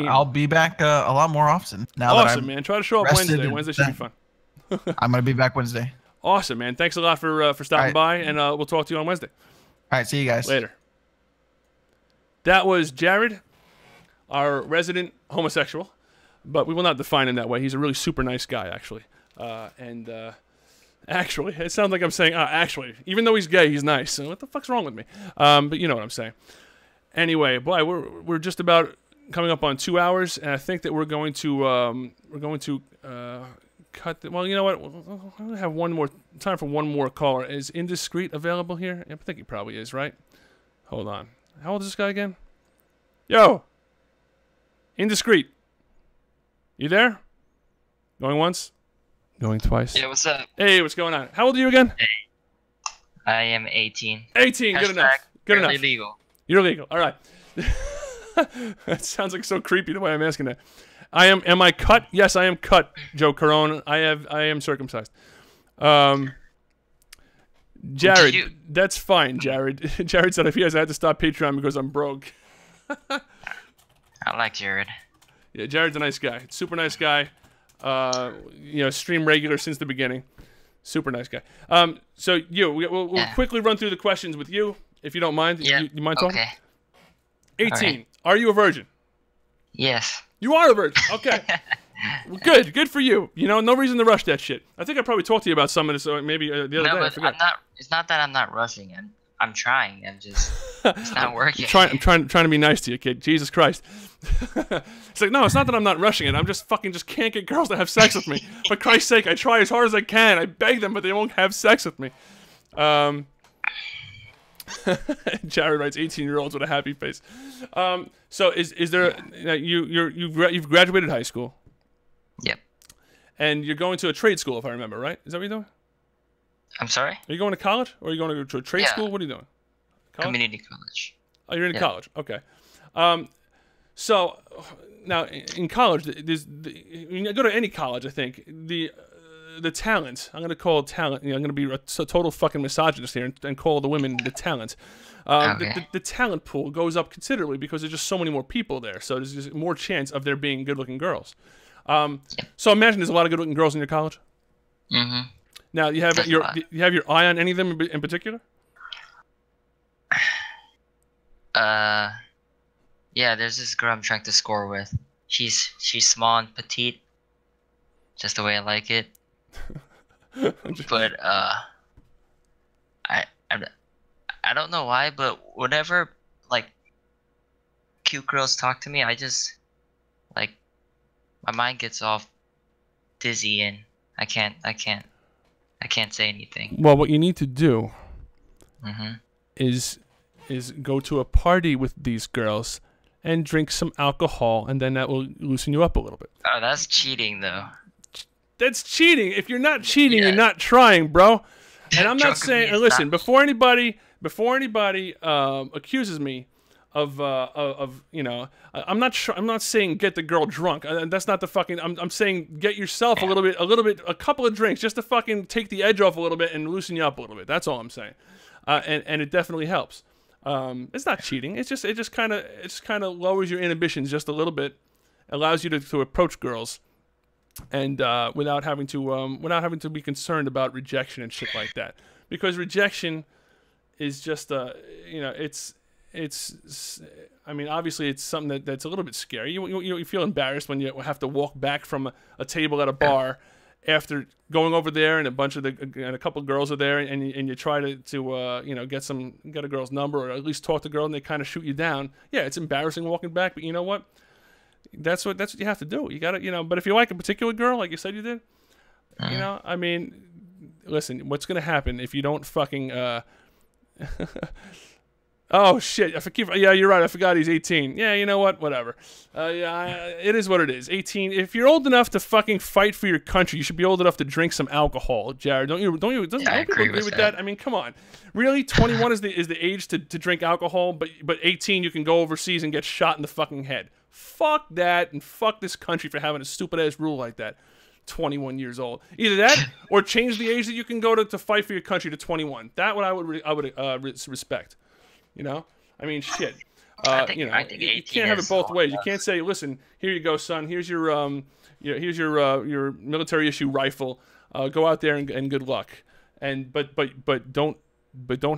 I'll be back a lot more often now. Awesome, man. Try to show up Wednesday. Wednesday should be fun. I'm gonna be back Wednesday. Awesome, man. Thanks a lot for stopping by, and we'll talk to you on Wednesday. All right, see you guys later. That was Jared, our resident homosexual, but we will not define him that way. He's a really super nice guy, actually. Actually, it sounds like I'm saying actually, even though he's gay, he's nice. So what the fuck's wrong with me? But you know what I'm saying. Anyway, boy, we're just about coming up on 2 hours, and I think that we're going to cut. Well, you know what? We'll have time for one more caller. Is Indiscreet available here? I think he probably is, right? Hold on. How old is this guy again? Yo, Indiscreet. You there? Going once? Going twice? Yeah, what's up? Hey, what's going on? How old are you again? Hey, I am 18. 18, good enough. Good enough. Legal. You're legal. All right. That sounds like so creepy the way I'm asking that. Am I cut? Yes, I am cut, Joe Carone. I am circumcised. Jared, that's fine, Jared. Jared said if he has, I had to stop Patreon because I'm broke. I like Jared. Yeah, Jared's a nice guy. Super nice guy. Stream regular since the beginning. Super nice guy. So we'll quickly run through the questions with you, if you don't mind. Yeah. You mind talking? Okay. 18. Right. Are you a virgin? Yes. You are a virgin. Okay. Well, good for you. You know, no reason to rush that shit. I think I probably talked to you about some of this maybe the other day. No, I but forgot. I'm not. It's not that I'm not rushing. I'm trying. I'm just. It's not working. I'm trying to be nice to you, kid. Jesus Christ. It's like, no, it's not that I'm not rushing it. I'm just can't get girls to have sex with me. For Christ's sake, I try as hard as I can. I beg them, but they won't have sex with me. Jared writes 18-year-olds with a happy face. So is there you've graduated high school? Yep. And you're going to a trade school, if I remember, right? Is that what you're doing? I'm sorry? Are you going to college, or are you going to a trade school? What are you doing? College? Community college. Oh, you're in college. Okay. So now in college, when you go to any college, I think the talent. I'm going to call it talent. I'm going to be a total fucking misogynist here and call the women the talent. Okay. The talent pool goes up considerably because there's just so many more people there. So there's just more chance of there being good-looking girls. So imagine there's a lot of good-looking girls in your college. Mm-hmm. Now you have your eye on any of them in particular? Yeah, there's this girl I'm trying to score with. She's small and petite, just the way I like it. But I don't know why, but whenever like cute girls talk to me, I just like my mind gets all dizzy and I can't say anything. Well, what you need to do Mm-hmm. is go to a party with these girls and drink some alcohol, and then that will loosen you up a little bit. Oh, that's cheating though. That's cheating. If you're not cheating, Yeah. you're not trying, bro. And I'm not Drunk saying. means Listen, not- before anybody accuses me of you know, I'm not saying get the girl drunk. That's not the fucking. I'm saying get yourself a couple of drinks just to fucking take the edge off a little bit and loosen you up a little bit. That's all I'm saying. And it definitely helps. It's not cheating. It just kind of lowers your inhibitions just a little bit, allows you to approach girls, and without having to be concerned about rejection and shit like that. Because rejection is just I mean, obviously it's something that's a little bit scary. You feel embarrassed when you have to walk back from a table at a bar after going over there and a couple of girls are there, and you try to get a girl's number or at least talk to a girl, and they kind of shoot you down. Yeah, it's embarrassing walking back, but you know what? That's what you have to do. You gotta, but if you like a particular girl, like you said you did, I mean, listen, what's gonna happen if you don't fucking oh shit! Yeah, you're right. I forgot he's 18. Yeah, you know what? Whatever. It is what it is. 18. If you're old enough to fucking fight for your country, you should be old enough to drink some alcohol, Jared. Don't people agree with that? I mean, come on. Really? 21 is the age to drink alcohol, but 18 you can go overseas and get shot in the fucking head. Fuck that, and fuck this country for having a stupid ass rule like that. 21 years old. Either that or change the age that you can go to fight for your country to 21. That I would respect. You know, I mean, shit. I think you 18 can't have it is both all ways. You yes. can't say, "Listen, here you go, son. Here's your your military issue rifle. Go out there and good luck." But don't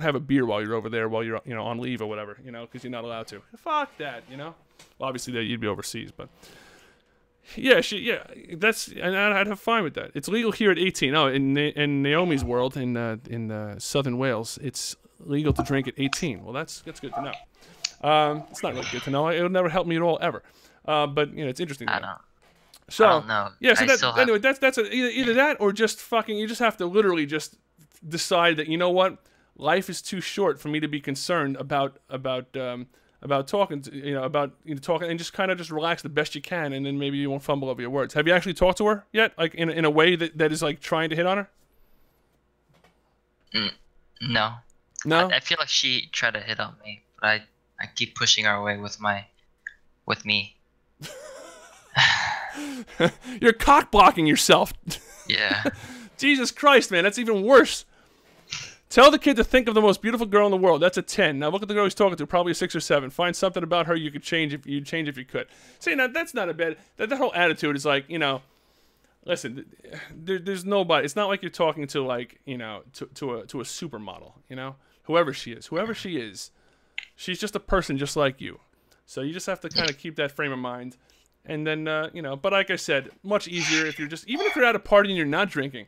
have a beer while you're over there while you're on leave or whatever. Because you're not allowed to. Fuck that. Well, obviously you'd be overseas, but. Yeah, and I'd have fine with that. It's legal here at 18. Oh, in Naomi's world, in southern Wales, it's legal to drink at 18. Well, that's good to know. It's not really good to know. It'll never help me at all ever. But it's interesting. I don't. So I don't know. yeah. So anyway, that's either that or just fucking. You just have to literally just decide that life is too short for me to be concerned about talking talking, and just kind of just relax the best you can, and then maybe you won't fumble over your words. Have you actually talked to her yet, like in a way that is like trying to hit on her? No. I feel like she tried to hit on me, but I keep pushing her away with me. You're cock blocking yourself. Yeah. Jesus Christ, man, that's even worse. Tell the kid to think of the most beautiful girl in the world. That's a 10. Now look at the girl he's talking to, probably a 6 or 7. Find something about her you could change if you could. See, now that's not a bad. That whole attitude is like, listen, there's nobody. It's not like you're talking to like to a supermodel. Whoever she is, she's just a person just like you. So you just have to kind of keep that frame of mind, And then, you know, but like I said, much easier if you're just, even if you're at a party and you're not drinking,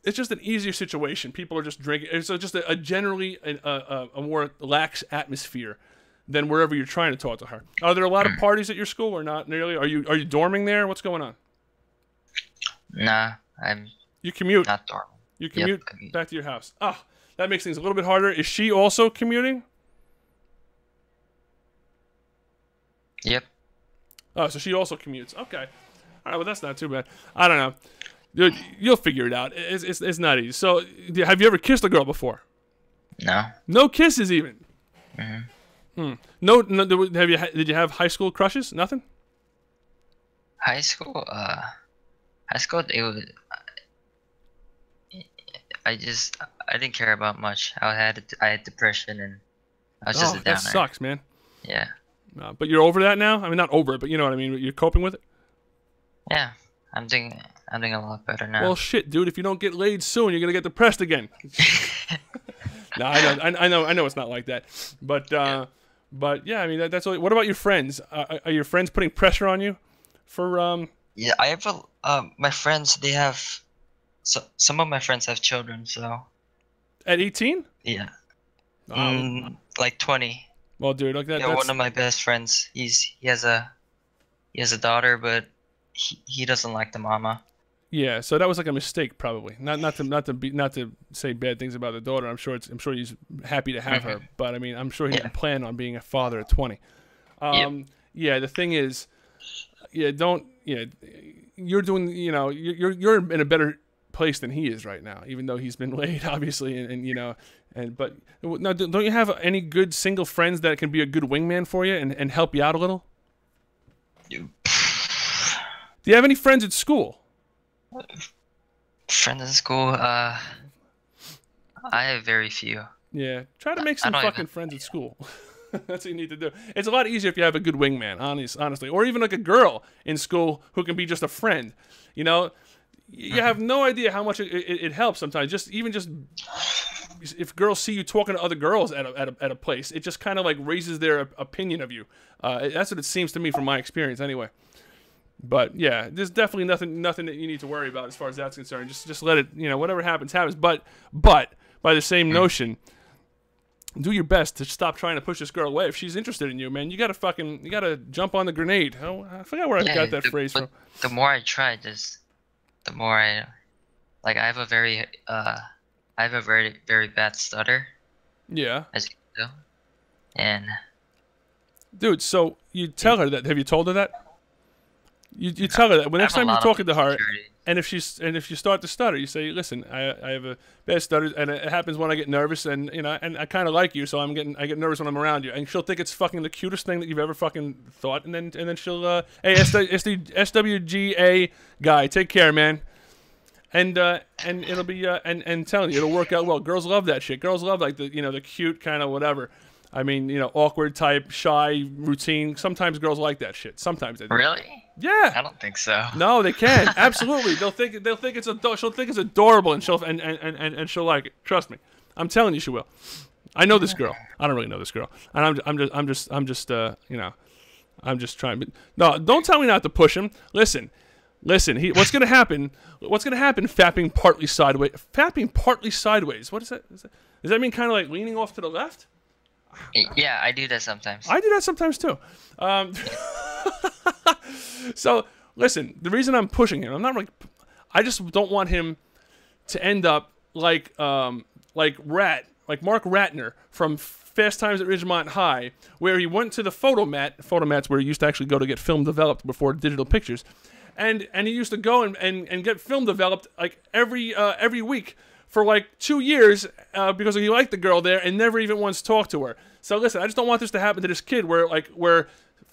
it's just an easier situation. People are just drinking. It's just a generally a more lax atmosphere than wherever you're trying to talk to her. Are there a lot of parties at your school or not nearly? Are you dorming there? What's going on? Nah, I'm You commute. not dorming. You commute commute. back to your house. Ah, that makes things a little bit harder. Is she also commuting? Yep. Oh, so she also commutes. Okay. All right, well, that's not too bad. I don't know. Dude, you'll figure it out. It's not easy. So, have you ever kissed a girl before? No. No kisses even? Mm-hmm. No, did you have high school crushes? Nothing? High school, it was, I didn't care about much. I had depression and I was just a downer. That sucks, man. Yeah. But you're over that now? I mean, not over it, but you know what I mean? You're coping with it? Yeah. I'm doing a lot better now. Well, shit, dude. If you don't get laid soon, you're gonna get depressed again. No, I know it's not like that. But yeah, I mean, that's all. What about your friends? Are your friends putting pressure on you for Yeah, I have my friends. They have some of my friends have children. So at 18? yeah, like 20. Well, dude, like that. Yeah, one of my best friends. He has a daughter, but he doesn't like the mama. Yeah, so that was like a mistake, probably. Not to say bad things about the daughter. I'm sure he's happy to have her, but I mean, I'm sure he didn't plan on being a father at 20. Yeah, the thing is, you're doing, you know, you're in a better place than he is right now, even though he's been laid, obviously, and you know, but now, don't you have any good single friends that can be a good wingman for you and help you out a little? Do you have any friends at school? Friends in school, I have very few. Yeah, try to make some fucking friends at school. That's what you need to do. It's a lot easier if you have a good wingman, honestly, or even like a girl in school who can be just a friend. You know, you have no idea how much it helps sometimes. Just if girls see you talking to other girls at a place, it just kind of like raises their opinion of you. That's what it seems to me from my experience, anyway. But yeah, there's definitely nothing that you need to worry about as far as that's concerned. Just let it, you know, whatever happens. But by the same notion, do your best to stop trying to push this girl away. If she's interested in you, man, you gotta jump on the grenade. Oh, I forgot where I got that phrase from. The more I try, the more I have a very very bad stutter. Yeah. As you know, and dude, so you tell her that. Have you told her that? You tell her that when next time you're talking to her, and if you start to stutter, you say, "Listen, I have a bad stutter, and it happens when I get nervous, and you know, and I kind of like you, so I get nervous when I'm around you." And she'll think it's fucking the cutest thing that you've ever fucking thought, and then she'll, "Hey, SWGA guy, take care, man." And it'll be and telling you, it'll work out well. Girls love that shit. Girls love like the cute kind of whatever. I mean, awkward type, shy, routine. Sometimes girls like that shit. Sometimes they do. Really? Yeah. I don't think so. No, they can. Absolutely. She'll think it's adorable, and she'll like it. Trust me. I'm telling you, she will. I know this girl. I don't really know this girl, and I'm just trying. But no, don't tell me not to push him. Listen. What's gonna happen? Fapping partly sideways. Fapping partly sideways. What is that? Does that mean kind of like leaning off to the left? Yeah, I do that sometimes. I do that sometimes too. So listen, the reason I'm pushing him, I just don't want him to end up like Mark Ratner from Fast Times at Ridgemont High, where he went to the photomats where he used to actually go to get film developed before digital pictures, and he used to go and get film developed like every week for like 2 years because he liked the girl there and never even once talked to her. So listen, I just don't want this to happen to this kid where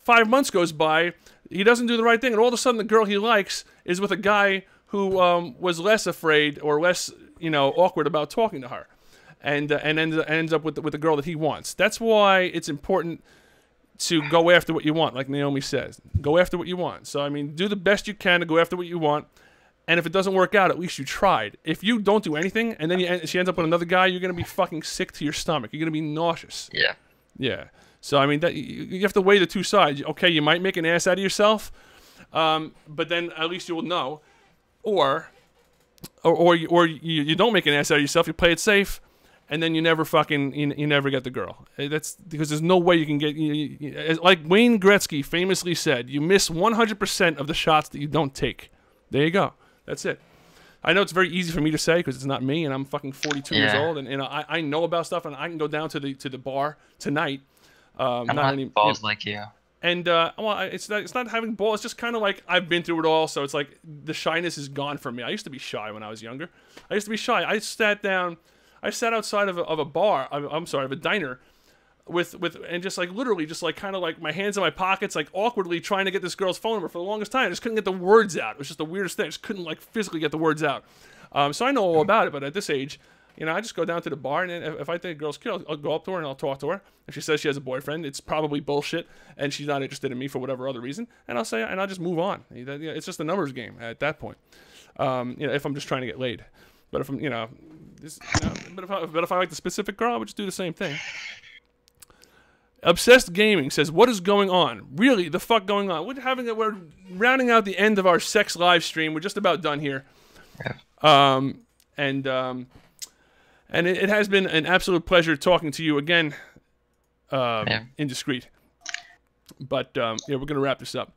5 months goes by, he doesn't do the right thing, and all of a sudden the girl he likes is with a guy who was less afraid or less awkward about talking to her, and ends up with the girl that he wants. That's why it's important to go after what you want, like Naomi says. Go after what you want. So I mean, do the best you can to go after what you want. And if it doesn't work out, at least you tried. If you don't do anything, and then she ends up with another guy, you're going to be fucking sick to your stomach. You're going to be nauseous. Yeah. Yeah. So I mean, that you have to weigh the two sides. Okay, you might make an ass out of yourself, but then at least you will know, or you don't make an ass out of yourself. You play it safe, and then you never fucking you never get the girl. That's because there's no way you can get. Like Wayne Gretzky famously said, you miss 100% of the shots that you don't take. There you go. That's it. I know it's very easy for me to say because it's not me, and I'm fucking 42 years old, and I know about stuff, and I can go down to the bar tonight. I'm not balls like you. And well, it's not having balls. It's just kind of like I've been through it all, so it's like the shyness is gone from me. I used to be shy when I was younger. I used to be shy. I sat outside of a bar. I'm sorry, of a diner. With and just like literally just like kind of like my hands in my pockets, like awkwardly trying to get this girl's phone number for the longest time. I just couldn't get the words out. It was just the weirdest thing. I just couldn't like physically get the words out. So I know all about it, but at this age, you know, I just go down to the bar, and if I think a girl's cute, I'll go up to her and I'll talk to her. If she says she has a boyfriend, it's probably bullshit, and she's not interested in me for whatever other reason, and I'll say, and I'll just move on. It's just a numbers game at that point. You know, if I'm just trying to get laid, but if I'm, you know, but if I like the specific girl, I would just do the same thing. Obsessed Gaming says, "What is going on? Really, the fuck going on? We're rounding out the end of our sex live stream. We're just about done here, and it has been an absolute pleasure talking to you again, Indiscreet. But yeah, we're gonna wrap this up.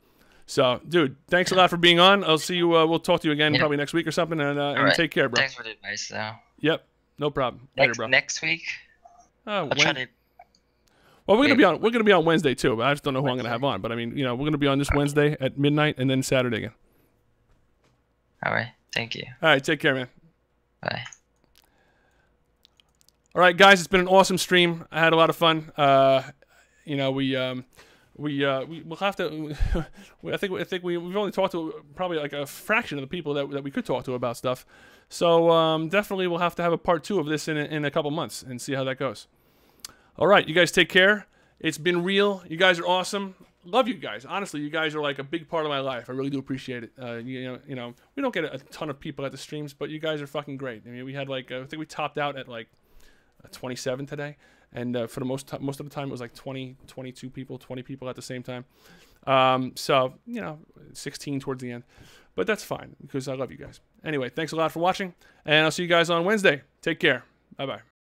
So, dude, thanks a lot for being on. I'll see you. We'll talk to you again probably next week or something. And right. Take care, bro. Thanks for the advice, though. Yep, no problem. Later, bro. Next week. I'll try to. Well, we're gonna be on Wednesday too, but I just don't know who I'm gonna have on. But I mean, you know, we're gonna be on this Wednesday at midnight, and then Saturday again. All right. Thank you. All right. Take care, man. Bye. All right, guys, it's been an awesome stream. I had a lot of fun. You know, we'll have to. I think we've only talked to probably like a fraction of the people that we could talk to about stuff. So definitely we'll have to have a part 2 of this in a couple months and see how that goes. All right, you guys take care. It's been real. You guys are awesome. Love you guys. Honestly, you guys are like a big part of my life. I really do appreciate it. You know, we don't get a ton of people at the streams, but you guys are fucking great. I mean, we had like I think we topped out at like 27 today, and for the most of the time it was like 20 people at the same time. So you know, 16 towards the end, but that's fine because I love you guys. Anyway, thanks a lot for watching, and I'll see you guys on Wednesday. Take care. Bye bye.